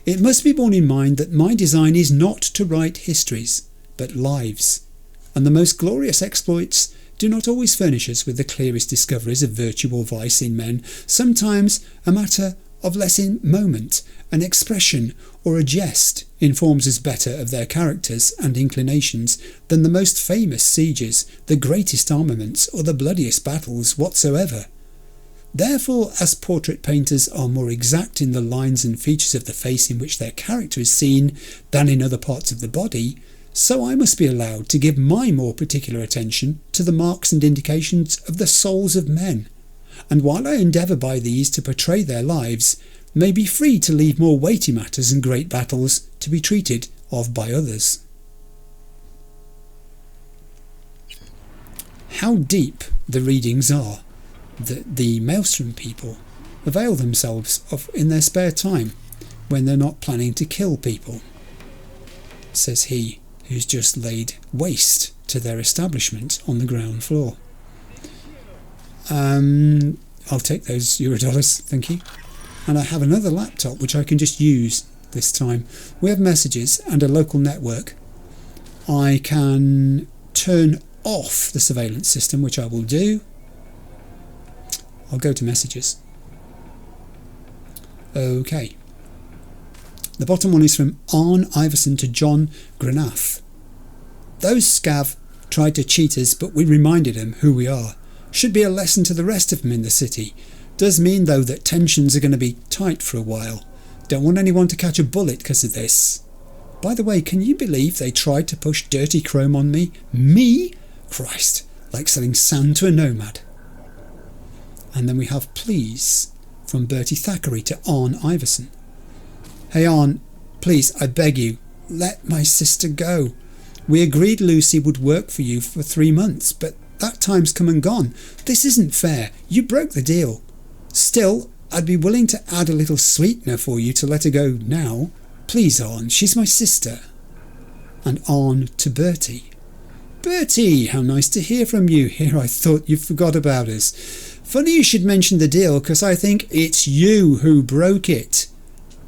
It must be borne in mind that my design is not to write histories, but lives, and the most glorious exploits do not always furnish us with the clearest discoveries of virtue or vice in men, sometimes a matter of less in moment, an expression or a jest informs us better of their characters and inclinations than the most famous sieges, the greatest armaments, or the bloodiest battles whatsoever. Therefore, as portrait painters are more exact in the lines and features of the face in which their character is seen than in other parts of the body, so I must be allowed to give my more particular attention to the marks and indications of the souls of men, and while I endeavour by these to portray their lives, may be free to leave more weighty matters and great battles to be treated of by others. How deep the readings are that the Maelstrom people avail themselves of in their spare time when they're not planning to kill people, says he, who's just laid waste to their establishment on the ground floor. I'll take those Eurodollars, thank you. And I have another laptop which I can just use this time. We have messages and a local network. I can turn off the surveillance system, which I will do. I'll go to messages. Okay. The bottom one is from Arne Iverson to John Grenath. Those scav tried to cheat us, but we reminded them who we are. Should be a lesson to the rest of them in the city. Does mean, though, that tensions are going to be tight for a while. Don't want anyone to catch a bullet because of this. By the way, can you believe they tried to push dirty chrome on me? Me? Christ, like selling sand to a nomad. And then we have please from Bertie Thackeray to Arn Iverson. Hey Arn, please, I beg you, let my sister go. We agreed Lucy would work for you for 3 months, but that time's come and gone. This isn't fair. You broke the deal. Still, I'd be willing to add a little sweetener for you to let her go now. Please, Arn, she's my sister. And on to Bertie. Bertie, how nice to hear from you. Here, I thought you forgot about us. Funny you should mention the deal, because I think it's you who broke it.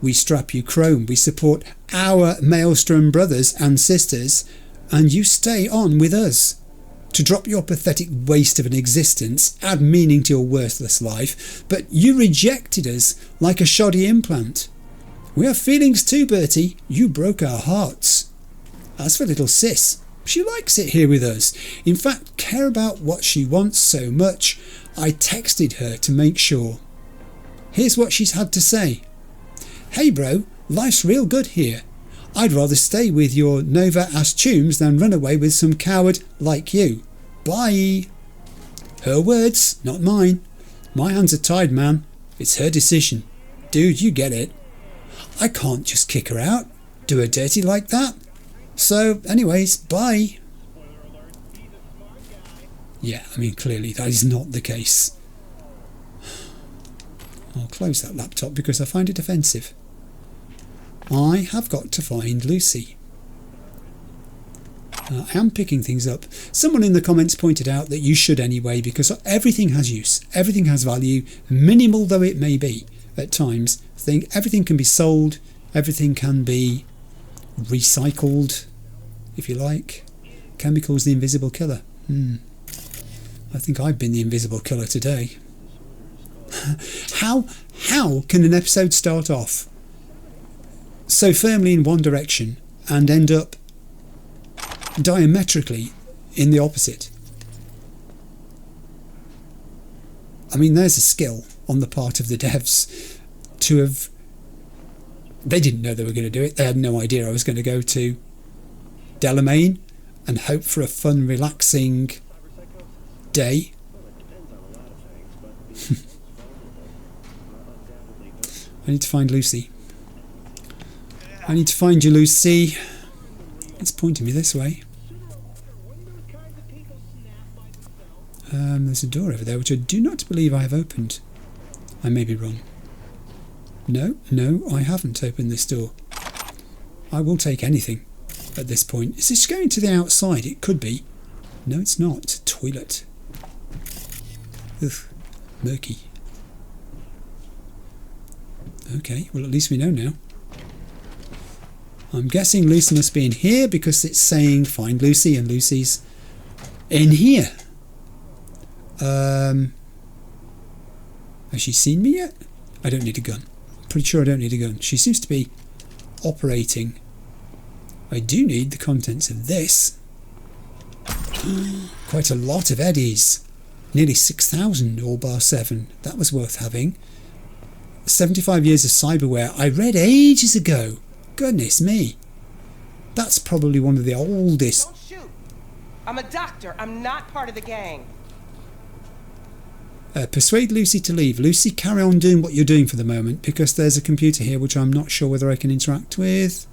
We strap you chrome, we support our Maelstrom brothers and sisters, and you stay on with us. To drop your pathetic waste of an existence, add meaning to your worthless life, but you rejected us like a shoddy implant. We have feelings too, Bertie. You broke our hearts. As for little sis, she likes it here with us. In fact, care about what she wants so much, I texted her to make sure. Here's what she's had to say. Hey bro, life's real good here. I'd rather stay with your Nova-ass chooms than run away with some coward like you. Bye. Her words, not mine. My hands are tied, man. It's her decision. Dude, you get it. I can't just kick her out, do her dirty like that. So, anyways, bye. Yeah, I mean, clearly that is not the case. I'll close that laptop because I find it offensive. I have got to find Lucy. I am picking things up. Someone in the comments pointed out that you should anyway, because everything has use, everything has value, minimal though it may be at times. I think everything can be sold, everything can be recycled, if you like. Chemical's the invisible killer. I think I've been the invisible killer today. How can an episode start off so firmly in one direction and end up diametrically in the opposite? I mean, there's a skill on the part of the devs to have... They didn't know they were going to do it. They had no idea I was going to go to Delmain and hope for a fun, relaxing day. I need to find Lucy. I need to find you, Lucy. It's pointing me this way. There's a door over there which I do not believe I have opened. I may be wrong. No, I haven't opened this door. I will take anything at this point. Is this going to the outside? It could be. No, it's not. Toilet. Ugh, murky. Okay, well at least we know now. I'm guessing Lucy must be in here because it's saying find Lucy and Lucy's in here. Has she seen me yet? I don't need a gun. I'm pretty sure I don't need a gun. She seems to be operating. I do need the contents of this. Quite a lot of eddies. Nearly 6,000 all bar 7. That was worth having. 75 years of cyberware. I read ages ago. Goodness me. That's probably one of the oldest. Don't shoot. I'm a doctor. I'm not part of the gang. Persuade Lucy to leave. Lucy, carry on doing what you're doing for the moment, because there's a computer here which I'm not sure whether I can interact with.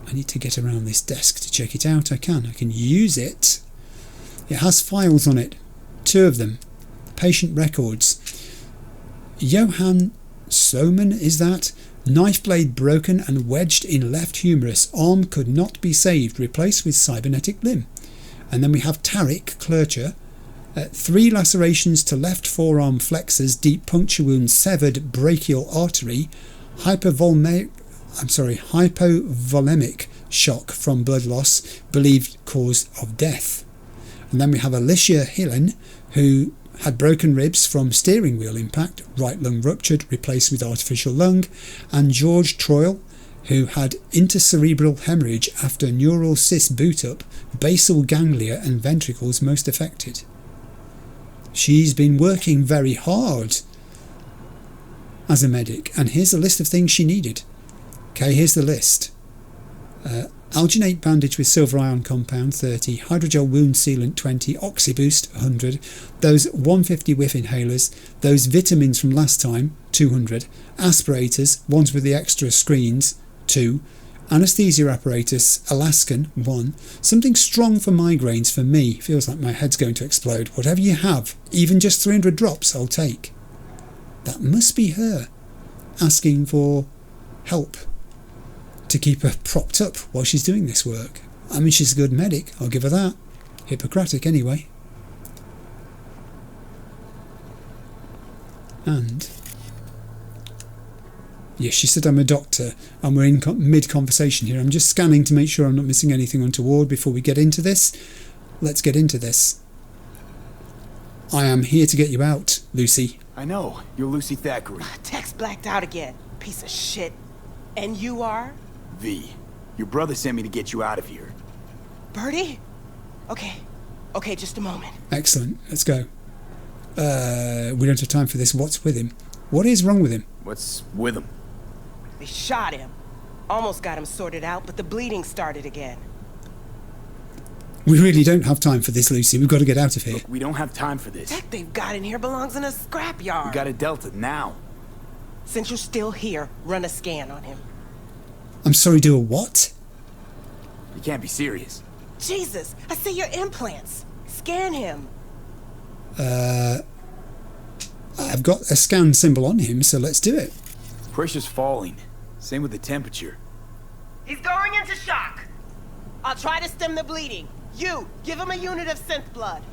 I need to get around this desk to check it out. I can use it. It has files on it. 2 of them. Patient records. Johann Soman, is that? Knife blade broken and wedged in left humerus. Arm could not be saved. Replaced with cybernetic limb. And then we have Tarek Klurcher. 3 lacerations to left forearm flexors. Deep puncture wound. Severed brachial artery. Hypovolemic shock from blood loss. Believed cause of death. And then we have Alicia Hillen, who had broken ribs from steering wheel impact, right lung ruptured, replaced with artificial lung, and George Troyle, who had intercerebral hemorrhage after neural cyst boot up, basal ganglia and ventricles most affected. She's been working very hard as a medic, and here's a list of things she needed. Okay, here's the list. Alginate bandage with silver ion compound 30, hydrogel wound sealant 20, oxyboost 100, those 150 whiff inhalers, those vitamins from last time 200, aspirators, ones with the extra screens 2, anesthesia apparatus Alaskan 1, something strong for migraines for me, feels like my head's going to explode, whatever you have, even just 300 drops I'll take. That must be her asking for help to keep her propped up while she's doing this work. I mean, she's a good medic, I'll give her that. Hippocratic anyway. And yes, she said I'm a doctor, and we're in mid-conversation here. I'm just scanning to make sure I'm not missing anything untoward before we get into this. Let's get into this. I am here to get you out, Lucy. I know, you're Lucy Thackeray. Text blacked out again. Piece of shit. And you are? V. Your brother sent me to get you out of here. Birdie? Okay, just a moment. Excellent, let's go. We don't have time for this. What's with him? What is wrong with him? What's with him? They shot him. Almost got him sorted out, but the bleeding started again. We really don't have time for this, Lucy. We've got to get out of here. Look, we don't have time for this. Tech they've got in here belongs in a scrapyard. We got a Delta now. Since you're still here, run a scan on him. I'm sorry, do a what? You can't be serious. Jesus, I see your implants. Scan him. I've got a scan symbol on him, so let's do it. Pressure's falling. Same with the temperature. He's going into shock. I'll try to stem the bleeding. You, give him a unit of synth blood.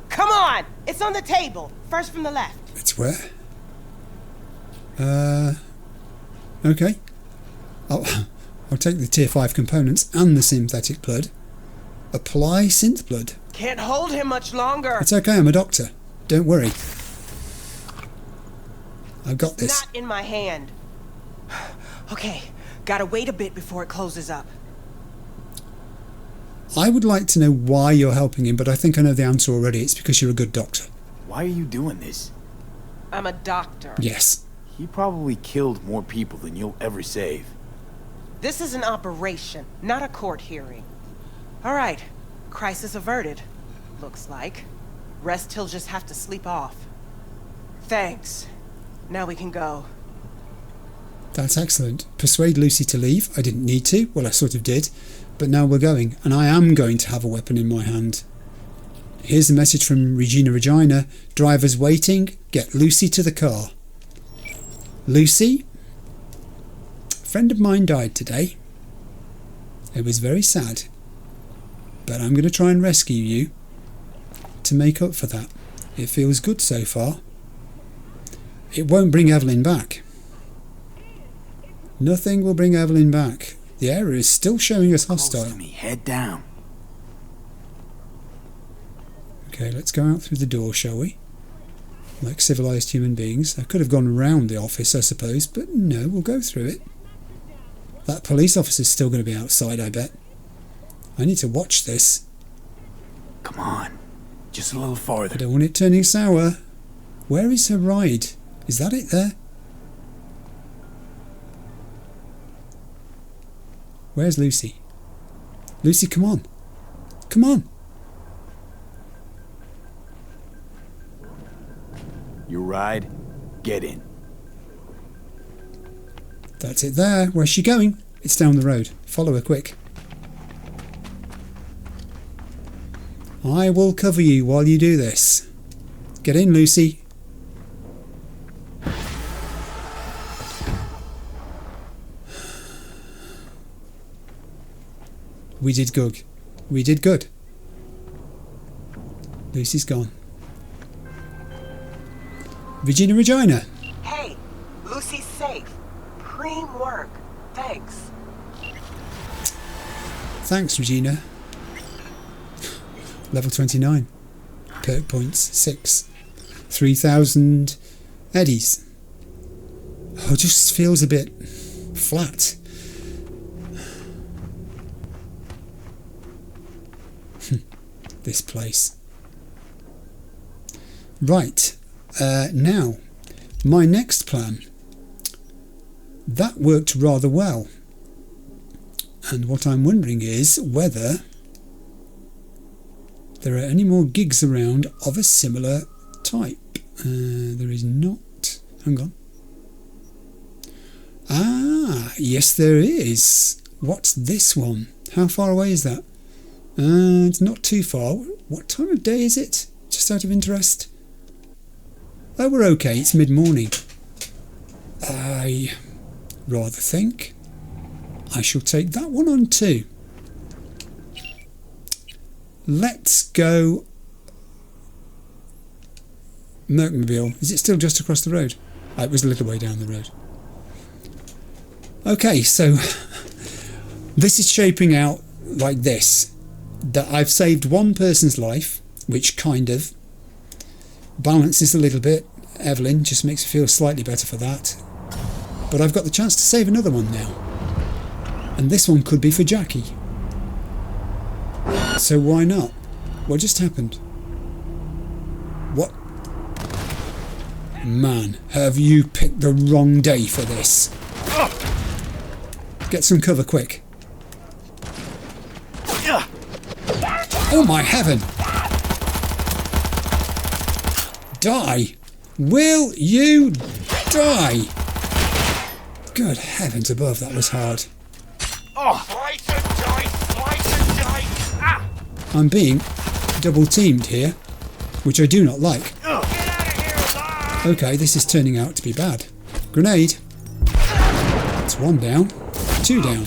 Come on! It's on the table. First from the left. It's where? Okay. I'll take the tier 5 components and the synthetic blood. Apply synth blood. Can't hold him much longer. It's okay, I'm a doctor. Don't worry. I've got this. Not in my hand. Okay, gotta wait a bit before it closes up. I would like to know why you're helping him, but I think I know the answer already. It's because you're a good doctor. Why are you doing this? I'm a doctor. Yes. He probably killed more people than you'll ever save. This is an operation, not a court hearing. All right, crisis averted. Looks like. Rest he'll just have to sleep off. Thanks. Now we can go. That's excellent. Persuade Lucy to leave. I didn't need to. Well, I sort of did. But now we're going, and I am going to have a weapon in my hand. Here's a message from Regina. Driver's waiting. Get Lucy to the car. Lucy? A friend of mine died today. It was very sad. But I'm going to try and rescue you to make up for that. It feels good so far. It won't bring Evelyn back. Nothing will bring Evelyn back. The area is still showing us hostile. Close to me. Head down. Okay, let's go out through the door, shall we? Like civilized human beings. I could have gone around the office, I suppose, but no, we'll go through it. That police officer's still going to be outside, I bet. I need to watch this. Come on. Just a little farther. I don't want it turning sour. Where is her ride? Is that it there? Where's Lucy? Lucy, come on. Come on. You ride, get in. That's it there. Where's she going? It's down the road. Follow her quick. I will cover you while you do this. Get in, Lucy. We did good. We did good. Lucy's gone. Regina. Hey, Lucy's safe. Preem work. Thanks. Thanks, Regina. Level 29. Perk points 6. 3,000 eddies. Oh, it just feels a bit flat. This place. Right. Now, my next plan. That worked rather well. And what I'm wondering is whether there are any more gigs around of a similar type. There is not. Hang on. Ah, yes there is. What's this one? How far away is that? It's not too far. What time of day is it? Just out of interest. Oh, we're okay. It's mid-morning. I rather think I shall take that one on too. Let's go Mercmobile. Is it still just across the road? It was a little way down the road. Okay, so this is shaping out like this. That I've saved one person's life, which kind of balances a little bit. Evelyn just makes me feel slightly better for that. But I've got the chance to save another one now. And this one could be for Jackie. So why not? What just happened? What? Man, have you picked the wrong day for this? Get some cover quick. Oh my heaven! Die! Will you die? Good heavens above, that was hard. I'm being double teamed here, which I do not like. Okay, this is turning out to be bad. Grenade. That's one down, two down.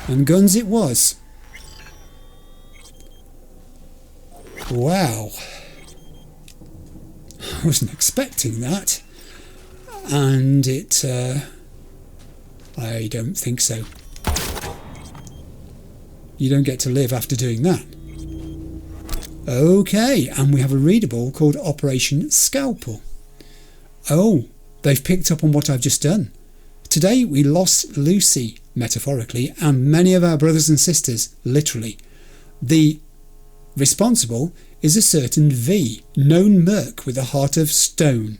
And guns it was. Wow. I wasn't expecting that. And it... I don't think so. You don't get to live after doing that. Okay, and we have a readable called Operation Scalpel. Oh, they've picked up on what I've just done. Today we lost Lucy, metaphorically, and many of our brothers and sisters, literally. The responsible is a certain V, known merc with a heart of stone.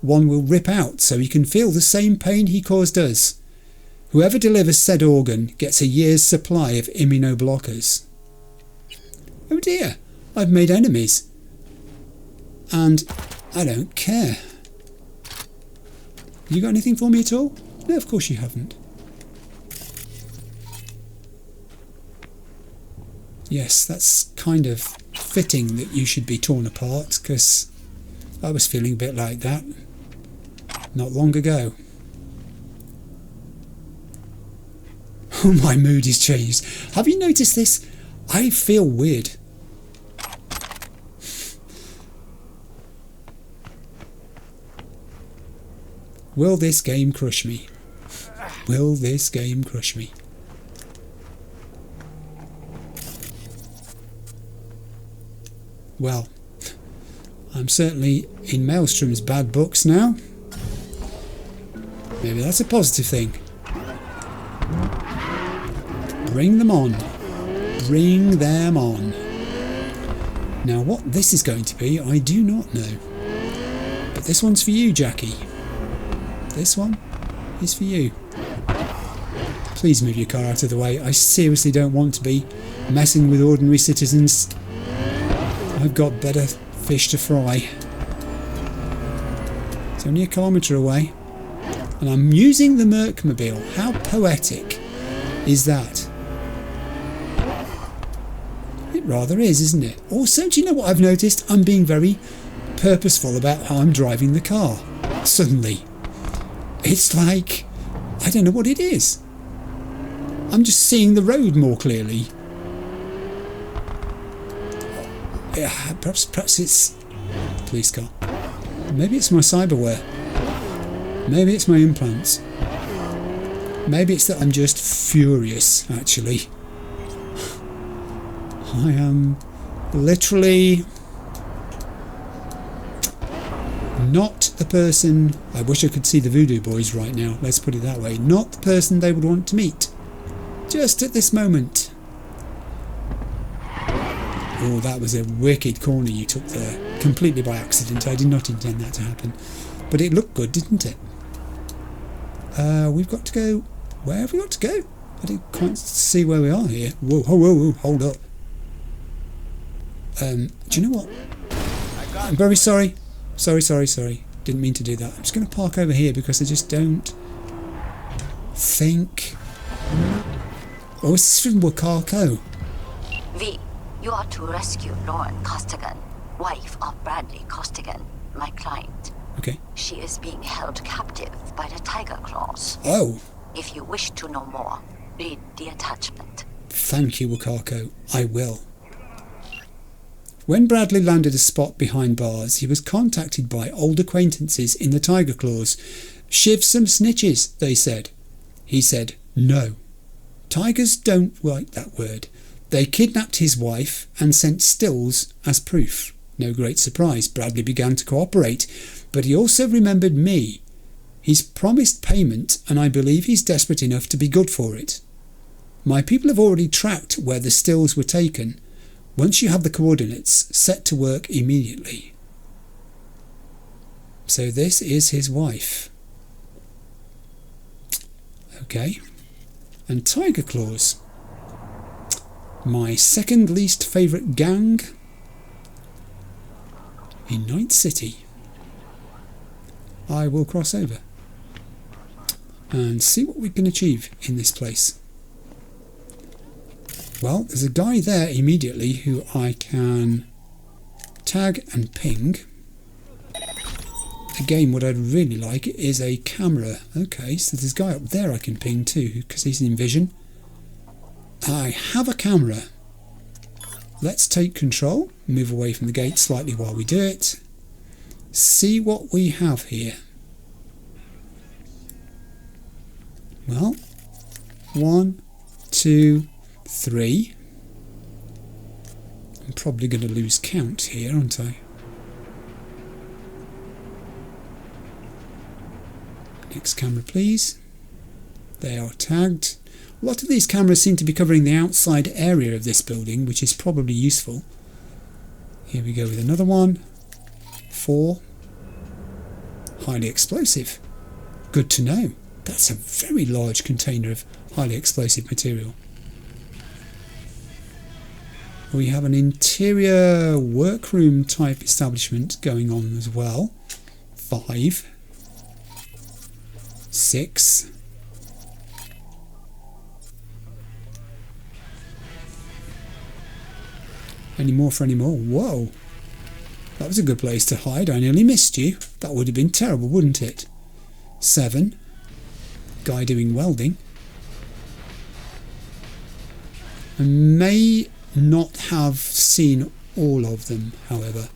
One will rip out so he can feel the same pain he caused us. Whoever delivers said organ gets a year's supply of immunoblockers. Oh dear, I've made enemies. And I don't care. You got anything for me at all? No, of course you haven't. Yes, that's kind of fitting that you should be torn apart, because I was feeling a bit like that not long ago. Oh, my mood has changed. Have you noticed this? I feel weird. Will this game crush me? Will this game crush me? Well, I'm certainly in Maelstrom's bad books now. Maybe that's a positive thing. Bring them on. Bring them on. Now what this is going to be, I do not know. But this one's for you, Jackie. This one is for you. Please move your car out of the way. I seriously don't want to be messing with ordinary citizens. I've got better fish to fry. It's only a kilometre away. And I'm using the Mercmobile. How poetic is that? It rather is, isn't it? Also, do you know what I've noticed? I'm being very purposeful about how I'm driving the car. Suddenly. It's like, I don't know what it is. I'm just seeing the road more clearly. Yeah, perhaps it's police car. Maybe it's my cyberware. Maybe it's my implants. Maybe it's that I'm just furious, actually. I am literally not the person... I wish I could see the Voodoo Boys right now, let's put it that way. Not the person they would want to meet. Just at this moment. Oh, that was a wicked corner you took there. Completely by accident. I did not intend that to happen. But it looked good, didn't it? We've got to go Where have we got to go? I don't quite see where we are here. Whoa, whoa, whoa, whoa, hold up. Do you know what? I'm very sorry. Sorry. Didn't mean to do that. I'm just going to park over here because I just don't think... Oh, this is from Wakako. V, you are to rescue Lauren Costigan, wife of Bradley Costigan, my client. Okay. She is being held captive by the Tiger Claws. Oh. If you wish to know more, read the attachment. Thank you, Wakako. I will. When Bradley landed a spot behind bars, he was contacted by old acquaintances in the Tiger Claws. Shiv some snitches, they said. He said, no. Tigers don't like that word. They kidnapped his wife and sent stills as proof. No great surprise, Bradley began to cooperate, but he also remembered me. He's promised payment, and I believe he's desperate enough to be good for it. My people have already tracked where the stills were taken. Once you have the coordinates, set to work immediately. So this is his wife. Okay. And Tiger Claws. My second least favourite gang in Night City. I will cross over and see what we can achieve in this place. Well, there's a guy there immediately who I can tag and ping. Again, what I'd really like is a camera. Okay, so there's a guy up there I can ping too, because he's in vision. I have a camera. Let's take control, move away from the gate slightly while we do it. See what we have here. Well, 1, 2, 3. I'm probably going to lose count here, aren't I? Next camera, please. They are tagged. A lot of these cameras seem to be covering the outside area of this building, which is probably useful. Here we go with another one. 4. Highly explosive. Good to know. That's a very large container of highly explosive material. We have an interior workroom type establishment going on as well. 5. 6. Any more for any more? Whoa! That was a good place to hide. I nearly missed you. That would have been terrible, wouldn't it? 7. Guy doing welding. I may not have seen all of them, however.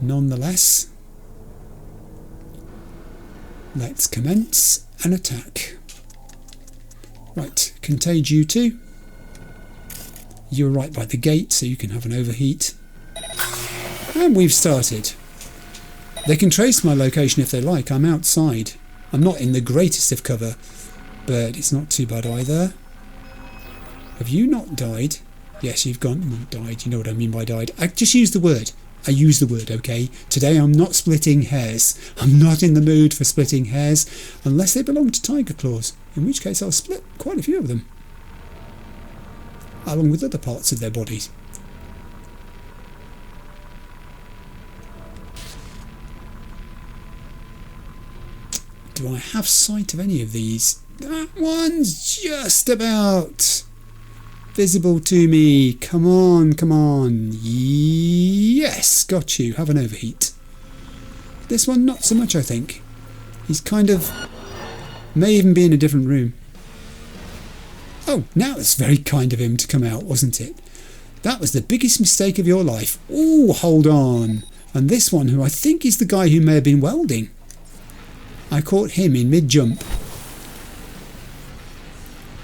Nonetheless, let's commence an attack. Right, contage you two. You're right by the gate, so you can have an overheat. And we've started. They can trace my location if they like. I'm outside. I'm not in the greatest of cover, but it's not too bad either. Have you not died? Yes, you've not died. You know what I mean by died. I just use the word. I use the word, okay? Today I'm not splitting hairs. I'm not in the mood for splitting hairs, unless they belong to Tiger Claws, in which case I'll split quite a few of them, along with other parts of their bodies. Do I have sight of any of these? That one's just about visible to me. Come on. Yes, got you. Have an overheat. This one, not so much, I think. He's kind of... may even be in a different room. Oh, now it's very kind of him to come out, wasn't it? That was the biggest mistake of your life. Ooh, hold on. And this one, who I think is the guy who may have been welding. I caught him in mid-jump.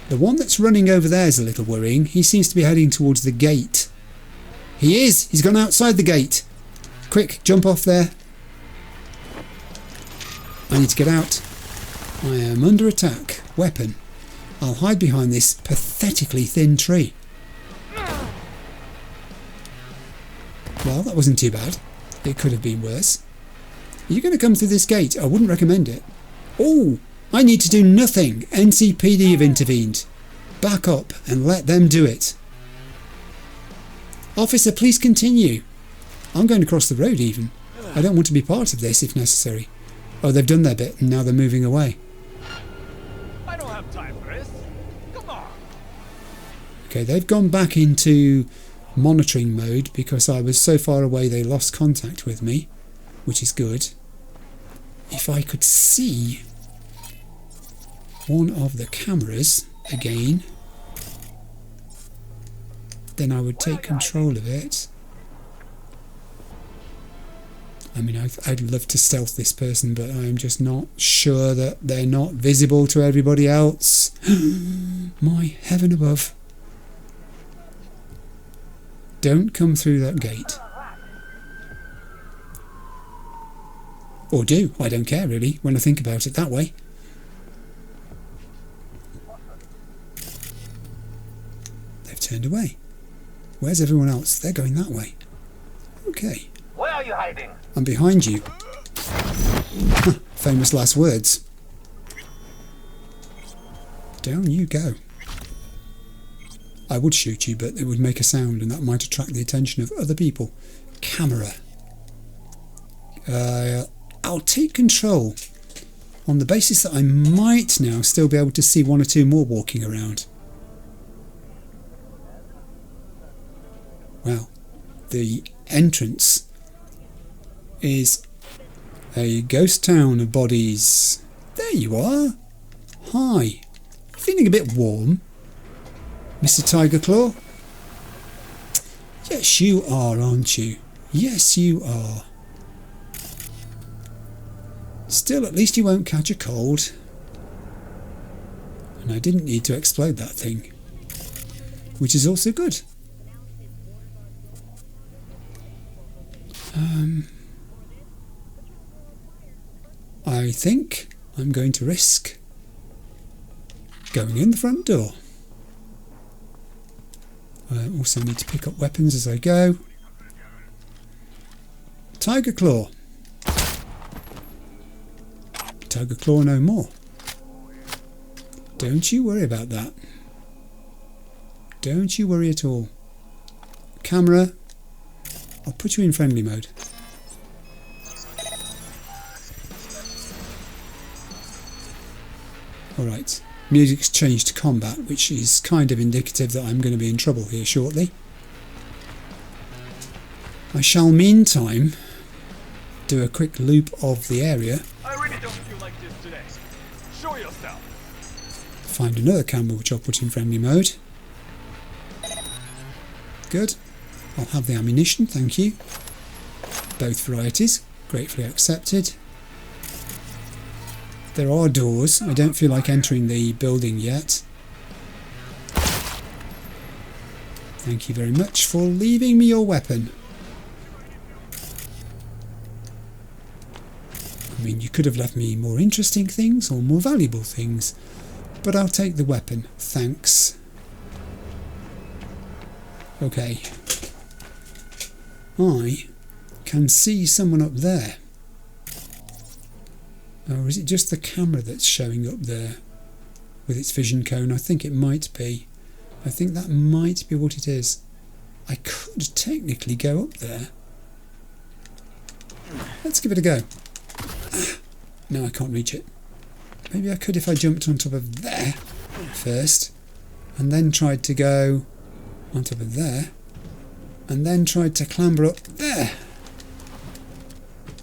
The one that's running over there is a little worrying. He seems to be heading towards the gate. He is! He's gone outside the gate. Quick, jump off there. I need to get out. I am under attack. Weapon. I'll hide behind this pathetically thin tree. Well, that wasn't too bad. It could have been worse. You're going to come through this gate. I wouldn't recommend it. Oh, I need to do nothing. NCPD have intervened. Back up and let them do it. Officer, please continue. I'm going to cross the road even. I don't want to be part of this if necessary. Oh, they've done their bit and now they're moving away. I don't have time for this. Come on. Okay, they've gone back into monitoring mode because I was so far away they lost contact with me, which is good. If I could see one of the cameras again, then I would take control of it. I mean, I'd love to stealth this person, but I'm just not sure that they're not visible to everybody else. My heaven above. Don't come through that gate. Or do. I don't care, really, when I think about it that way. They've turned away. Where's everyone else? They're going that way. Okay. Where are you hiding? I'm behind you. Famous last words. Down you go. I would shoot you, but it would make a sound and that might attract the attention of other people. Camera. I'll take control on the basis that I might now still be able to see one or two more walking around. Wow. The entrance is a ghost town of bodies. There you are. Hi. Feeling a bit warm, Mr. Tiger Claw? Yes, you are, aren't you? Yes, you are. Still, at least you won't catch a cold. And I didn't need to explode that thing, which is also good. I think I'm going to risk going in the front door. I also need to pick up weapons as I go. Tiger Claw. Tiger Claw no more. Don't you worry about that. Don't you worry at all. Camera, I'll put you in friendly mode. Alright, music's changed to combat, which is kind of indicative that I'm going to be in trouble here shortly. I shall meantime do a quick loop of the area. I really don't feel like this today. Show yourself. Find another camera which I'll put in friendly mode. Good. I'll have the ammunition, thank you. Both varieties, gratefully accepted. There are doors. I don't feel like entering the building yet. Thank you very much for leaving me your weapon. I mean, you could have left me more interesting things or more valuable things, but I'll take the weapon, thanks. Okay. I can see someone up there. Or is it just the camera that's showing up there with its vision cone? I think it might be. I think that might be what it is. I could technically go up there. Let's give it a go. No, I can't reach it. Maybe I could if I jumped on top of there first, and then tried to go on top of there, and then tried to clamber up there.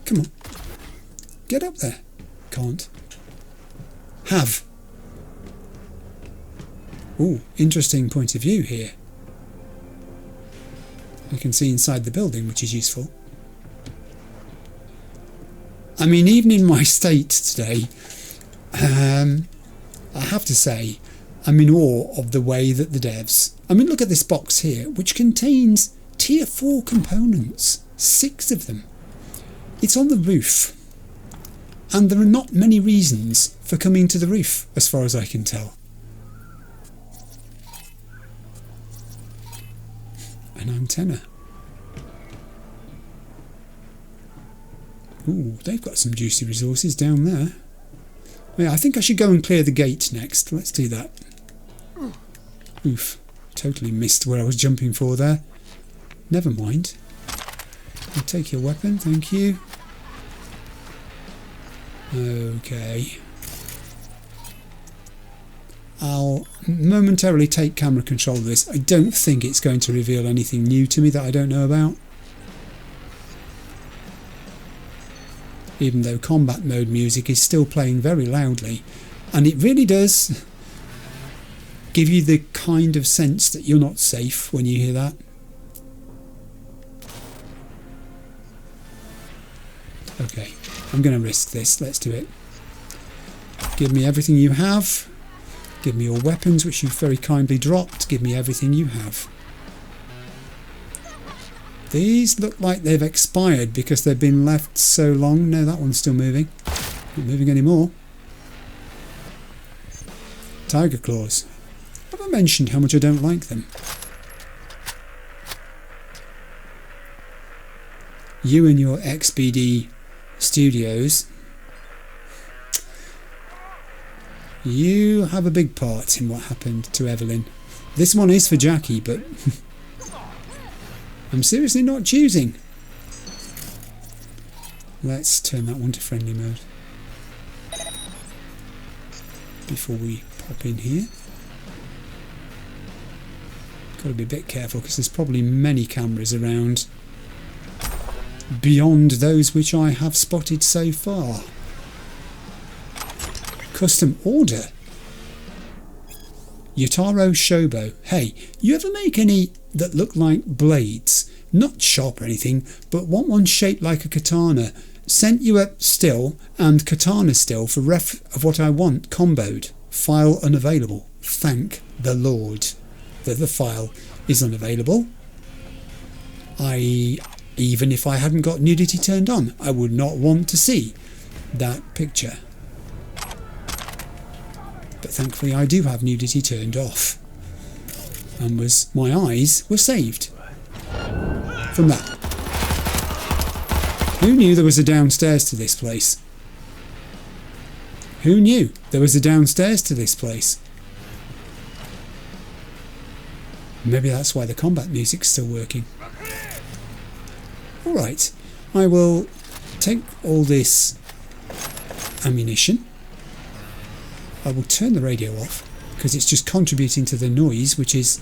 Come on. Get up there. Can't. Have. Ooh, interesting point of view here. I can see inside the building, which is useful. I mean, even in my state today, I have to say, I'm in awe of the way that the devs... I mean, look at this box here, which contains Tier 4 components. 6 of them. It's on the roof. And there are not many reasons for coming to the roof, as far as I can tell. An antenna. Ooh, they've got some juicy resources down there. Yeah, I think I should go and clear the gate next. Let's do that. Oof. Totally missed where I was jumping for there. Never mind. I'll take your weapon, thank you. Okay. I'll momentarily take camera control of this. I don't think it's going to reveal anything new to me that I don't know about. Even though combat mode music is still playing very loudly. And it really does give you the kind of sense that you're not safe when you hear that. Okay, I'm going to risk this. Let's do it. Give me everything you have. Give me your weapons, which you've very kindly dropped. Give me everything you have. These look like they've expired because they've been left so long. No, that one's still moving. Not moving anymore. Tiger claws. Have I mentioned how much I don't like them? You and your XBD Studios. You have a big part in what happened to Evelyn. This one is for Jackie, but I'm seriously not choosing. Let's turn that one to friendly mode before we pop in here. Got to be a bit careful because there's probably many cameras around beyond those which I have spotted so far. Custom order. Yotaro Shobo. Hey, you ever make any that look like blades? Not sharp or anything, but want one shaped like a katana. Sent you a still and katana still for ref of what I want, comboed. File unavailable. Thank the Lord that the file is unavailable. Even if I hadn't got nudity turned on, I would not want to see that picture. But thankfully I do have nudity turned off. And my eyes were saved from that. Who knew there was a downstairs to this place? Who knew there was a downstairs to this place? Maybe that's why the combat music's still working. Alright, I will take all this ammunition. I will turn the radio off because it's just contributing to the noise, which is,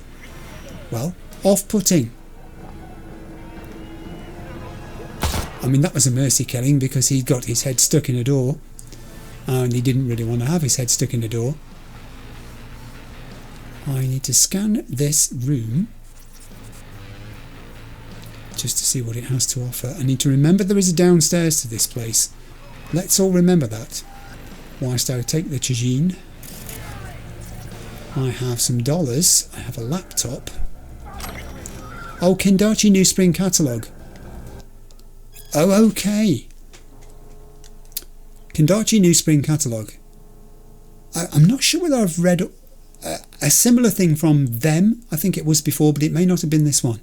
well, off-putting. I mean, that was a mercy killing because he got his head stuck in a door and he didn't really want to have his head stuck in a door. I need to scan this room just to see what it has to offer. I need to remember there is a downstairs to this place. Let's all remember that. Whilst I take the Chajin, I have some dollars. I have a laptop. Oh, Kendachi New Spring Catalogue. Oh, okay. Kendachi New Spring Catalogue. I'm not sure whether I've read a similar thing from them. I think it was before, but it may not have been this one.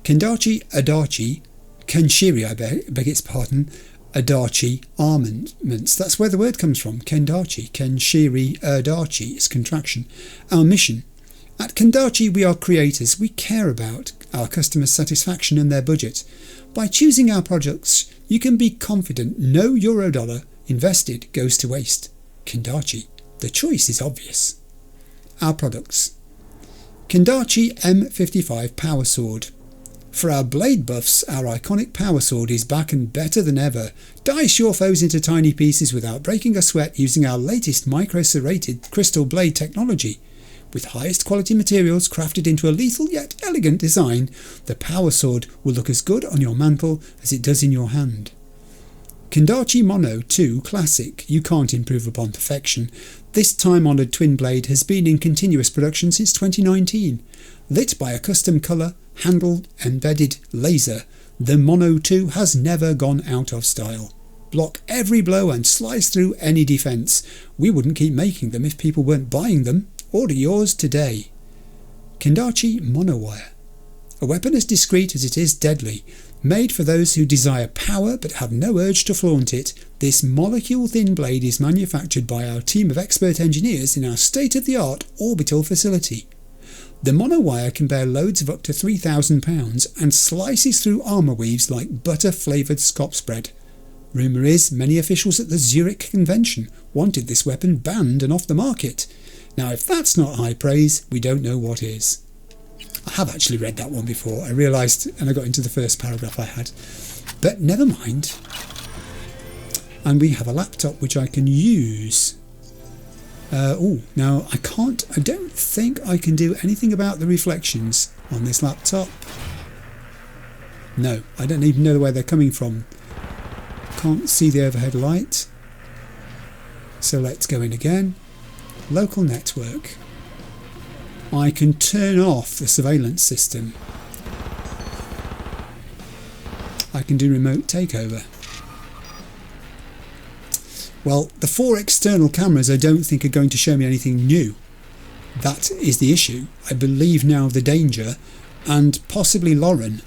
Kendachi Adachi, Kenshiri, I beg its pardon, Adachi armaments. That's where the word comes from. Kendachi, Kenshiri Adachi is contraction. Our mission. At Kendachi we are creators. We care about our customers' satisfaction and their budget. By choosing our products, you can be confident no Eurodollar invested goes to waste. Kendachi. The choice is obvious. Our products. Kendachi M55 Power Sword. For our blade buffs, our iconic power sword is back and better than ever. Dice your foes into tiny pieces without breaking a sweat using our latest micro-serrated crystal blade technology. With highest quality materials crafted into a lethal yet elegant design, the power sword will look as good on your mantle as it does in your hand. Kendachi Mono 2 Classic. You can't improve upon perfection. This time-honoured twin blade has been in continuous production since 2019. Lit by a custom colour, handled embedded laser, the Mono 2 has never gone out of style. Block every blow and slice through any defence. We wouldn't keep making them if people weren't buying them. Order yours today. Kendachi Monowire. A weapon as discreet as it is deadly. Made for those who desire power but have no urge to flaunt it, this molecule-thin blade is manufactured by our team of expert engineers in our state-of-the-art orbital facility. The monowire can bear loads of up to 3,000 pounds and slices through armour weaves like butter-flavoured scop spread. Rumour is many officials at the Zurich Convention wanted this weapon banned and off the market. Now if that's not high praise, we don't know what is. I have actually read that one before, I realised, and I got into the first paragraph I had. But never mind. And we have a laptop which I can use. Now I don't think I can do anything about the reflections on this laptop. No, I don't even know where they're coming from. Can't see the overhead light. So let's go in again. Local network. I can turn off the surveillance system. I can do remote takeover. Well, the 4 external cameras I don't think are going to show me anything new. That is the issue. I believe now the danger and possibly Lauren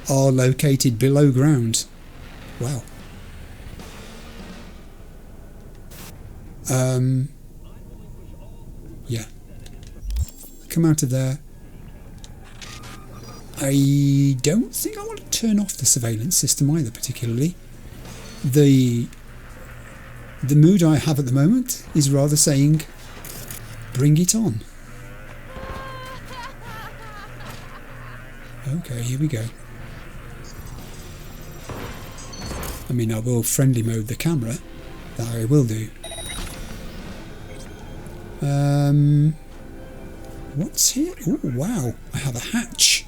are located below ground. Wow. Yeah. Come out of there. I don't think I want to turn off the surveillance system either particularly. The mood I have at the moment is rather saying, bring it on. Okay, here we go. I mean, I will friendly mode the camera. That I will do. What's here? Oh, wow. I have a hatch.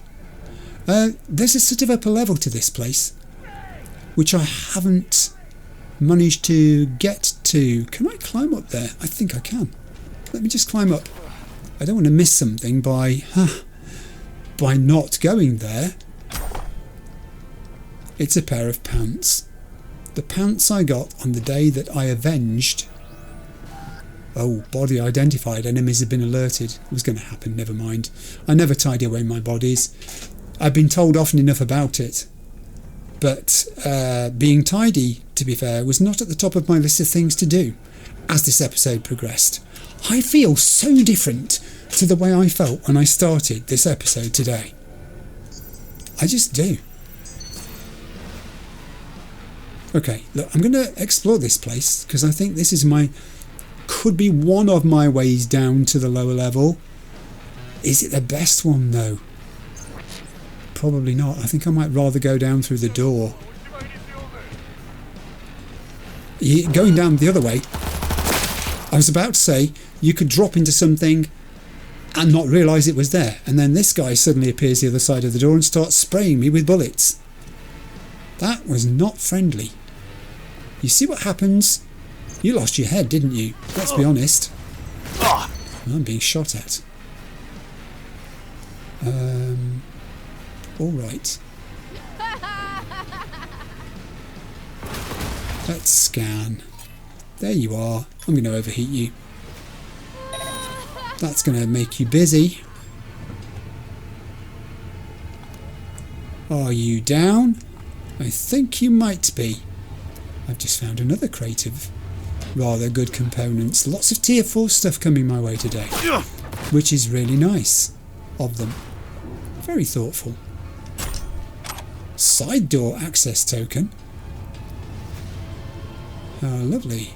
There's a sort of upper level to this place, which I haven't managed to get to. Can I climb up there? I think I can. Let me just climb up. I don't want to miss something by not going there. It's a pair of pants. The pants I got on the day that I avenged. Oh, body identified. Enemies have been alerted. It was going to happen. Never mind. I never tidy away my bodies. I've been told often enough about it. But being tidy, to be fair, was not at the top of my list of things to do as this episode progressed. I feel so different to the way I felt when I started this episode today. I just do. Okay, look, I'm going to explore this place because I think this is could be one of my ways down to the lower level. Is it the best one though? Probably not. I think I might rather go down through the door. Going down the other way, I was about to say you could drop into something and not realise it was there, and then this guy suddenly appears the other side of the door and starts spraying me with bullets. That was not friendly. You see what happens? You lost your head, didn't you? Let's be honest. I'm being shot at. Alright. Let's scan. There you are. I'm going to overheat you. That's going to make you busy. Are you down? I think you might be. I've just found another crate of rather good components. Lots of tier 4 stuff coming my way today, which is really nice of them. Very thoughtful. Side door access token. Oh, lovely.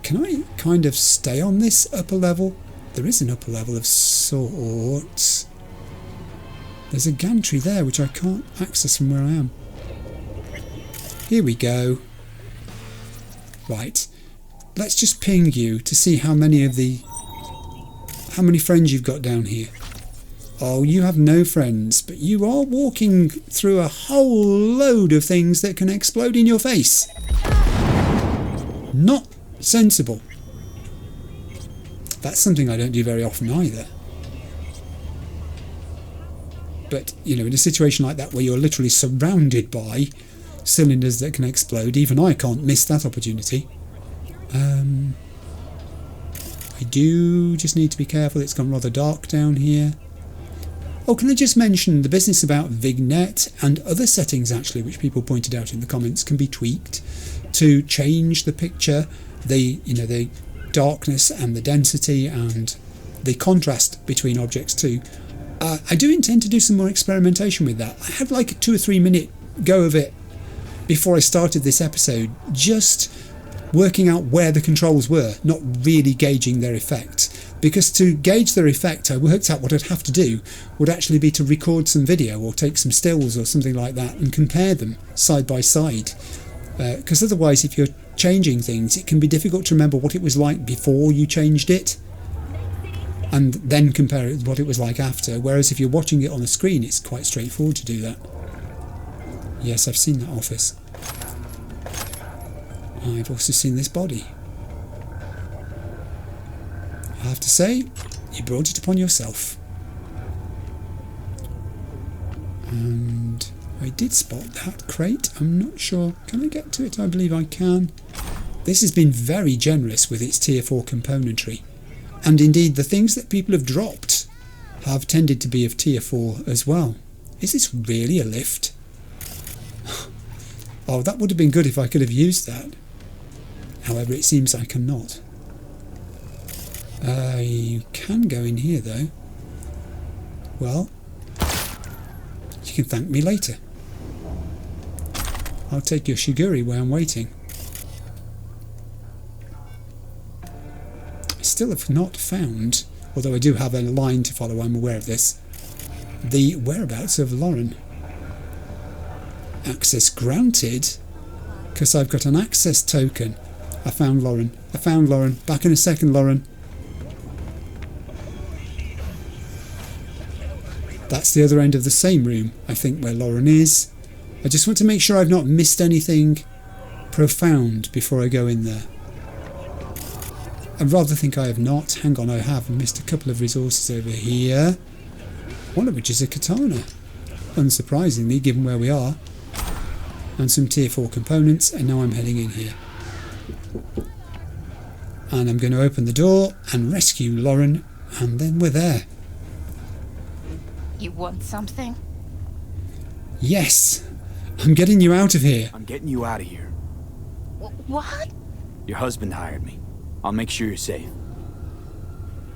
Can I kind of stay on this upper level? There is an upper level of sorts. There's a gantry there which I can't access from where I am. Here we go. Right. Let's just ping you to see how many friends you've got down here. Oh, you have no friends, but you are walking through a whole load of things that can explode in your face. Not sensible. That's something I don't do very often either. But, you know, in a situation like that where you're literally surrounded by cylinders that can explode, even I can't miss that opportunity. I do just need to be careful. It's gone rather dark down here. Oh, can I just mention the business about Vignette and other settings, actually, which people pointed out in the comments, can be tweaked to change the picture, the darkness and the density and the contrast between objects too. I do intend to do some more experimentation with that. I had like a 2 or 3 minute go of it before I started this episode, just working out where the controls were, not really gauging their effect. Because to gauge their effect, I worked out what I'd have to do would actually be to record some video or take some stills or something like that and compare them side by side. Because otherwise, if you're changing things, it can be difficult to remember what it was like before you changed it and then compare it with what it was like after. Whereas if you're watching it on the screen, it's quite straightforward to do that. Yes, I've seen that office. I've also seen this body. I have to say, you brought it upon yourself. And I did spot that crate. I'm not sure. Can I get to it? I believe I can. This has been very generous with its tier 4 componentry. And indeed, the things that people have dropped have tended to be of tier 4 as well. Is this really a lift? Oh, that would have been good if I could have used that. However, it seems I cannot. You can go in here though. Well, you can thank me later. I'll take your shiguri where I'm waiting. I still have not found, although I do have a line to follow, I'm aware of this, the whereabouts of Lauren. Access granted, because I've got an access token. I found Lauren. I found Lauren. Back in a second, Lauren. That's the other end of the same room, I think, where Lauren is. I just want to make sure I've not missed anything profound before I go in there. I'd rather think I have not. Hang on, I have missed a couple of resources over here. One of which is a katana. Unsurprisingly, given where we are. And some tier 4 components, and now I'm heading in here. And I'm going to open the door and rescue Lauren, and then we're there. You want something? Yes! I'm getting you out of here. I'm getting you out of here. What? Your husband hired me. I'll make sure you're safe.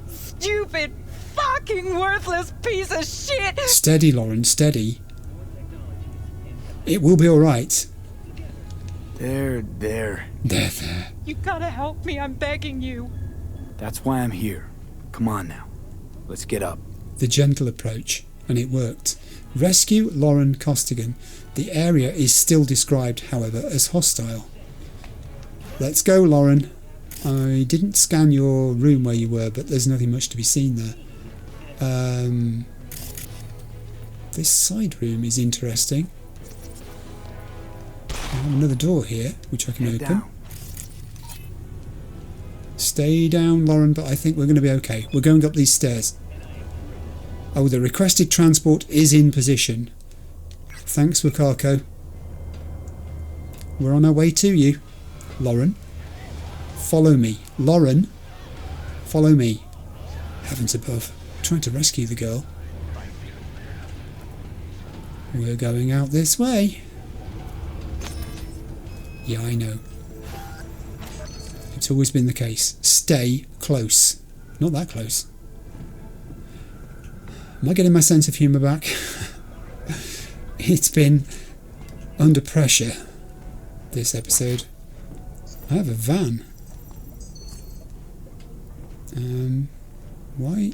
Stupid, fucking worthless piece of shit! Steady, Lauren, steady. It will be alright. There. There. You gotta help me, I'm begging you. That's why I'm here. Come on now. Let's get up. The gentle approach, and it worked. Rescue Lauren Costigan. The area is still described, however, as hostile. Let's go, Lauren. I didn't scan your room where you were, but there's nothing much to be seen there. This side room is interesting. I have another door here, which I can open. Down. Stay down, Lauren, but I think we're going to be okay. We're going up these stairs. Oh, the requested transport is in position. Thanks, Wakako. We're on our way to you. Lauren, follow me. Lauren, follow me. Heavens above. I'm trying to rescue the girl. We're going out this way. Yeah, I know. It's always been the case. Stay close. Not that close. Am I getting my sense of humour back? It's been under pressure, this episode. I have a van. Why?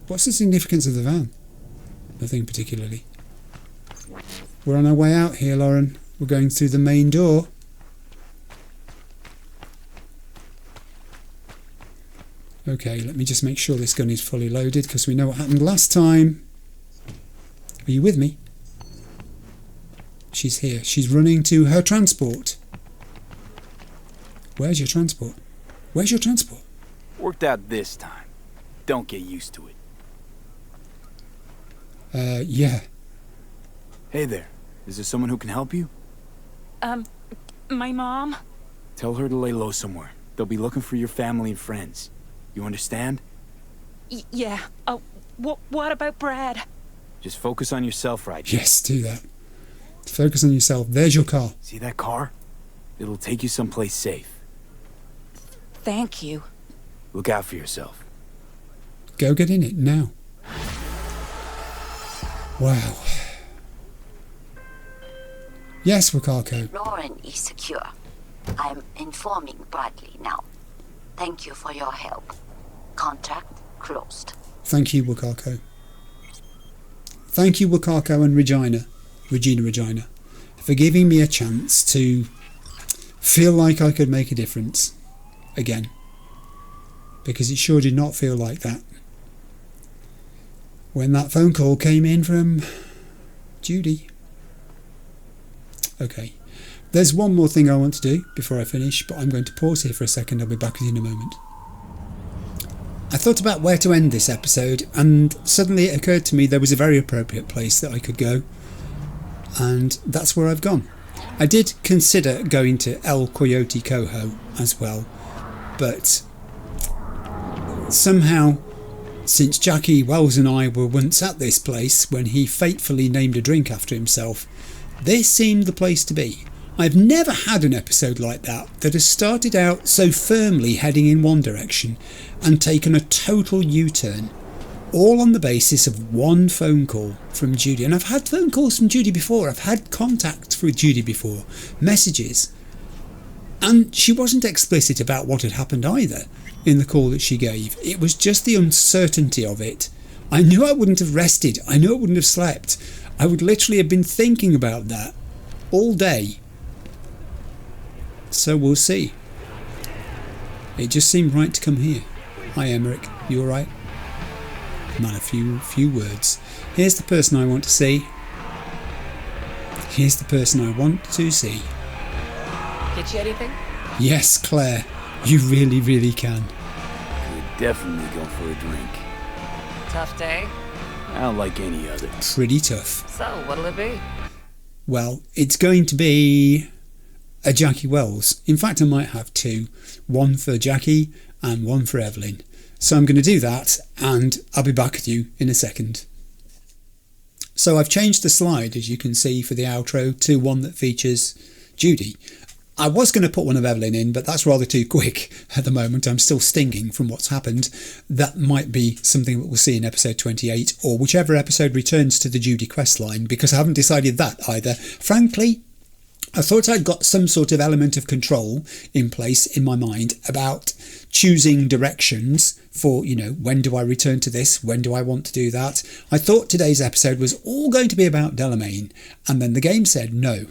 What's the significance of the van? Nothing particularly. We're on our way out here, Lauren. We're going through the main door. Okay, let me just make sure this gun is fully loaded, because we know what happened last time. Are you with me? She's here. She's running to her transport. Where's your transport? Where's your transport? Worked out this time. Don't get used to it. Yeah. Hey there. Is there someone who can help you? My mom? Tell her to lay low somewhere. They'll be looking for your family and friends. You understand? Yeah. Oh, What about Brad? Just focus on yourself right now. Yes, do that. Focus on yourself. There's your car. See that car? It'll take you someplace safe. Thank you. Look out for yourself. Go get in it now. Wow. Yes, Wakako. Lauren is secure. I'm informing Bradley now. Thank you for your help. Contract closed. Thank you, Wakako. Thank you, Wakako and Regina, for giving me a chance to feel like I could make a difference again. Because it sure did not feel like that when that phone call came in from Judy. Okay, there's one more thing I want to do before I finish, but I'm going to pause here for a second. I'll be back with you in a moment. I thought about where to end this episode, and suddenly it occurred to me there was a very appropriate place that I could go, and that's where I've gone. I did consider going to El Coyote Coho as well, but somehow, since Jackie Wells and I were once at this place when he fatefully named a drink after himself, this seemed the place to be. I've never had an episode like that has started out so firmly heading in one direction and taken a total U-turn, all on the basis of one phone call from Judy. And I've had phone calls from Judy before, I've had contact with Judy before, messages, and she wasn't explicit about what had happened either in the call that she gave. It was just the uncertainty of it. I knew I wouldn't have rested, I knew I wouldn't have slept. I would literally have been thinking about that all day. So we'll see. It just seemed right to come here. Hi Emmerich, you alright? Man, a few words. Here's the person I want to see. Here's the person I want to see. Get you anything? Yes, Claire. You really, really can. Could definitely go for a drink. Tough day? Not like any other. Pretty tough. So, what'll it be? Well, it's going to be a Jackie Wells. In fact, I might have two. One for Jackie and one for Evelyn. So I'm going to do that, and I'll be back with you in a second. So I've changed the slide, as you can see, for the outro to one that features Judy. I was going to put one of Evelyn in, but that's rather too quick at the moment. I'm still stinging from what's happened. That might be something that we'll see in episode 28, or whichever episode returns to the Judy questline, because I haven't decided that either. Frankly, I thought I'd got some sort of element of control in place in my mind about choosing directions for, when do I return to this? When do I want to do that? I thought today's episode was all going to be about Delmain, and then the game said no.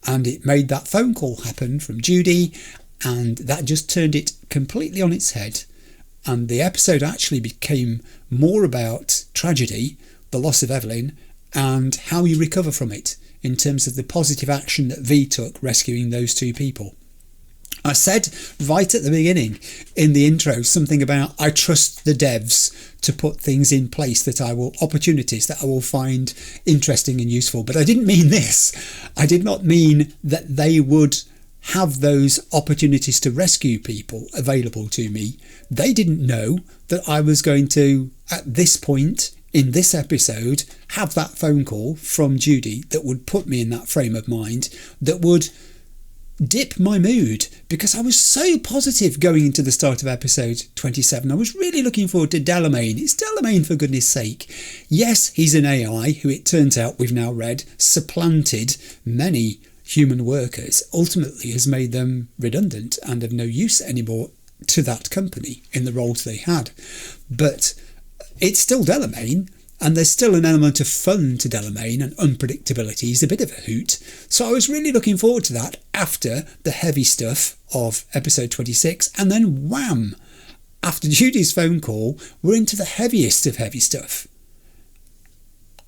And it made that phone call happen from Judy, and that just turned it completely on its head. And the episode actually became more about tragedy, the loss of Evelyn, and how you recover from it in terms of the positive action that V took rescuing those two people. I said right at the beginning in the intro something about I trust the devs to put things in place opportunities that I will find interesting and useful. But I didn't mean this. I did not mean that they would have those opportunities to rescue people available to me. They didn't know that I was going to, at this point in this episode, have that phone call from Judy that would put me in that frame of mind, that would dip my mood, because I was so positive going into the start of episode 27. I was really looking forward to Delmain. It's Delmain, for goodness sake. Yes, he's an AI who, it turns out, we've now read, supplanted many human workers, ultimately has made them redundant and of no use anymore to that company in the roles they had. But it's still Delmain, and there's still an element of fun to Delmain, and unpredictability. He's a bit of a hoot. So I was really looking forward to that after the heavy stuff of episode 26, and then wham! After Judy's phone call, we're into the heaviest of heavy stuff.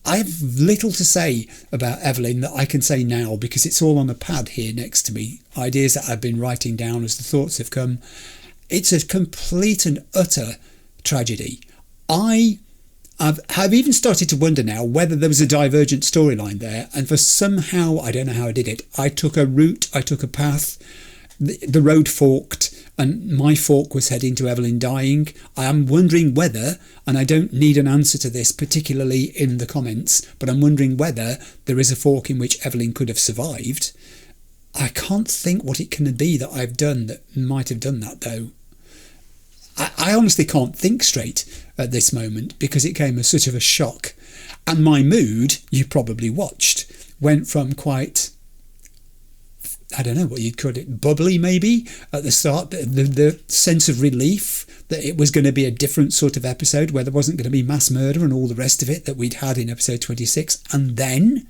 I have little to say about Evelyn that I can say now, because it's all on a pad here next to me. Ideas that I've been writing down as the thoughts have come. It's a complete and utter tragedy. I've even started to wonder now whether there was a divergent storyline there, and for somehow, I don't know how I did it, I took a route, I took a path the road forked and my fork was heading to Evelyn dying. I am wondering whether, and I don't need an answer to this particularly in the comments, but I'm wondering whether there is a fork in which Evelyn could have survived. I can't think what it can be that I've done that might have done that, though. I honestly can't think straight at this moment because it came as such of a shock. And my mood, you probably watched, went from quite, I don't know what you'd call it, bubbly maybe at the start, the sense of relief that it was going to be a different sort of episode where there wasn't going to be mass murder and all the rest of it that we'd had in episode 26. And then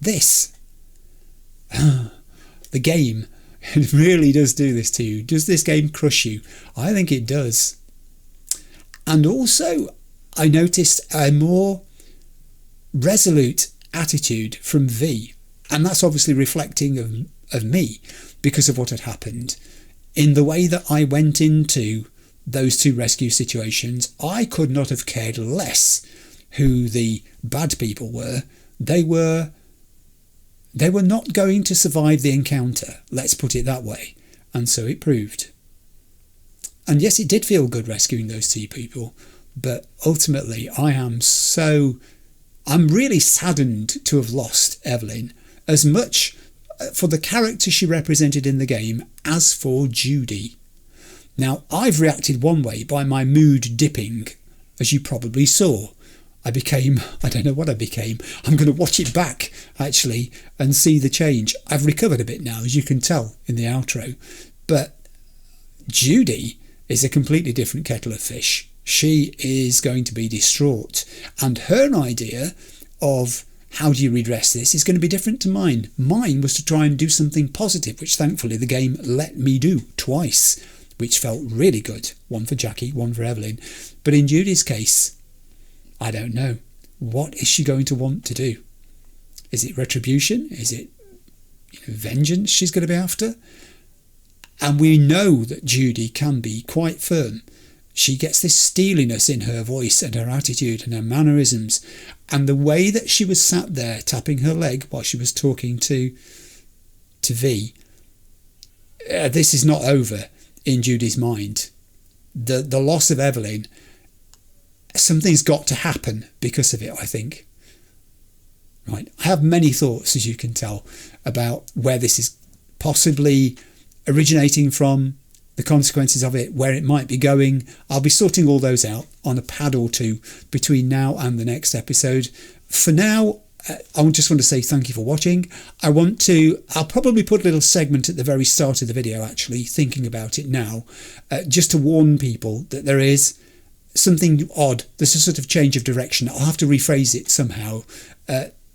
this. The game. It really does do this to you. Does this game crush you? I think it does. And also, I noticed a more resolute attitude from V. And that's obviously reflecting of me because of what had happened. In the way that I went into those two rescue situations, I could not have cared less who the bad people were. They were not going to survive the encounter, let's put it that way. And so it proved. And yes, it did feel good rescuing those two people, but ultimately I'm really saddened to have lost Evelyn, as much for the character she represented in the game as for Judy. Now, I've reacted one way by my mood dipping, as you probably saw. I don't know what I became. I'm going to watch it back, actually, and see the change. I've recovered a bit now, as you can tell in the outro. But Judy is a completely different kettle of fish. She is going to be distraught. And her idea of how do you redress this is going to be different to mine. Mine was to try and do something positive, which thankfully the game let me do twice, which felt really good. One for Jackie, one for Evelyn. But in Judy's case, I don't know. What is she going to want to do? Is it retribution? Is it vengeance she's going to be after? And we know that Judy can be quite firm. She gets this steeliness in her voice and her attitude and her mannerisms. And the way that she was sat there tapping her leg while she was talking to V. This is not over in Judy's mind. The loss of Evelyn, something's got to happen because of it, I think. Right, I have many thoughts, as you can tell, about where this is possibly originating from, the consequences of it, where it might be going. I'll be sorting all those out on a pad or two between now and the next episode. For now, I just want to say thank you for watching. I'll probably put a little segment at the very start of the video, actually, thinking about it now, just to warn people that there is something odd. There's a sort of change of direction. I'll have to rephrase it somehow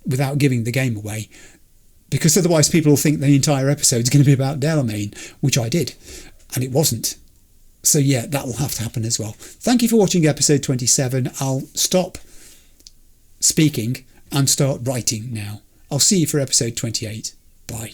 without giving the game away, because otherwise people will think the entire episode is going to be about Delmain, which I did, and it wasn't. So yeah, that will have to happen as well. Thank you for watching episode 27. I'll stop speaking and start writing now. I'll see you for episode 28. Bye.